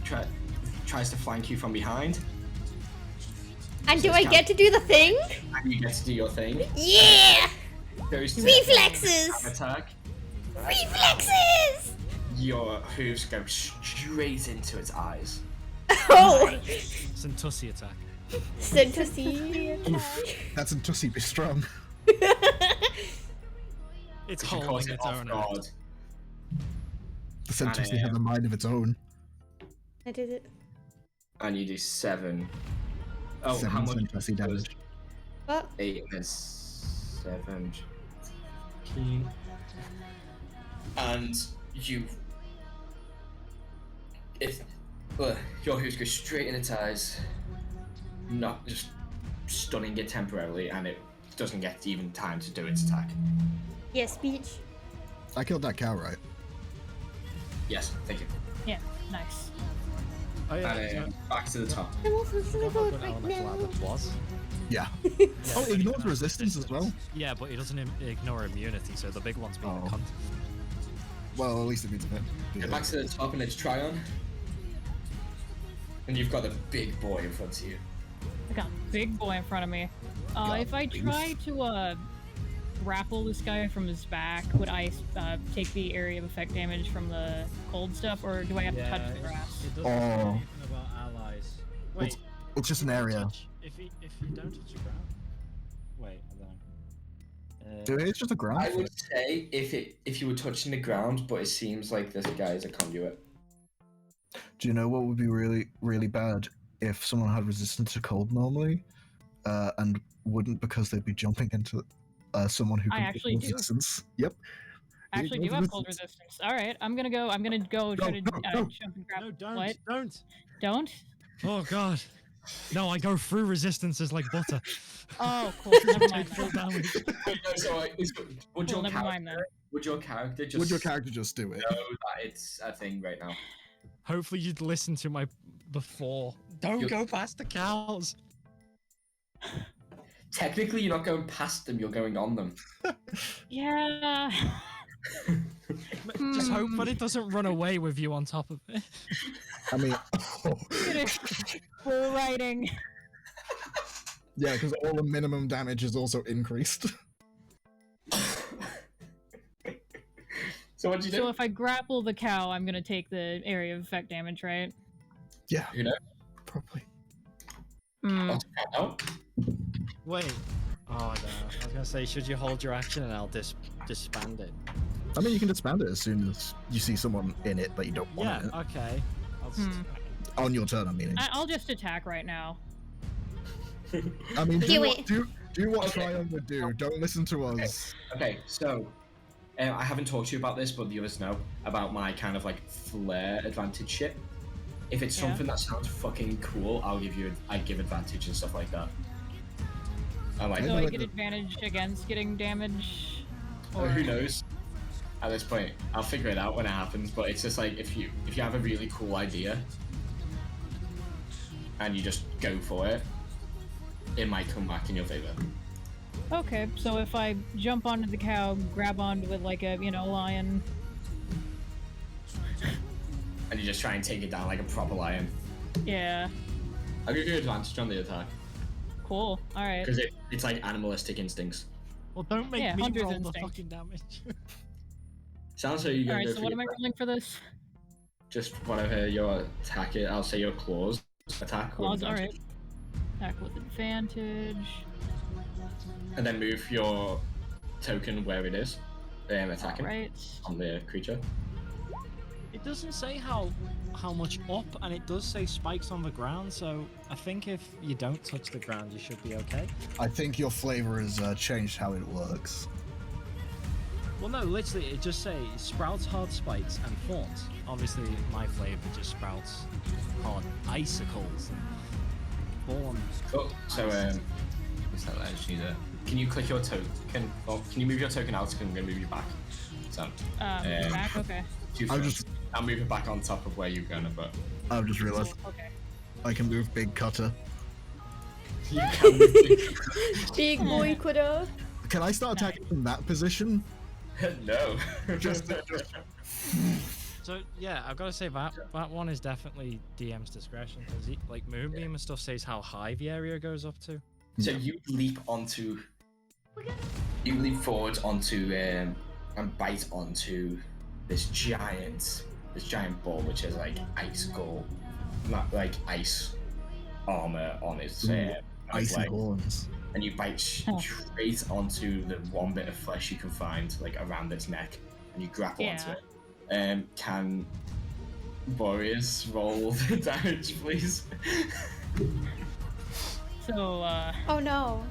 tries to flank you from behind. And do So I it's get to do the thing? And you get to do your thing. Yeah! Goes to Reflexes! attack. Reflexes! Your hooves go straight into its eyes. Oh! Centussi attack. Centaur. That's in Tussie, be strong. It's If you caught holding it its off own. guard. The Centussi have a mind of its own. I did it. And you do 7. Oh, 7 how much? Centussi damage. What? 8 and then 7. 15. And you. Your hooves go straight in its eyes, not just stunning it temporarily, and it doesn't get even time to do its attack. Yes, speech. I killed that cow, right? Yes, thank you. Yeah, nice. Oh yeah. And back to the top. I'm also so Forgot how good good right elemental now. abbot was. Yeah. Yeah, Oh, so it ignores can have resistance as well? Yeah, but it doesn't ignore immunity, so the big one's being a Oh. cunt. Well, at least it means a bit. Get back to the top and it's Tryon. And you've got a big boy in front of you. I got a big boy in front of me. If I try to grapple this guy from his back, would I take the area of effect damage from the cold stuff, or do I have to touch the grass? It doesn't say Oh. anything about allies. Wait, It's just an area. if you don't touch the ground. Wait, I don't know. Dude, it's just a ground. I would say if you were touching the ground, but it seems like this guy is a conduit. Do you know what would be really, really bad if someone had resistance to cold normally, and wouldn't because they'd be jumping into someone who I can actually do. resistance? Yep. I actually do have cold resistance. All right, I'm gonna go try to go. jump and grab. No, don't, What? don't. Don't? Oh god. No, I go through resistances like butter. Oh, cool. Never mind. Take full Then. damage. Wait, no, so would Cool, your never mind then. character just Would your character just do it? know that it's a thing right now? Hopefully you'd listen to my before. Don't go past the cows. Technically, you're not going past them; you're going on them. Yeah. Just hope that it doesn't run away with you on top of it. I mean, Full writing. yeah, because all the minimum damage is also increased. So what'd you do? So if I grapple the cow, I'm gonna take the area of effect damage, right? Yeah, Who knows? probably. Hmm. Oh, Wait. Oh no. I was gonna say, should you hold your action and I'll disband it? I mean, you can disband it as soon as you see someone in it that you don't want Yeah. in it. Okay. I'll just, On your turn, I'm meaning. I'll just attack right now. I mean, Do it. do what Tryon would do. Don't listen to us. Okay, so I haven't talked to you about this, but the others know about my kind of like flare advantage shit. If it's Yeah. something that sounds fucking cool, I'd give advantage and stuff like that. I like. So I I like get the- advantage against getting damage. Who knows? At this point, I'll figure it out when it happens. But it's just like if you have a really cool idea and you just go for it, it might come back in your favor. Okay, so if I jump onto the cow, grab onto it like a lion. And you just try and take it down like a proper lion. Yeah. I'll give you advantage on the attack Cool. All right. because it's like animalistic instincts. well, don't make Yeah, me hunter's roll the instinct. fucking damage. Sounds like you're All gonna right. go So for what am I your- rolling for this? just whatever your attack is. I'll say your claws attack. with Claws. All right. advantage. Attack with advantage. And then move your token where it is. Attacking All right. on the creature. It doesn't say how much up, and it does say spikes on the ground. So I think if you don't touch the ground, you should be okay. I think your flavor has changed how it works. Well, no, literally, it just says sprouts hard spikes and thorns. Obviously, my flavor just sprouts hard icicles and thorns. Cool. So So I just need to. Can you click your token? Or can you move your token out? Because I'm going to move you back. So. Back. Okay. I'll move it back on top of where you're going to put. I've just realized Okay. I can move big cutter. You can move Big boy Cutter. Can I start attacking from that position? No. Just So yeah, I've got to say that one is definitely DM's discretion because like Moonbeam and stuff says how high the area goes up to. So you leap forward onto and bite onto this giant ball which is like icicle, not like ice armor on its icy leg. horns. And you bite straight onto the one bit of flesh you can find, like around its neck, and you grapple onto it. Can Boreas roll the damage, please? So, Oh no.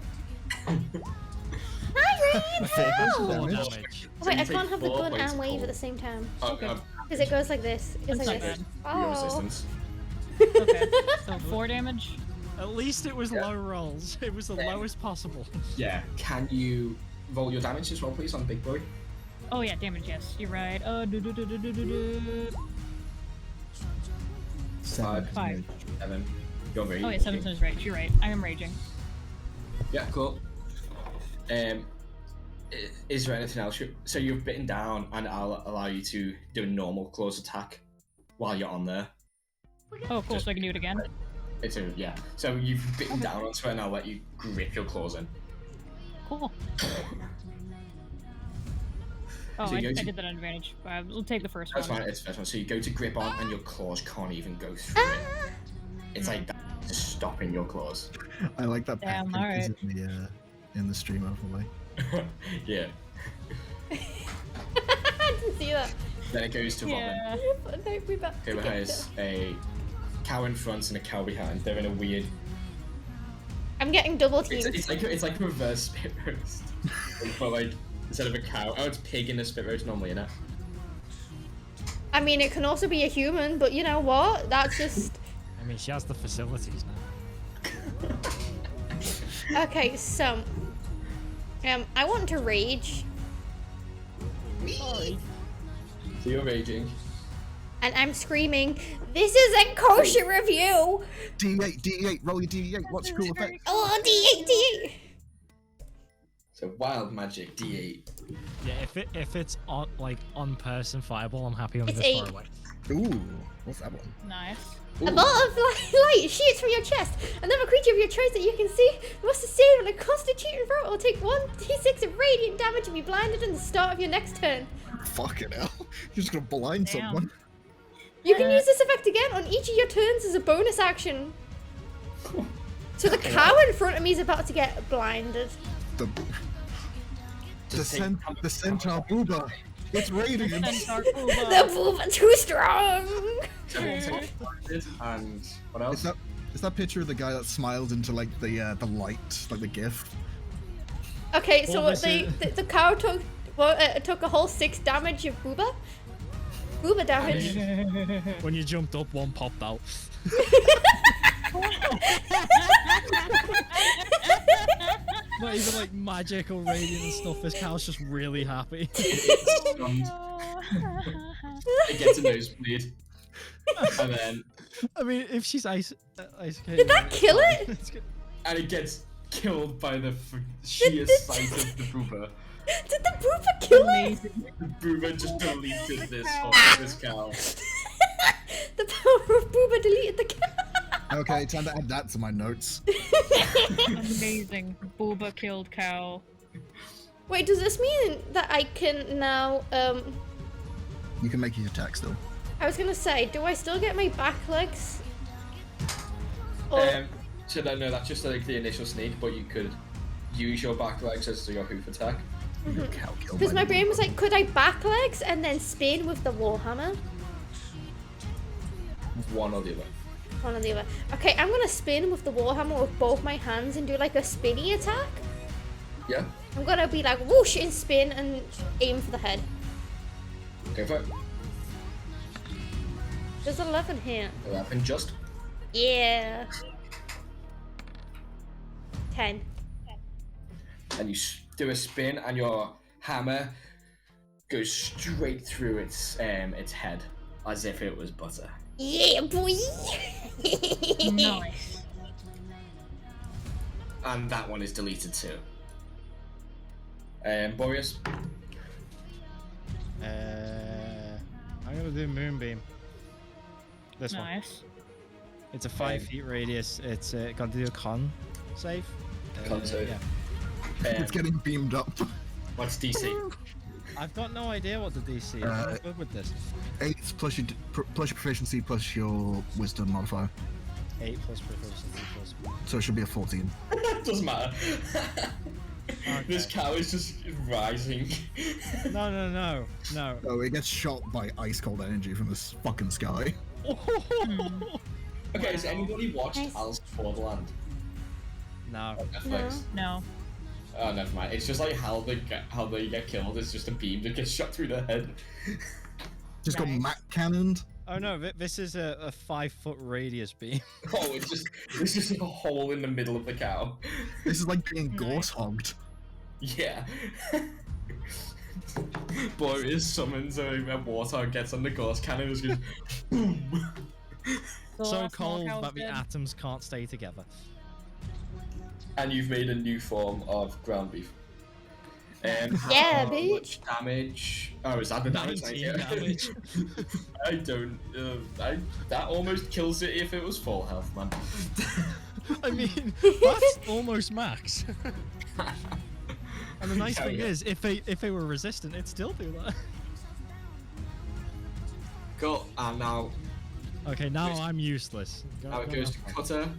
Four damage. Wait, I take can't have the 4 gun points and wave cold. at the same time. Okay. Because it goes like this. It goes That's like not this. bad. Your Oh. resistance. okay. So 4 damage. At least it was low rolls. It was the lowest possible. Yeah. Can you roll your damage as well, please, on Big Boy? Oh yeah, damage. Yes, you're right. 7. 5. 7. You're raging. Oh yeah, 7 is right. You're right. I am raging. Yeah, cool. Is there anything else? So you've bitten down, and I'll allow you to do a normal close attack while you're on there. Oh, cool. So I can do it again. Yeah. So you've bitten down onto it, and I'll let you grip your claws in. Cool. Oh, So I you go to- did that on advantage. We'll take the first That's one. fine. It's the first one. So you go to grip on, and your claws can't even go through it. It's like that, just stopping your claws. I like that Damn, pattern in the stream overlay. Yeah. I didn't see that. Then it goes to Robin. Yeah. No, we back Okay, together. has a cow in front and a cow behind. They're in a weird. I'm getting double It's, teamed. it's like a reverse spit roast, but like instead of a cow. Oh, it's pig in a spit roast normally, innit? I mean, it can also be a human, but you know what? That's just... I mean, she has the facilities now. Okay, so... I want to rage, So you're raging. and I'm screaming, "This isn't kosher review!" D8, roll your D8. What's your cool effect? Oh, D8! So wild magic D8. Yeah, if it's on person fireball, I'm happy on It's this 8. far away. Ooh, what's that one? Nice. A bolt of light shoots from your chest. Another creature of your choice that you can see must sustain on a constitution throw. Will take 1d6 of radiant damage and be blinded in the start of your next turn. Fucking hell. You're just gonna blind Damn. someone. You can use this effect again on each of your turns as a bonus action. So the cow in front of me is about to get blinded. The Just take- centaur booba. It's radiant. Centaur The Kuba. booba too strong! And what else? Is that picture of the guy that smiled into like the light, like the GIF? Okay, so Well, this the cow took took a whole 6 damage of booba. Booba damage. When you jumped up, one popped out. Not even like magic or radiant and stuff. This cow's just really happy. It's stunned. It gets a nosebleed. And then I mean, if she's ice Did that kill it? it gets killed by the sheer sight of the booba. Did the booba kill it? Amazing. The booba just deleted this cow. The power of booba deleted the cow. Okay, time to add that to my notes. Amazing. Booba killed cow. Wait, does this mean that I can now, You can make your attack still. I was gonna say, do I still get my back legs? Or, So no, that's just like the initial sneak, but you could use your back legs as your hoof attack. Your cow killed because by my the brain booba. was like, could I back legs and then spin with the warhammer? One or the other. One or the other. Okay, I'm gonna spin with the warhammer with both my hands and do like a spinny attack. Yeah, I'm gonna be like whoosh and spin and aim for the head. go for it. There's 11 here. 11 just. Yeah. 10. and you do a spin, and your hammer goes straight through its head, as if it was butter. Yeah, boy. Nice. And that one is deleted too. Boreas? I'm gonna do Moonbeam. This one. Nice. It's a 5 feet radius. It's got to do a con save. Con save. Yeah. It's getting beamed up. What's DC? I've got no idea what the DC is. I'm good with this. 8 plus your proficiency plus your wisdom modifier. 8 plus proficiency plus. So it should be a 14. Doesn't matter. Okay. This cow is just rising. No. Oh, it gets shot by ice cold energy from this fucking sky. Okay, has anybody watched Nice. Alice Borderland No. on Netflix? No. Oh, never mind. It's just like how they get killed. It's just a beam that gets shot through their head. Just got Nice. Mac cannoned. Oh no, this is a 5-foot radius beam. Oh, it's just a hole in the middle of the cow. This is like being Nice. gorse hogged. Yeah. Boreas summons a warthog, gets on the ghost cannon, and just goes boom. The So last small cold cow's that the dead. atoms can't stay together. And you've made a new form of ground beef. Yeah, how bitch. much damage? Oh, is that the damage? 19 damage. I don't. That almost kills it if it was full health, man. I mean, that's almost max. And the nice Yeah, thing yeah. is, if they were resistant, it'd still do that. Cool. And now Okay, now I'm useless. it goes to Cutter,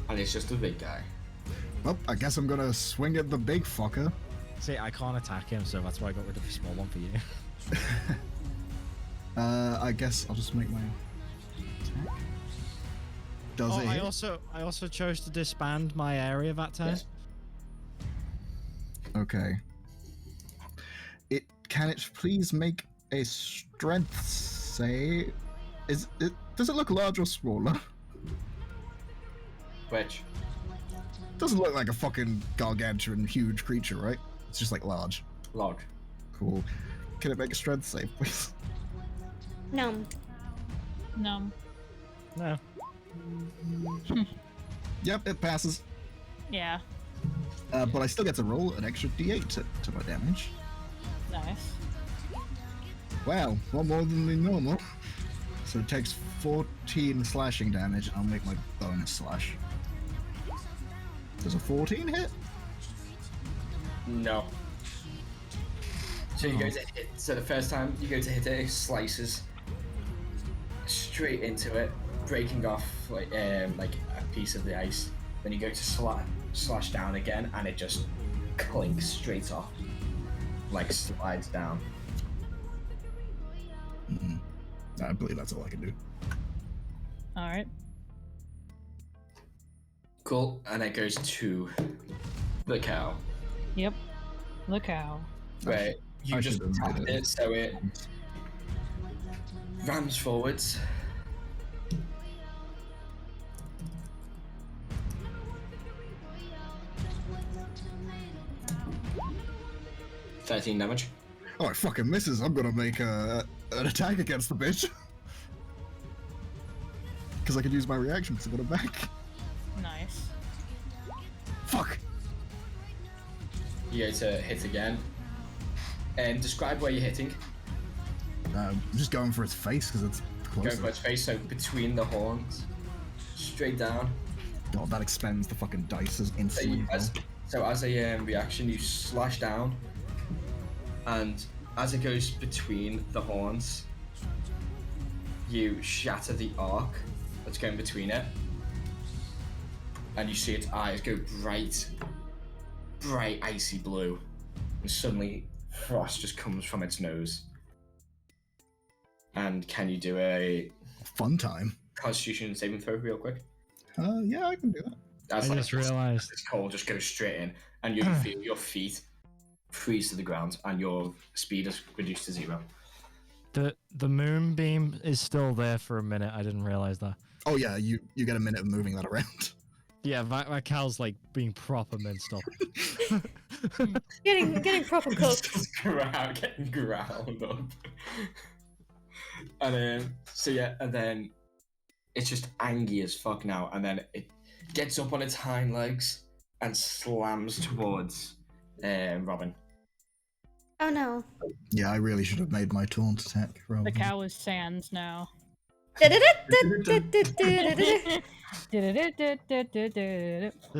and it's just a big guy. Well, I guess I'm gonna swing at the big fucker. See, I can't attack him, so that's why I got rid of the small one for you. I guess I'll just make my attack. Does Oh, it hit? I also chose to disband my area that time. Yes. Okay. Can it please make a strength save? Does it look large or smaller? Which? Doesn't look like a fucking gargantuan huge creature, right? It's just like large. Large. Cool. Can it make a strength save, please? No. No. No. Yep, it passes. Yeah. But I still get to roll an extra d8 to my damage. Nice. Wow, one more than the normal. So it takes 14 slashing damage, and I'll make my bonus slash. Does a 14 hit? No. So you go to hit. So the first time you go to hit it, it slices straight into it, breaking off like a piece of the ice. Then you go to slash down again, and it just clinks straight off, like slides down. I believe that's all I can do. All right. Cool. And it goes to the cow. Yep. The cow. Where you I just should've tap made it, so it rams forwards. $13 damage. Oh, it fucking misses. I'm gonna make an attack against the bitch. Because I could use my reaction to get it back. Nice. Fuck. You go to hit again. And describe where you're hitting. I'm just going for its face because it's Going closer. for its face, so between the horns. Straight down. God, that expends the fucking dice as So, instantly. as a reaction, you slash down. And as it goes between the horns, you shatter the arc that's going between it. And you see its eyes go bright icy blue. And suddenly, frost just comes from its nose. And can you do a Fun time. Constitution saving throw real quick? Yeah, I can do that. As I just realized. this cold just goes straight in, and you feel your feet freeze to the ground, and your speed is reduced to 0. The moonbeam is still there for a minute. I didn't realize that. Oh yeah, you get a minute of moving that around. Yeah, that cow's like being proper minced up. Getting proper cooked. Just getting ground up. And then, so yeah, and then it's just angry as fuck now, and then it gets up on its hind legs and slams towards Robin. Oh no. Yeah, I really should have made my taunt attack. The cow is Sans now. Does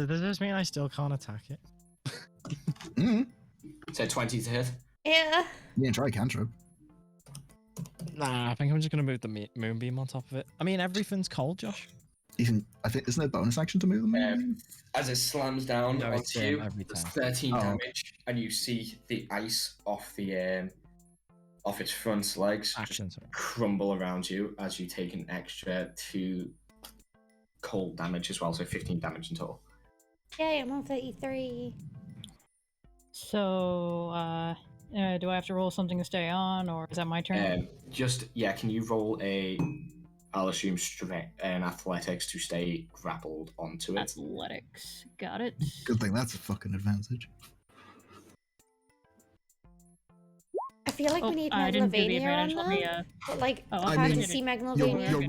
this mean I still can't attack it? Mm-hmm. So 20 to hit. Yeah. Yeah, try cantrip. Nah, I think I'm just gonna move the moonbeam on top of it. I mean, everything's cold, Josh. I think isn't there a bonus action to move the moonbeam? As it slams down No, it's, onto you, every it's time. 13 Oh. damage, and you see the ice off the off its front legs just Action, sorry. crumble around you as you take an extra 2 cold damage as well, so 15 damage in total. Yay, I'm on 33. So, do I have to roll something to stay on, or is that my turn? Can you roll I'll assume strength and athletics to stay grappled onto it. Athletics. Got it. Good thing that's a fucking advantage. I feel like we need I didn't do the Megalovania on advantage. Let me, that. But like, Oh, I I can't mean, see You're, Megalovania. you're,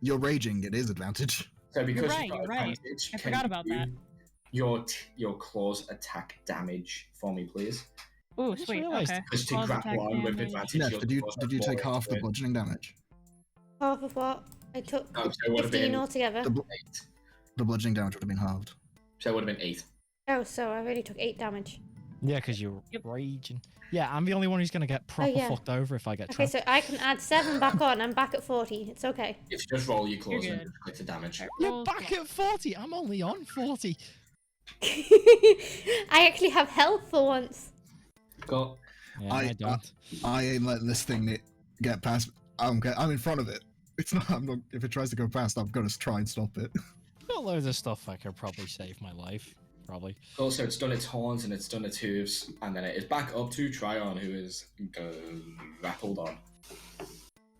you're raging, it is advantage. So because right, you've got you're right. advantage, I can forgot about you that. Your claws attack damage for me, please. Ooh, just sweet. realized Okay. Because to Claws grapple attack on with damage. advantage, Neff, your did you claws take fall half into the it. bludgeoning damage? Half of what? I took Oh, so it would have 15 been altogether. The, bl- 8. the bludgeoning damage would have been halved. So it would have been 8. Oh, so I already took 8 damage. Yeah, because you're Yep. raging. Yeah, I'm the only one who's gonna get proper yeah. fucked over if I get Okay, trapped. so I can add 7 back on. I'm back at 40. It's okay. If you just roll your claws You're and good. just click the damage. You're Roll back claw. at 40. I'm only on 40. I actually have health for once. Go. Yeah, I- I don't. I ain't letting this thing get past. I'm in front of it. It's not. I'm not. If it tries to go past, I'm gonna try and stop it. Got loads of stuff I could probably save my life. Probably. Also, it's done its horns and it's done its hooves, and then it is back up to Tryon, who is grappled on.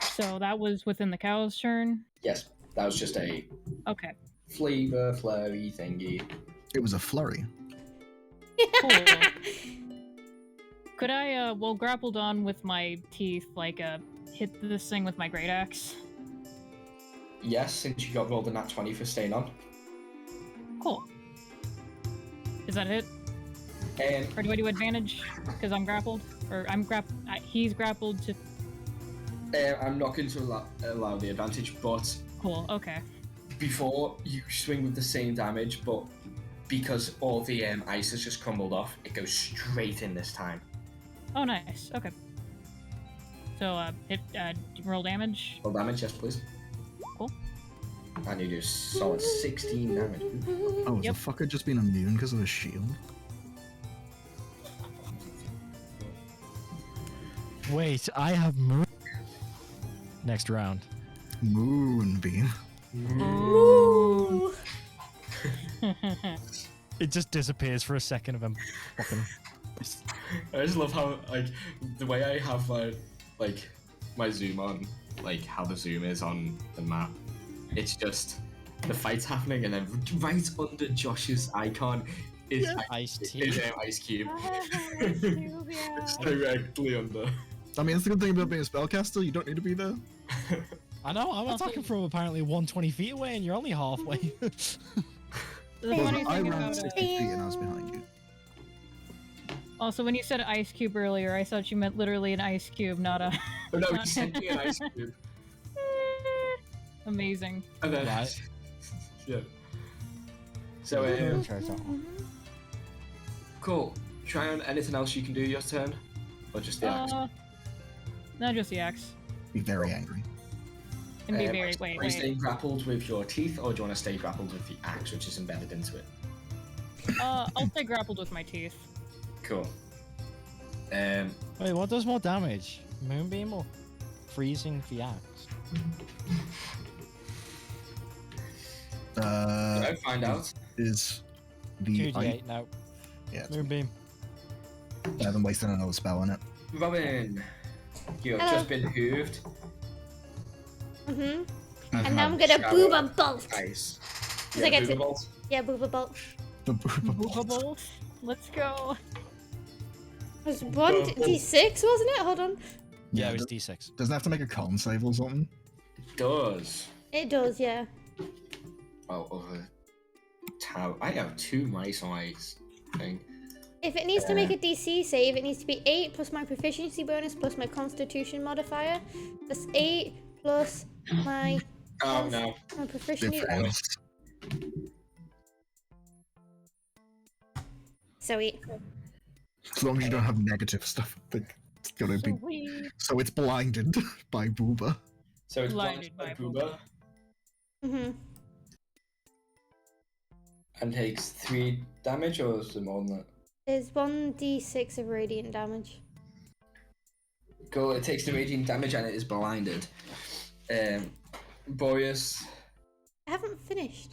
So that was within the cow's turn. Yes, that was just a Okay. flavor flurry thingy. It was a flurry. Cool. Could I, while grappled on with my teeth, like, hit this thing with my great axe? Yes, since you got rolled a nat 20 for staying on. Cool. Is that it? Or do I do advantage because I'm grappled? Or he's grappled to... I'm not going to allow the advantage, but Cool, okay. before you swing with the same damage, but because all the ice has just crumbled off, it goes straight in this time. Oh, nice. Okay. So, roll damage. Roll damage, yes, please. Cool. And you do solid 16 damage. Oh, has Yep. the fucker just been immune because of a shield? Wait, I have moon. Next round. Moonbeam. Ooh. It just disappears for a second of him. Fucking. I just love how, like, the way I have my zoom on, like, how the zoom is on the map. It's just the fight's happening, and then right under Josh's icon is Ice tea. is an ice cube. It's directly under. I mean, that's the good thing about being a spellcaster. You don't need to be there. I know, I'm attacking from apparently 120 feet away and you're only halfway. The Well, funny I thing ran about 60 feet and I was behind you. Also, when you said ice cube earlier, I thought you meant literally an ice cube, not a... Oh no, he sent me an ice cube. Amazing. And then, Right. yeah. So, cool. Try on anything else you can do your turn? Or just the axe? No, just the axe. Be very angry. And be very... Are you staying grappled with your teeth, or do you want to stay grappled with the axe, which is embedded into it? I'll stay grappled with my teeth. Cool. Wait, what does more damage? Moonbeam or freezing the axe? Did I find out? Is the 2d8, no. yeah, it's Moonbeam. better than wasting another spell on it. Robin, you have just been hooved. Mm-hmm. And And now I'm have gonna shower boob on both. Ice. Cause I get boob to- bolt? Yeah, Booba Bolt. The Booba Booba Bolt. Bolt. Let's go. It was 1d6, wasn't it? Hold on. Yeah, it was D6. Doesn't have to make a con save or something. It does. It does, yeah. Oh, over tab. I have 2 mice on my thing. If it needs to make a DC save, it needs to be 8 plus my proficiency bonus plus my constitution modifier. That's 8 plus my Oh no. my proficiency. Different. Sweet. As long as you don't have negative stuff, I think it's gonna be. Sweet. So it's blinded by Booba. So it's Blinded blinded by by Booba Mhm. and takes 3 damage, or is it more than that? There's 1d6 of radiant damage. Cool. It takes the radiant damage and it is blinded. Boreas. I haven't finished.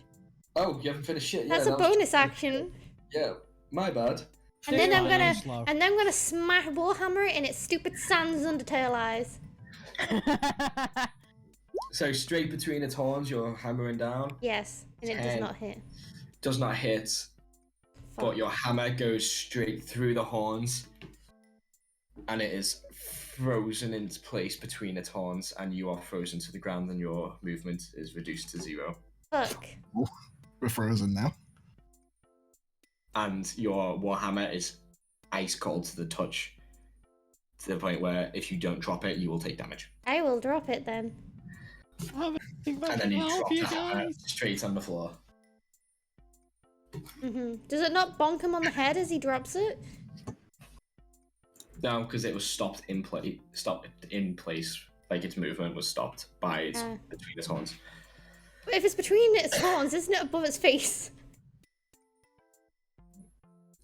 Oh, you haven't finished shit. That's yeah, a bonus action. Yeah, my bad. And then I'm gonna Slow. smash Warhammer it in its stupid sans undertale eyes. So straight between its horns, you're hammering down. Yes, and it does 10. not hit. Does not hit, but Fuck. your hammer goes straight through the horns, and it is frozen in its place between its horns, and you are frozen to the ground, and your movement is reduced to 0. Fuck. We're frozen now. And your warhammer is ice cold to the touch, to the point where if you don't drop it, you will take damage. I will drop it then. And then you drop the hammer straight on the floor. Does it not bonk him on the head as he drops it? No, because it was stopped in place. Like its movement was stopped by its between its horns. But if it's between its horns, isn't it above its face?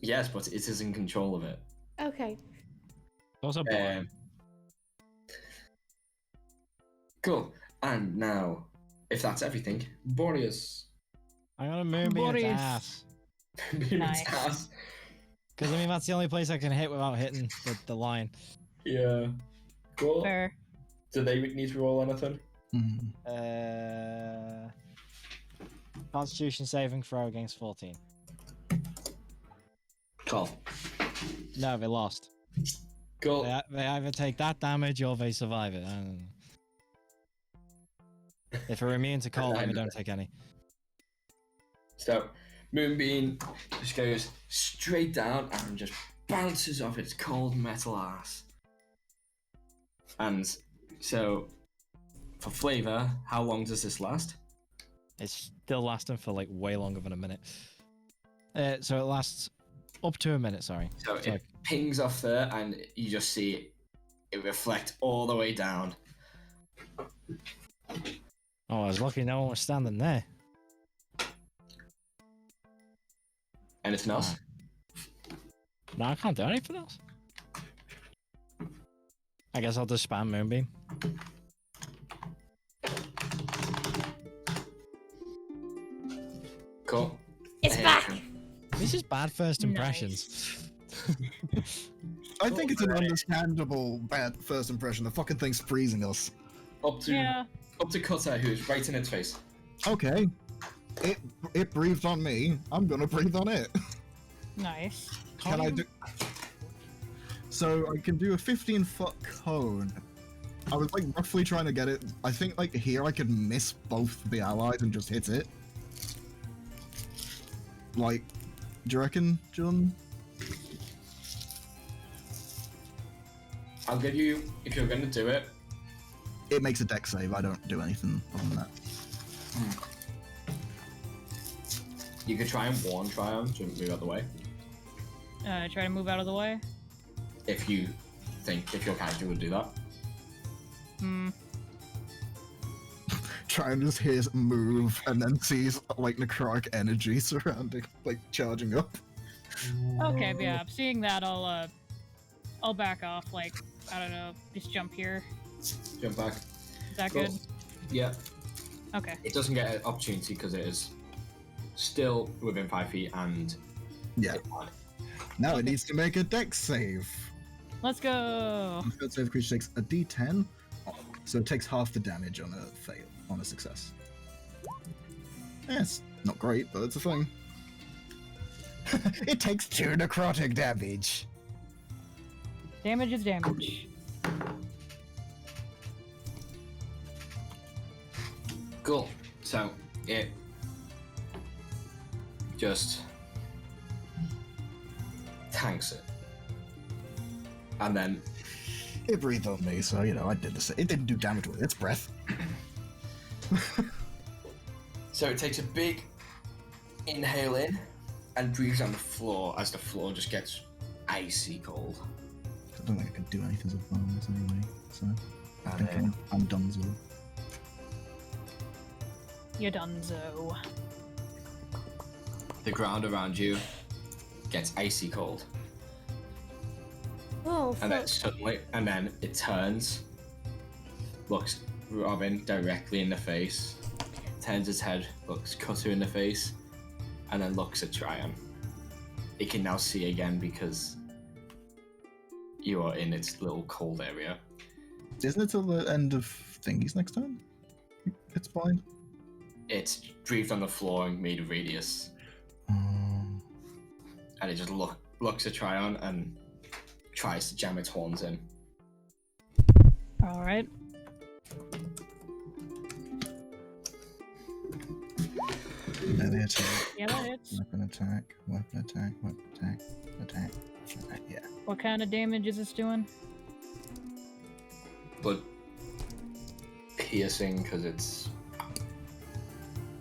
Yes, but it is in control of it. Okay. Also, boy. Cool. And now, if that's everything, Boreas. I'm gonna moonbeam its Boreas. ass. Nice. Because I mean, that's the only place I can hit without hitting the line. Yeah. Cool. Fair. Do they need to roll anything? Constitution saving throw against 14. 12. No, they lost. Cool. They either take that damage or they survive it. I don't know. If they're immune to cold, they don't take any. So, Moonbeam just goes straight down and just bounces off its cold metal ass. And so, for flavour, how long does this last? It's still lasting for like way longer than a minute. So it lasts up to a minute, sorry. So it pings off there and you just see it reflect all the way down. Oh, I was lucky no one was standing there. Anything else? No, I can't do anything else. I guess I'll just spam Moonbeam. Cool. It's back! This is bad first impressions. I think it's an understandable bad first impression. The fucking thing's freezing us. Up to Cutter, who is right in its face. Okay. It breathed on me. I'm gonna breathe on it. Nice. Can I do? So I can do a 15-foot cone. I was like roughly trying to get it. I think like here I could miss both the allies and just hit it. Like, do you reckon, John? I'll give you, if you're going to do it. It makes a deck save. I don't do anything other than that. You could try and warn Triumph to move out the way. Try to move out of the way. If you think, if your character would do that. Try and just hears move and then sees like necrotic energy surrounding, like charging up. Okay, yeah. Seeing that, I'll back off. Like, I don't know, just jump here. Jump back. Is that Cool. good? Yeah. Okay. It doesn't get an opportunity because it is still within 5 feet and. Yeah. Now it needs to make a dex save. Let's go. Failed save creature takes a d10, so it takes half the damage on a fail, on a success. Yeah, it's not great, but it's a thing. It takes 2 necrotic damage. Damage is damage. Cool. So it just tanks it, and then It breathed on me, so you know I did this. It didn't do damage with its breath. so it takes a big inhale in and breathes on the floor as the floor just gets icy cold. I don't think I can do anything so far on this anyway, so I And think I'm done as well. You're donezo. the ground around you gets icy cold, Oh, and then fuck. suddenly, and then it turns, looks Robin directly in the face, turns its head, looks Cutter in the face, and then looks at Tryon. It can now see again because you are in its little cold area. Isn't it till the end of thingies next time? It's blind. It's breathed on the floor and made a radius, Um, and it just looks at Tryon and tries to jam its horns in. Alright. melee attack, Yeah, that hits. weapon attack, weapon attack, weapon attack, attack, attack. Yeah. What kind of damage is this doing? But piercing because it's.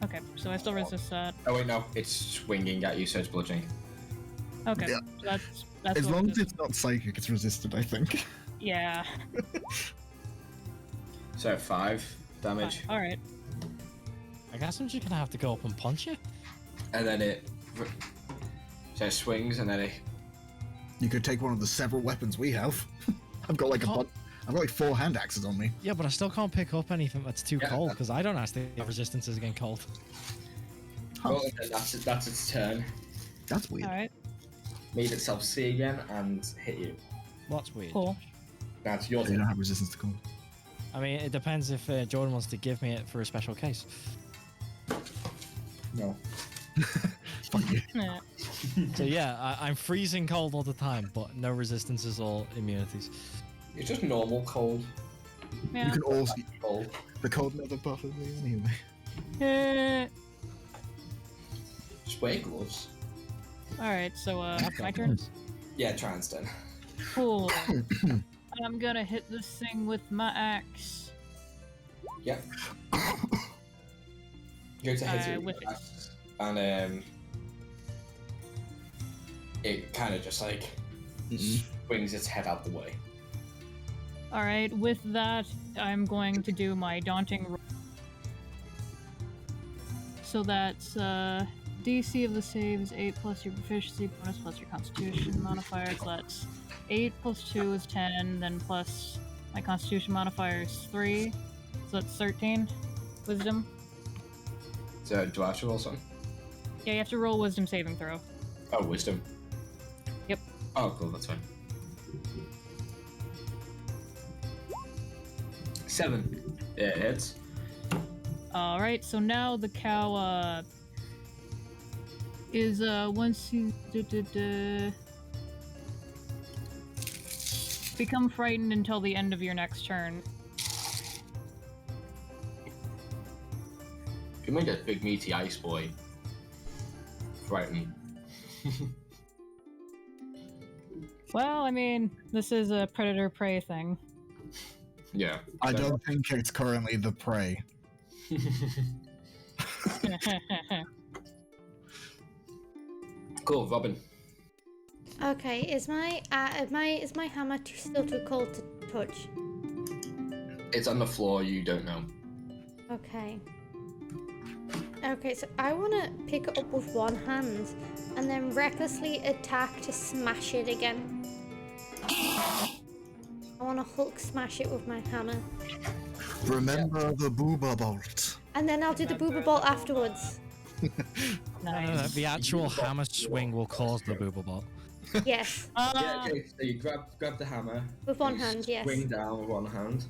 Okay, so I still resist that. Oh wait, no, it's swinging at you, so it's bludgeoning. Okay, Yeah. so that's As what long as this- it's not psychic, it's resisted, I think. Yeah. So 5 damage, Alright. I guess I'm just gonna have to go up and punch you. and then so it swings, and then it. You could take one of the several weapons we have. I've got like I've got like 4 hand axes on me. Yeah, but I still can't pick up anything that's too Yeah. cold because I don't actually have resistances against cold. Huh. Well, and that's its turn. That's weird. Alright. Made itself see again and hit you. Well, that's weird. Cool. That's your So you turn. don't have resistance to cold. I mean, it depends if Jordan wants to give me it for a special case. No. Fuck you. Yeah. So yeah, I'm freezing cold all the time, but no resistances or immunities. It's just normal cold. Yeah. You can also Cold. the cold never buffers me anyway. Just wear gloves. Alright, so I've got my turn. gloves. Yeah, try and stand. Cool. I'm gonna hit this thing with my axe. Yeah. Go to hit it with with it. axe, and it kind of just like swings its head out the way. Alright, with that, I'm going to do my daunting roll. So that's DC of the save is 8 plus your proficiency bonus plus your constitution modifier. So that's 8 plus 2 is 10, then plus my constitution modifier is 3. So that's 13. Wisdom. So do I have to roll something? Yeah, you have to roll wisdom saving throw. Oh, wisdom. Yep. Oh, cool. That's fine. 7. Yeah, it hits. Alright, so now the cow is once you become frightened until the end of your next turn. You made that big meaty ice boy. Frightened. Well, I mean, this is a predator prey thing. Yeah. I don't think it's currently the prey. Cool, Robin. Okay, is my hammer still too cold to touch? It's on the floor. You don't know. Okay. Okay, so I want to pick it up with one hand and then recklessly attack to smash it again. I want to Hulk smash it with my hammer. Remember the booba bolt. And then I'll do the booba bolt afterwards. Nice. The actual hammer swing will cause the booba bot. Yes, Yeah, okay, so you grab the hammer. with one you hand, yes. Swing down with one hand.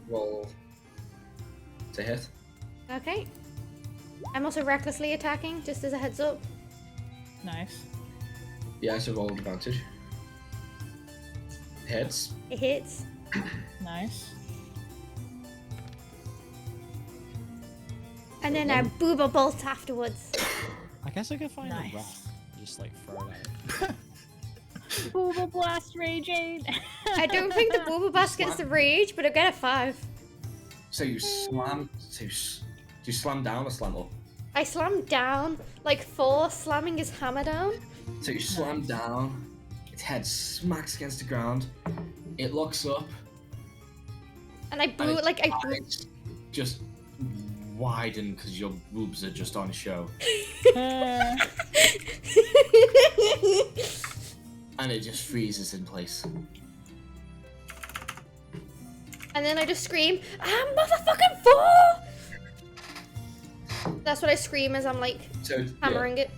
Roll to hit. Okay. I'm also recklessly attacking, just as a heads up. Nice. Yeah, so roll advantage. Hits. It hits. Nice. And then I booba bolt afterwards. I guess I could find Nice. a rock. Just like throw it at it. Booba blast rage 8. I don't think the booba blast gets the rage, but I get a 5. So you slam. Do you slam down or slam up? I slam down, like Thor slamming his hammer down. So you slam down. Its head smacks against the ground. It looks up. And I boot, like, I boot. Eyes just widen because your boobs are just on show. And it just freezes in place. And then I just scream, I'm motherfucking Thor! That's what I scream as I'm, like, So hammering it.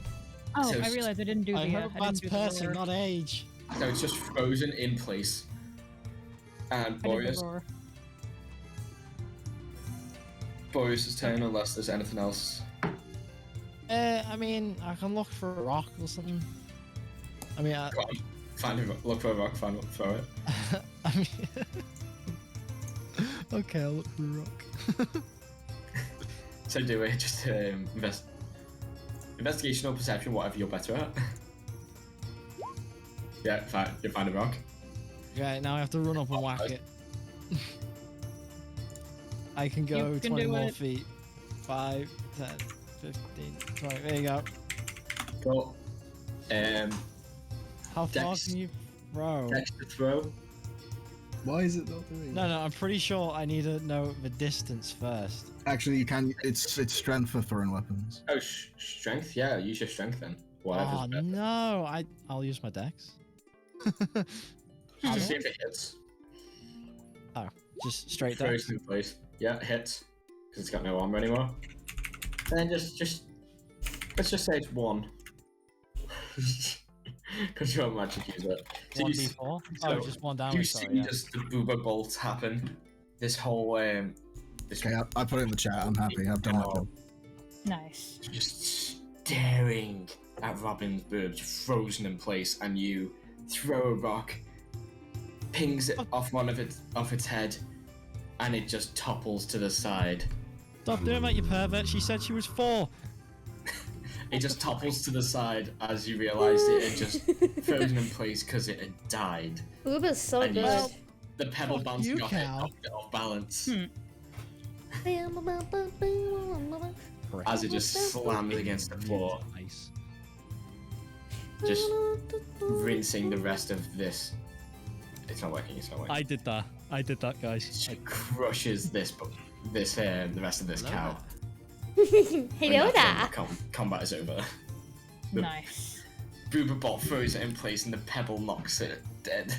Oh, So I realized I didn't do the. I hope I that's didn't do the person, roar. not age. So it's just frozen in place. And I did Boreas, the roar. Boreas' turn unless there's anything else. I mean, I can look for a rock or something. I mean, Go on, look for a rock, throw it. I mean, okay, I'll look for a rock. So do it, just investigation or perception, whatever you're better at. Yeah, you find a rock. Right, now I have to run up and whack it. I can go You can 20 do more it. feet. 5, 10, 15, 20. There you go. Cool. How far Dex. can you throw? Extra throw. Why is it not doing? No, I'm pretty sure I need to know the distance first. Actually, you can. It's strength for throwing weapons. Oh, strength? Yeah, use your strength then. Whatever's Oh better. no, I'll use my dex. Just to see if it hits. Oh, just straight dex. Frozen in place. Yeah, it hits. Because it's got no armor anymore. And then just let's just say it's 1. Because you're a magic user. So you 1d4. Oh, so just 1 you damage. see Sorry, yeah. just the booba bolts happen. This whole this Okay, I put it in the chat. I'm happy. I've done my job. Nice. just staring at Robin's boobs, frozen in place, and you throw a rock, pings it off off its head, and it just topples to the side. Stop doing that, you pervert. She said she was 4. It just topples to the side as you realise it had just frozen in place because it had died. Booba's so And you good. just- The pebble Fuck bouncing you, off it cow. knocked it off balance Hmm. as it just slams against the floor, Nice. just rinsing the rest of this. It's not working. I did that, guys. She crushes the rest of this cow. Hello When that there. combat is over. The Nice. Booba Bot throws it in place and the pebble knocks it dead.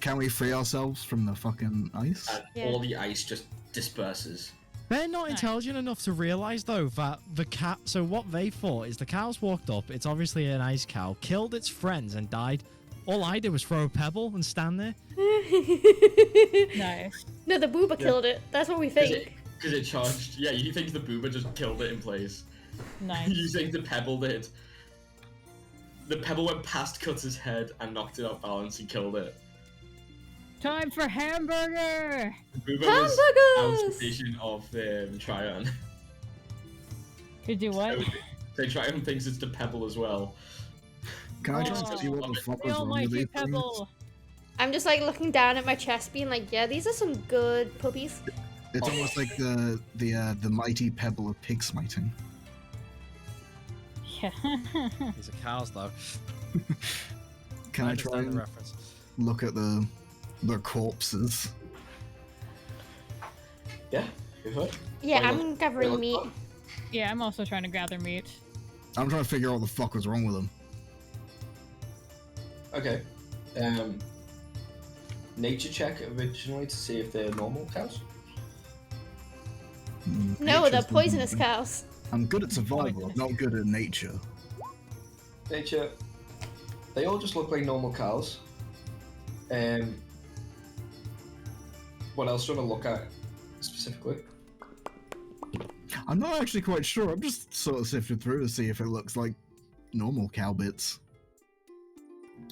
Can we free ourselves from the fucking ice? And Yeah. all the ice just disperses. They're not Nice. intelligent enough to realize though that the cat. So what they thought is the cow's walked up. It's obviously an ice cow. Killed its friends and died. All I did was throw a pebble and stand there. Nice. No, the booba killed it. That's what we think. Because it charged. Yeah, you think the Booba just killed it in place. Nice. You think the pebble did. The pebble went past Cutter's head and knocked it off balance and killed it. Time for hamburger. The Booba was out Hamburgers! of vision of Tryon. You do what? So Tryon thinks it's the pebble as well. Can I just Oh. see what the fuck The was wrong with almighty these things? pebble. I'm just like looking down at my chest, being like, yeah, these are some good puppies. It's almost like the mighty pebble of pig smiting. Yeah. These are cows though. Can I try understand the and reference? look at the corpses? Yeah, go for it. Yeah, Wait, I'm gathering look- meat. Yeah, I'm also trying to gather meat. I'm trying to figure out what the fuck was wrong with them. Okay. Nature check originally to see if they're normal cows. No, Nature's they're the poisonous one. cows. I'm good at survival, I'm not good at nature. Nature. They all just look like normal cows. What else do you want to look at specifically? I'm not actually quite sure, I'm just sort of sifting through to see if it looks like normal cow bits.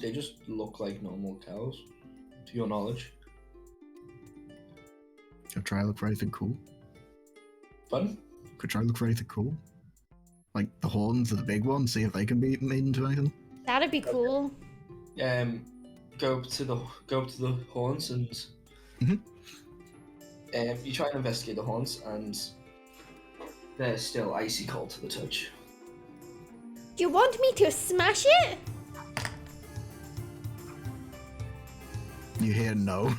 They just look like normal cows, to your knowledge. Could try to look for anything cool. Fun? Could try to look for anything cool. Like the horns of the big one, see if they can be made into anything. That'd be cool. Go up to the horns and you try and investigate the horns, and they're still icy cold to the touch. Do you want me to smash it? You hear no.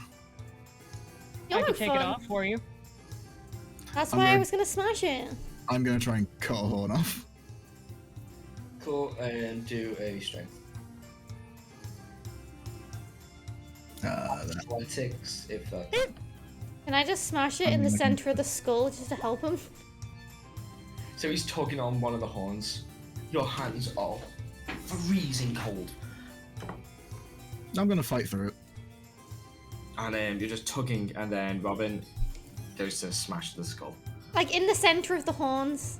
You're I no can take it fun. off for you. That's I'm why I gonna- was gonna smash it. I'm gonna try and cut a horn off. Cool, and do a strength. That. Athletics, if that. Can I just smash it in the center of the skull just to help him? So he's tugging on one of the horns. Your hands are freezing cold. I'm gonna fight through it. And you're just tugging, and then Robin goes to smash the skull. Like in the center of the horns.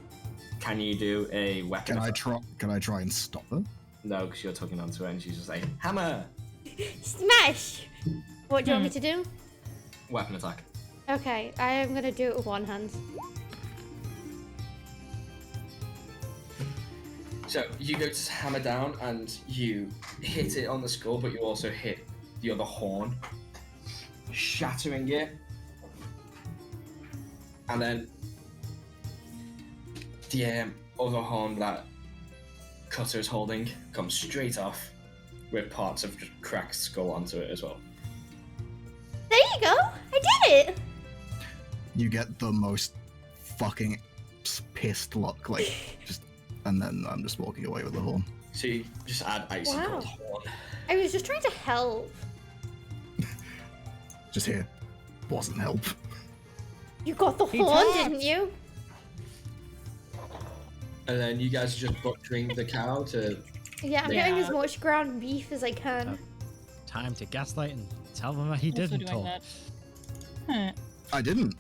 Can you do a weapon? Can I attack? try and stop her? No, because you're tugging onto it, and she's just like, hammer! Smash! What do you want me to do? Weapon attack. Okay, I am gonna do it with one hand. So you go to hammer down, and you hit it on the skull, but you also hit the other horn, shattering it. And then the other horn that Cutter is holding comes straight off, with parts of just cracked skull onto it as well. There you go! I did it! You get the most fucking pissed look, like just, and then I'm just walking away with the horn. So you just add icy Wow. cold horn. I was just trying to help. Just here, wasn't help. You got the He horn, talked. didn't you? And then you guys are just butchering the cow to... Yeah, I'm Yeah. getting as much ground beef as I can. Time to gaslight and tell them that he Also didn't doing talk. that. Huh. I didn't.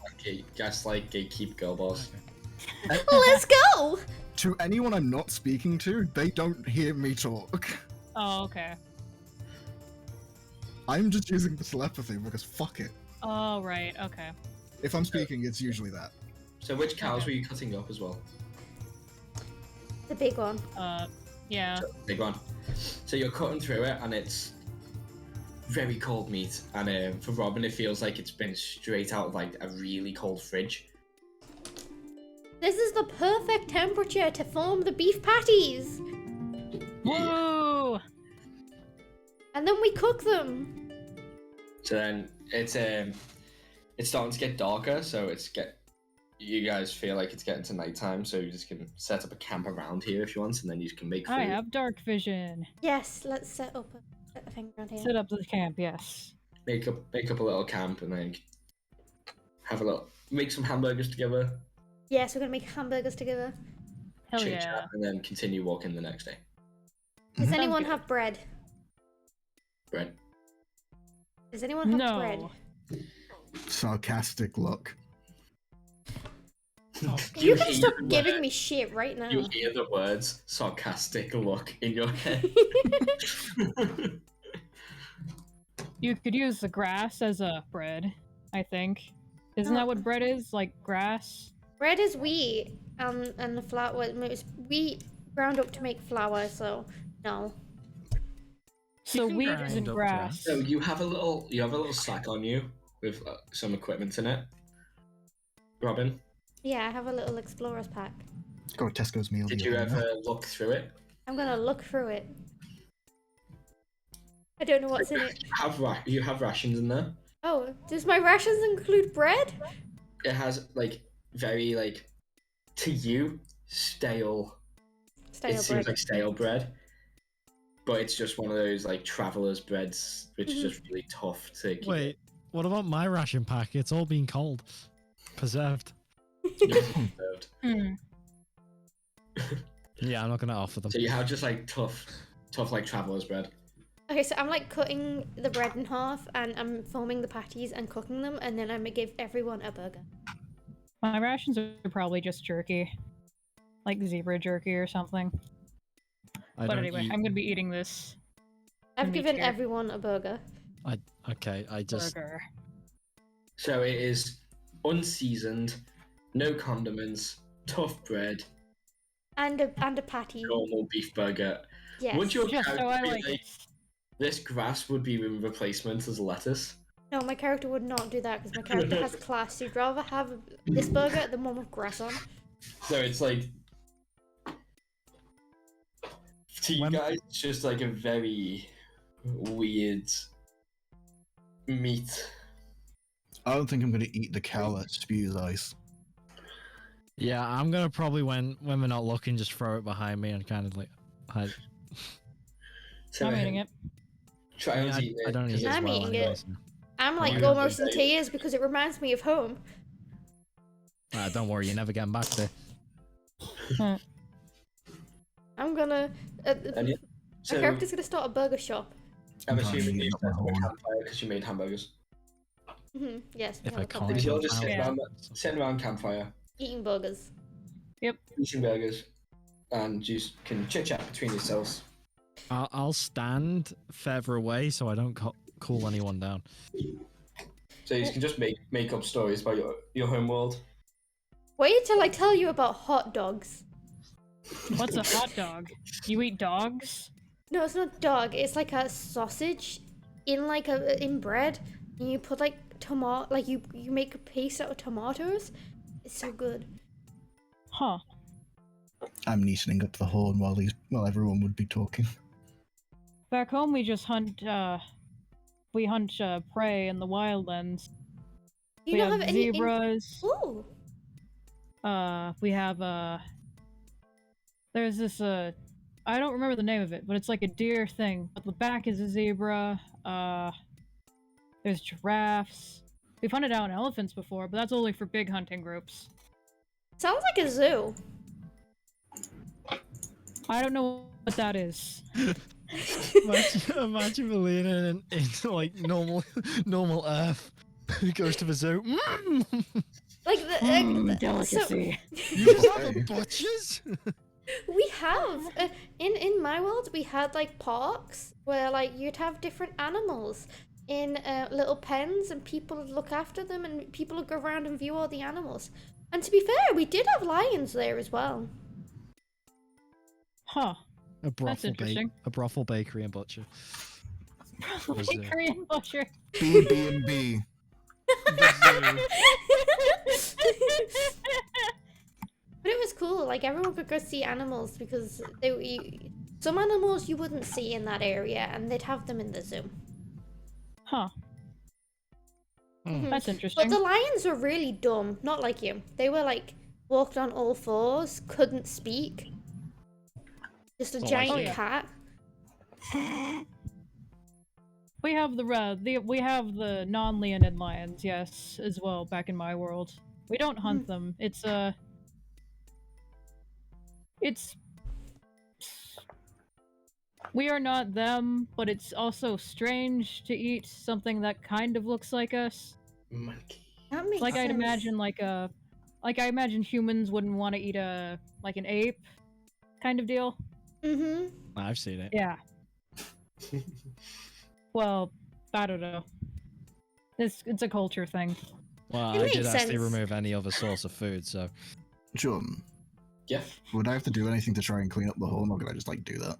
Gaslight, gatekeep, girl boss. Let's go! To anyone I'm not speaking to, they don't hear me talk. Oh, okay. I'm just using the telepathy because fuck it. Oh, right. Okay. If I'm speaking, it's usually that. So which cows were you cutting up as well? The big one. Yeah. Big one. So you're cutting through it, and it's very cold meat. And for Robin, it feels like it's been straight out of like a really cold fridge. This is the perfect temperature to form the beef patties. Whoa! And then we cook them. So then it's starting to get darker. So you guys feel like it's getting to nighttime. So you just can set up a camp around here if you want, and then you can make food. I have dark vision. Yes, let's set up a thing around here. Set up the camp, yes. Make up a little camp, and then make some hamburgers together. Yes, we're gonna make hamburgers together. Hell chit yeah. chat, and then continue walking the next day. Does Mhm. anyone good. have bread? Bread. Does anyone have No. bread? Sarcastic look. You can hear stop the giving word- me shit right now. You hear the words sarcastic look in your head. You could use the grass as a bread, I think. Isn't that what bread is? Like grass? Bread is wheat, and the flour is wheat ground up to make flour. So no. So can wheat grind isn't up grass. So you have a little sack on you with some equipment in it. Robin, Yeah, I have a little explorer's pack. Got a Tesco's meal. did deal you in there. ever look through it? I'm gonna look through it. I don't know what's in it. You have rations in there. Oh, does my rations include bread? It has like very like to you stale. Stale It bread. seems like stale bread, but it's just one of those like travelers' breads, which is just really tough to keep. Wait, what about my ration pack? It's all been cold. Preserved. preserved. Hmm. Yeah, I'm not gonna offer them. So you have just like tough like travelers' bread. Okay, so I'm like cutting the bread in half, and I'm forming the patties and cooking them, and then I'm gonna give everyone a burger. My rations are probably just jerky. Like zebra jerky or something. But don't anyway, eat- I'm gonna be eating this. I've meat given here. everyone a burger. I just Burger. So it is unseasoned, no condiments, tough bread, And a patty. normal beef burger. Yes. Would your Just character so I be like it. this grass would be in replacement as lettuce? No, my character would not do that because my character has class. He'd rather have this burger than one with grass on. So it's like to you When- guys, it's just like a very weird meat. I don't think I'm gonna eat the cow that spews ice. yeah, I'm gonna probably when we're not looking, just throw it behind me and kind of like hide. So I'm eating it. Try Yeah, eating I it. don't eat 'cause it as I'm well eating anyway, it. so. I'm like Yeah. almost in tears because it reminds me of home. Don't worry, you're never getting back there. I'm gonna. My And so character's gonna start a burger shop. I'm I'm trying to assuming heat you up my set up a horn. campfire because you made hamburgers. Yes. we If have I a can't, campfire. Because you're just I'll- sitting around campfire, Eating burgers. eating burgers, and you can chit chat between yourselves. I'll stand further away so I don't cool anyone down. So you can just make up stories about your home world. Wait till I tell you about hot dogs. What's a hot dog? You eat dogs? No, it's not dog. It's like a sausage in in bread, and you put like tomato. Like you make a paste out of tomatoes. It's so good. Huh. I'm neatening up the horn while everyone would be talking. Back home, we just hunt. We hunt prey in the wildlands. You We don't have have any. zebras. Ooh. We have There's this I don't remember the name of it, but it's like a deer thing. But the back is a zebra. There's giraffes. We've hunted out elephants before, but that's only for big hunting groups. Sounds like a zoo. I don't know what that is. Imagine Melina in like normal Earth. Who goes to the zoo? Like the Delicacy. You just have a butchers? We have in my world we had like parks where like you'd have different animals in little pens and people would look after them and people would go around and view all the animals. And to be fair, we did have lions there as well. Huh. A interesting. brothel bakery and butcher. Was there- Korean butcher. B&B. But it was cool. Like everyone could go see animals because some animals you wouldn't see in that area, and they'd have them in the zoo. Huh. Hmm. That's But interesting. the lions were really dumb, not like you. They were like walked on all fours, couldn't speak. Just a Oh, I giant see. cat. We have we have the non-Leonid lions, yes, as well. Back in my world, we don't hunt them. It's we are not them, but it's also strange to eat something that kind of looks like us. Monkey. That makes Like sense. I'd imagine like I imagine humans wouldn't want to eat an ape kind of deal. Mm-hmm. I've seen it. Yeah. Well, I don't know. It's a culture thing. Well, It I did makes actually sense. remove any other source of food, so John, Yeah. would I have to do anything to try and clean up the horn, or could I just like do that?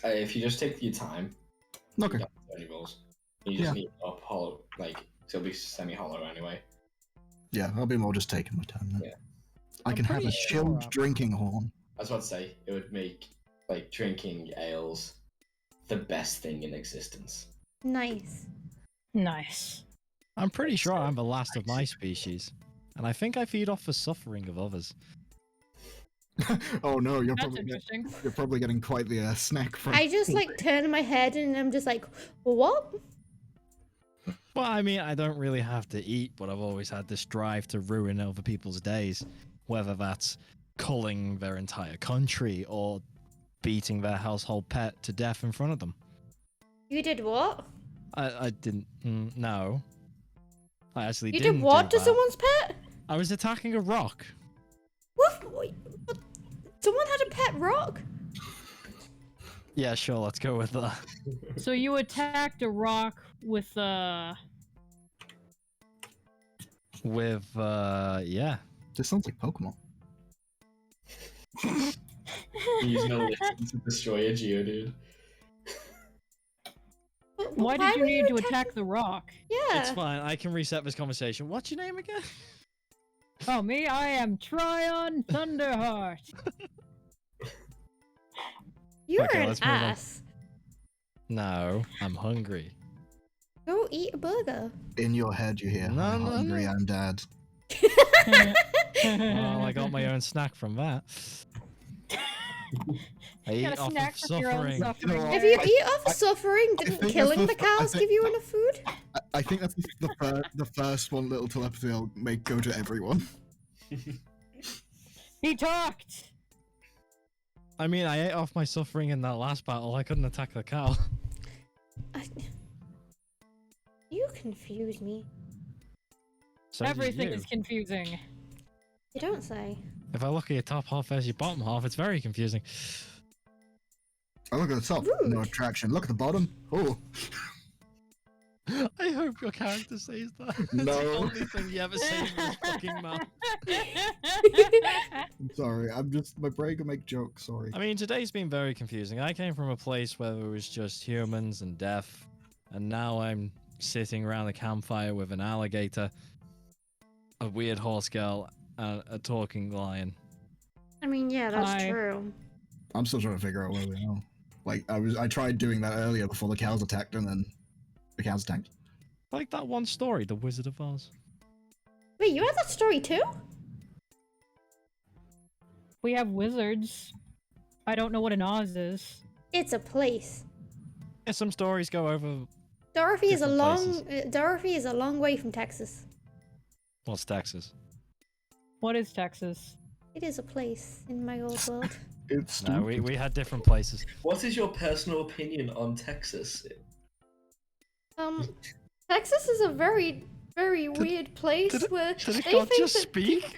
If you just take your time, Okay. you don't have any rolls. You just Yeah. need up hollow, like so it'll be semi-hollow anyway. Yeah, I'll be more just taking my time then. Yeah. I I'm can have pretty a sure chilled I'm- drinking horn. I was about to say it would make like drinking ales the best thing in existence. Nice. Nice. I'm pretty sure I'm the last of my species, and I think I feed off the suffering of others. Oh no, That's interesting. you're probably getting quite the snack from. I just like turn my head and I'm just like, what? Well, I mean, I don't really have to eat, but I've always had this drive to ruin other people's days, whether that's culling their entire country or beating their household pet to death in front of them. You did what? I didn't. No. I actually You didn't. did what do to that. someone's pet? I was attacking a rock. What? Someone had a pet rock? Yeah, sure, let's go with that. So you attacked a rock with With, yeah. This sounds like Pokemon. Using a listen to destroy a Geodude. Why did you were need to attack the rock? Yeah. It's fine, I can reset this conversation. What's your name again? Oh, me? I am Tryon Thunderheart. You're Okay, an let's move on. ass. No, I'm hungry. Go eat a burger. In your head, you hear, No, I'm no, hungry, no. I'm dad. Well, I got my own snack from that. I eat Got a off snack of from your own suffering. suffering. You know If there. you eat off of suffering, I didn't think killing that's the cows give you enough food? I think that's the first one little telepathy I'll make go to everyone. He talked. I mean, I ate off my suffering in that last battle. I couldn't attack the cow. You confuse me. So do Everything you. is confusing. You don't say. If I look at your top half versus your bottom half, it's very confusing. I look at the top, no Rude. attraction. Look at the bottom. Oh, I hope your character says that. It's No. the only thing you ever say in his fucking mouth. I'm sorry. My brain can make jokes. Sorry. I mean, today's been very confusing. I came from a place where it was just humans and death, and now I'm sitting around a campfire with an alligator, a weird horse girl, and a talking lion. I mean, yeah, that's Hi. true. I'm still trying to figure out where we are. Like I tried doing that earlier before the cows attacked, and then the cows attacked. Like that one story, The Wizard of Oz. Wait, you had that story too? We have wizards. I don't know what an Oz is. It's a place. Yeah, some stories go over. Dorothy is a Different long. places. Dorothy is a long way from Texas. What's Texas? What is Texas? It is a place in my old world. It's No, stupid. we had different places. What is your personal opinion on Texas? Texas is a very, very weird place where Did it they not think just that speak?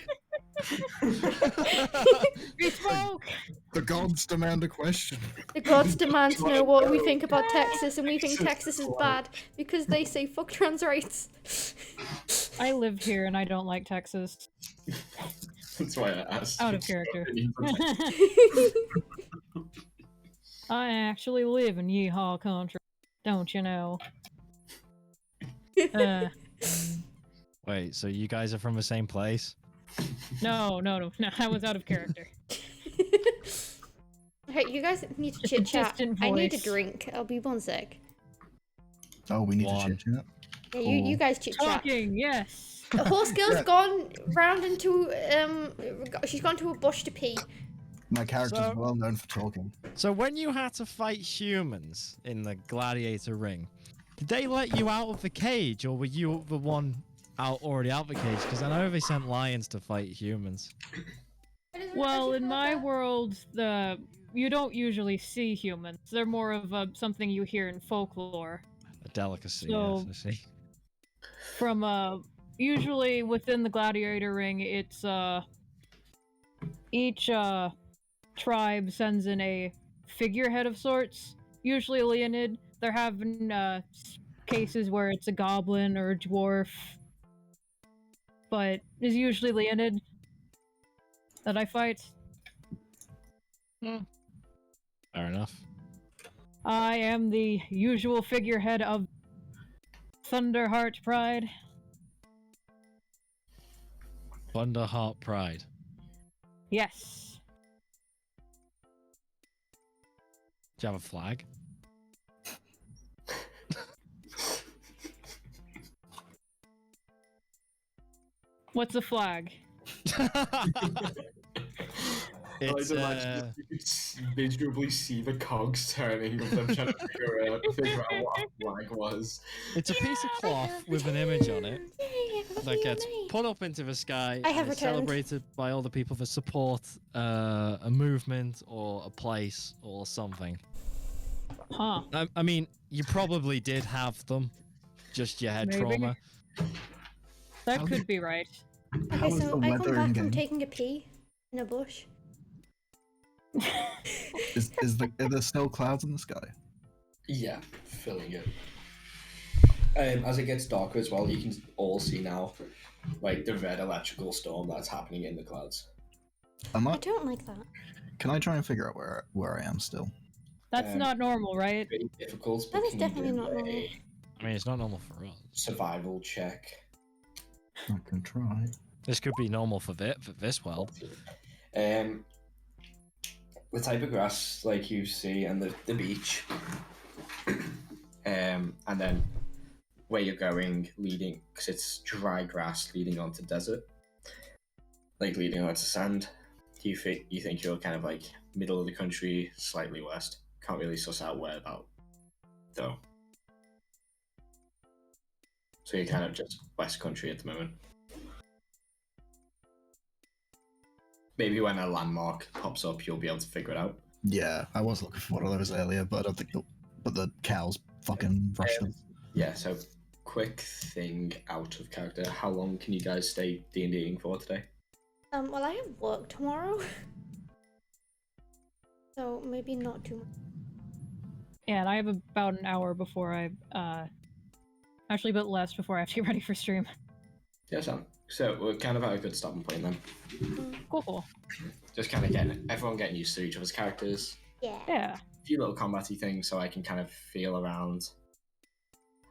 We spoke. The gods demand a question. the gods demand to know what we think about Texas, and we think Texas is bad because they say fuck trans rights. I live here and I don't like Texas. That's why I asked. Out of character. Opinion on Texas. I actually live in Yeehaw country. Don't you know? Wait, so you guys are from the same place? No, I was out of character. Hey, you guys need to Just a chit chat. distant I need a voice. drink. I'll be one sec. Oh, we need One. to chit chat. Yeah, you guys chit chat. Talking, yes. The horse girl's Yeah. gone round into she's gone to a bush to pee. My character's So- well known for talking. So when you had to fight humans in the gladiator ring, did they let you out of the cage, or were you the one already out of the cage? Because I know they sent lions to fight humans. Well, in my world, you don't usually see humans. They're more of something you hear in folklore. A delicacy, So- yes, I see. From usually within the gladiator ring, it's each tribe sends in a figurehead of sorts, usually a Leonid. They're having cases where it's a goblin or a dwarf, but it's usually Leonid that I fight. Fair enough. I am the usual figurehead of Thunderheart Pride. Thunderheart Pride. Yes. Do you have a flag? What's a flag? It's I'd imagine you could visually see the cogs turning of them trying to figure out what a flag was. it's a piece of cloth with an image on it that gets put up into the sky I and have is returned. celebrated by all the people that support a movement or a place or something. Huh. I mean, you probably did have them, just you had Maybe. trauma. That How could did- be right. How Okay, is so the I weather come back in from game? taking a pee in a bush. Are there still clouds in the sky? Yeah, filling it. As it gets darker as well, you can all see now, like the red electrical storm that's happening in the clouds. I don't like that. Can I try and figure out where I am still? That's not normal, right? Pretty difficult. That but is can you definitely do not normal. I mean, it's not normal for us. survival check. I can try. This could be normal for this world. The type of grass like you see and the beach, and then where you're going leading, because it's dry grass leading onto desert, like leading onto sand. You think you're kind of like middle of the country, slightly west. Can't really suss out where about though. So you're kind of just west country at the moment. Maybe when a landmark pops up, you'll be able to figure it out. Yeah, I was looking for one of those earlier, but I don't think you'll. But the cows fucking rushed them. Yeah, so quick thing out of character. How long can you guys stay D&Ding for today? Well, I have work tomorrow. So maybe not too much. Yeah, and I have about an hour before I, actually a bit less before I have to get ready for stream. Yeah, so we're kind of at a good stopping point then. Cool. Just kind of everyone getting used to each other's characters. Yeah. Yeah. A few little combat-y things so I can kind of feel around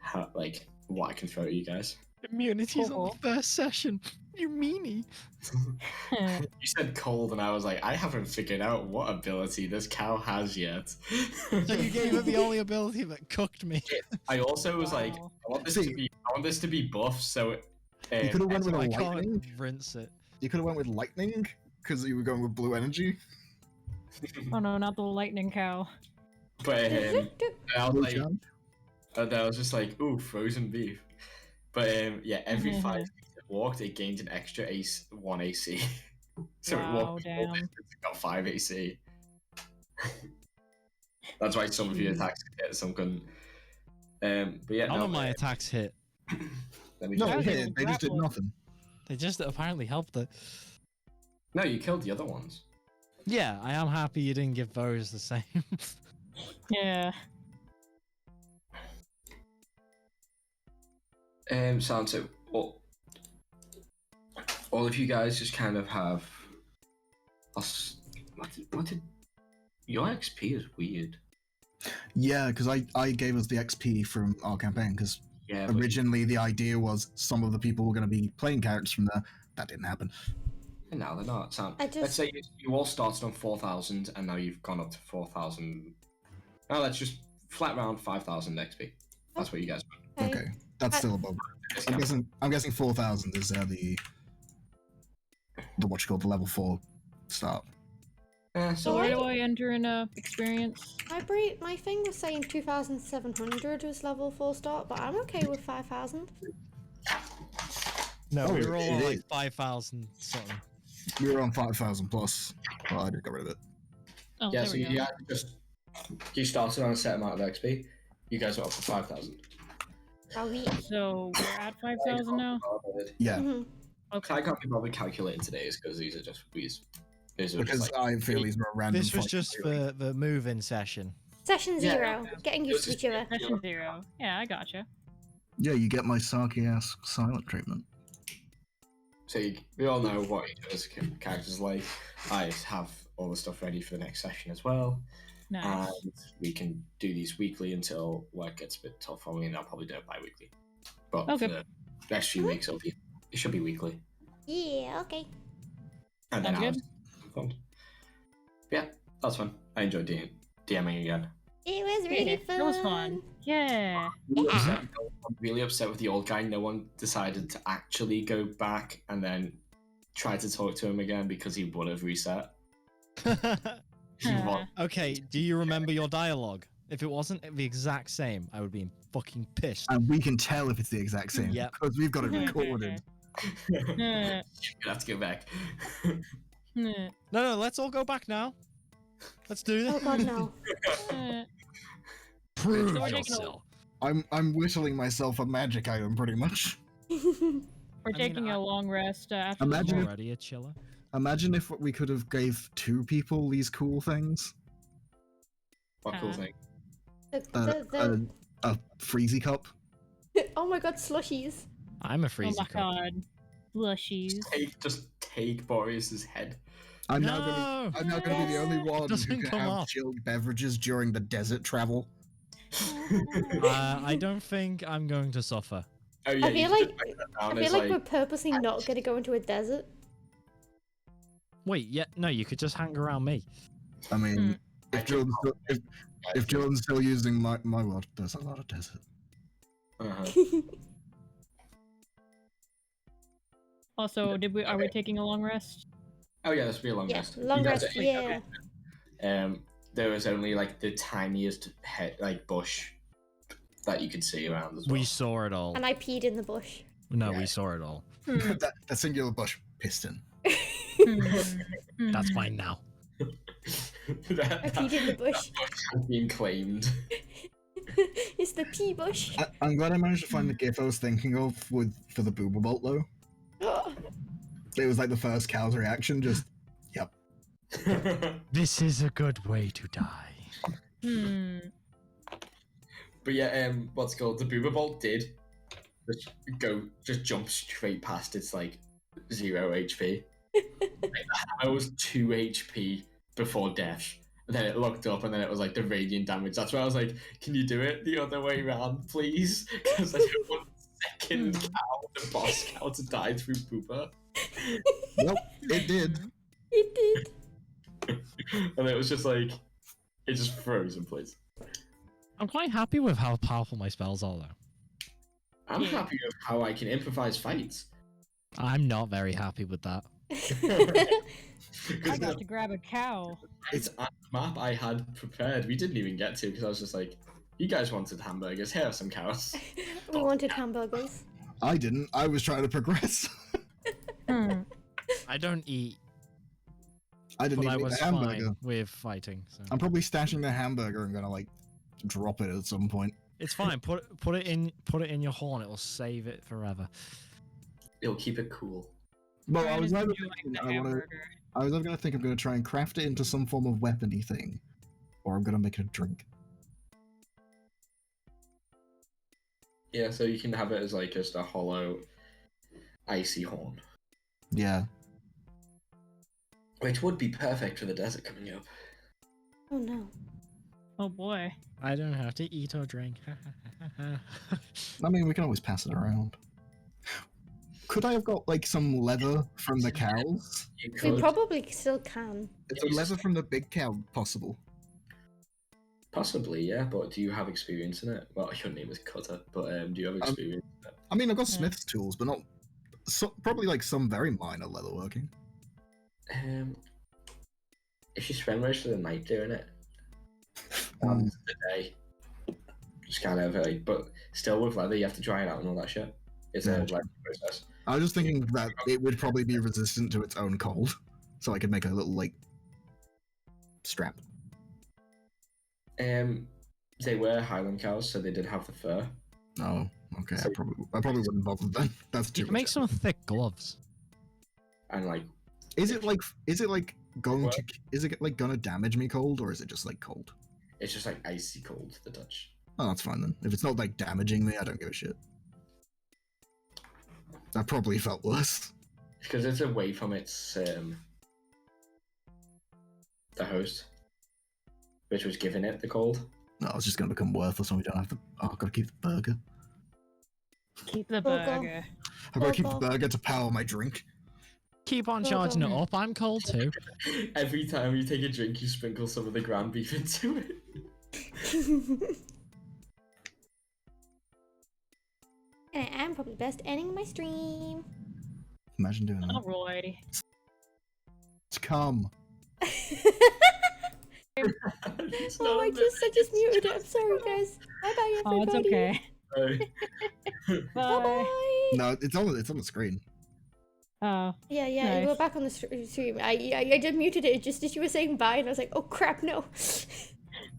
how, like, what I can throw at you guys. Immunity's Cool. on the first session. You meanie. You said cold, and I was like, I haven't figured out what ability this cow has yet. So you gave it the only ability that cooked me. I also was like, Wow. I want this to be buff, so You could have went with I lightning. can't rinse it. You could have went with lightning because you were going with blue energy. Oh no, not the lightning cow. but I was Blue like, jump. and I was just like, ooh, frozen beef. But yeah, every 5 feet it walked, it gained an extra 1 AC. So Wow, it walked damn. full distance, it got 5 AC. That's why some of your attacks could hit, some couldn't. But yeah, None no, of my attacks hit. let me No, That was they a did. They just did grappling. nothing. They just apparently helped it. No, you killed the other ones. Yeah, I am happy you didn't give those the same. Yeah. So all of you guys just kind of have what did your XP is weird. Yeah, because I gave us the XP from our campaign because Yeah, but originally the idea was some of the people were going to be playing characters from there. That didn't happen. now they're not. So I just- let's say you all started on 4,000 and now you've gone up to 4,000. No, let's just flat round 5,000 XP. That's what you guys want. Okay, that's still above. I'm guessing 4,000 is the what you call the level 4 start. So So where do I enter in experience? My thing was saying 2,700 was level 4 start, but I'm okay with 5,000. No, Oh, we were all it on like is. 5,000 something. We were on 5,000 plus. Well, I just got rid of it. Oh, yeah, there so we go. you started on a set amount of XP. You guys are up to 5,000. Are we? So we're at 5,000 now? Yeah, Mhm. Okay. I can't be bothered calculating today's because these are just these. These are because just like, I feel these were random. This was fights. just for the move-in session. Session Yeah. 0. Getting used to each other. Session 0. Yeah, I gotcha. Yeah, you get my Saki ass silent treatment. so we all know what each other's characters like. I have all the stuff ready for the next session as well. Nice. And we can do these weekly until work gets a bit tough for me, and I'll probably do it bi-weekly. But Okay. for the next few weeks, it should be weekly. Yeah, okay. And then Sounds fun. Yeah, that's fun. I enjoyed DMing again. It was really fun. It was fun. Yeah. I'm really upset with the old guy. No one decided to actually go back and then try to talk to him again because he would have reset. He wa- Okay, do you remember your dialogue? If it wasn't the exact same, I would be fucking pissed. And we can tell if it's the exact same Yep. because we've got it recorded. Yeah. You have to go back. Yeah. No, let's all go back now. Let's do this. Oh god, no. Yeah. Prove So we're taking a- yourself. I'm whittling myself a magic item pretty much. We're I mean, taking a long rest after Imagine the if- Already a chiller. Imagine if we could have gave 2 people these cool things. What cool thing? A freezy cup. Oh my god, slushies. I'm a Oh freezy my cup. god. Plushies. Just take Boreas's head. I'm now gonna be the only one who doesn't can come have off. chilled beverages during the desert travel. I don't think I'm going to suffer. Oh yeah, I feel you like just break that down I feel as, like we're purposely not gonna go into a desert. Wait, yeah, no, you could just hang around me. I mean, if If Jordan's still using my word, there's a lot of desert. Also, are we taking a long rest? Oh yeah, this will be a long Yeah, rest. long You guys rest, are- yeah. There was only like the tiniest head, like bush that you could see around as well. We saw it all. And I peed in the bush. No, Yeah. we saw it all. that singular bush piston. That's mine now. I peed in the bush. Has been claimed. It's the pee bush. I'm glad I managed to find the gif I was thinking of for the boober bolt though. It was like the first cow's reaction, just yep. This is a good way to die. But yeah, what's it called? The Boober Bolt did just jump straight past its like 0 HP. Like, I was 2 HP before death. And then it looked up and then it was like the radiant damage. That's why I was like, can you do it the other way around, please? Because I don't want the second cow, the boss cow, to die through Boober. Nope, it did. It did. And it was just like, it just froze in place. I'm quite happy with how powerful my spells are, though. I'm happy with how I can improvise fights. I'm not very happy with that. I got to grab a cow. It's a map I had prepared. We didn't even get to because I was just like, you guys wanted hamburgers. Here are some cows. We wanted hamburgers. I didn't. I was trying to progress. I don't eat, I didn't but I even eat was the hamburger. fine with fighting. So. I'm probably stashing the hamburger and gonna like drop it at some point. It's fine. Put it in your horn. It will save it forever. It'll keep it cool. Well, I Brad was is either enjoying thinking the I want to. hamburger. I was either gonna think I'm gonna try and craft it into some form of weapony thing, or I'm gonna make it a drink. Yeah, so you can have it as like just a hollow, icy horn, Yeah. which would be perfect for the desert coming up. Oh no. Oh boy. I don't have to eat or drink. I mean, we can always pass it around. Could I have got like some leather from the cows? You We could, probably still can. Is the leather from the big cow possible? possibly, yeah, but do you have experience in it? Well, your name is Cutter, but do you have experience in it? I mean, I've got smith's tools, but not. Probably like some very minor leatherworking. If you spend most of the night doing it, Um, the day, just kind of like, but still with leather, you have to dry it out and all that shit. It's a Yeah. like process. I was just thinking that it would probably be resistant to its own cold, so I could make a little like strap. They were Highland cows, so they did have the fur. Oh, okay. I probably wouldn't bother then. That's too You can much. make some thick gloves. And like, Is it like going to? Is it like gonna damage me cold, or is it just like cold? it's just like icy cold to the touch. Oh, that's fine then. If it's not like damaging me, I don't give a shit. That probably felt worse. Because it's away from its the host, which was giving it the cold. No, it's just gonna become worthless when we don't have the. Oh, I've got to keep the burger. Keep the Burger. burger. I've got to keep the burger to power my drink. Keep on Well charging it done. up. I'm cold too. Every time you take a drink, you sprinkle some of the ground beef into it. And I'm probably best ending my stream. Imagine doing that. Alrighty. It's come. It's Oh, not I a just muted it. I'm sorry, guys. Bye bye, Oh, everybody. it's okay. bit- Bye. Bye. No, it's on the screen. Oh, Yeah, Nice. we're back on the stream. I just muted it just as you were saying bye, and I was like, oh crap, no.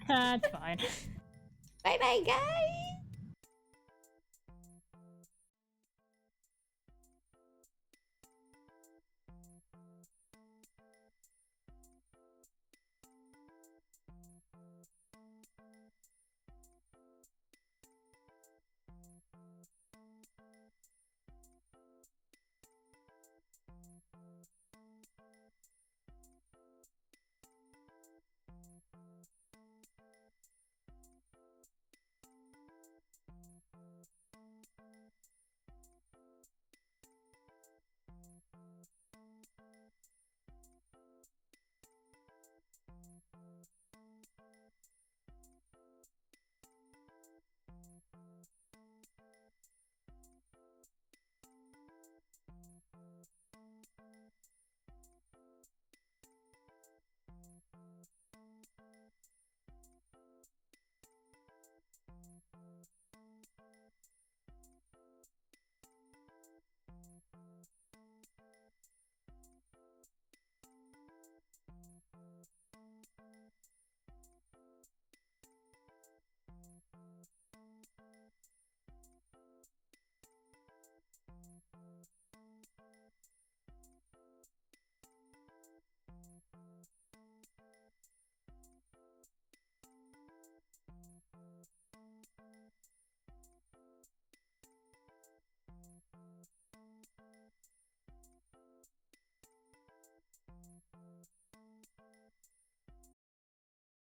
that's fine. Bye bye, guys.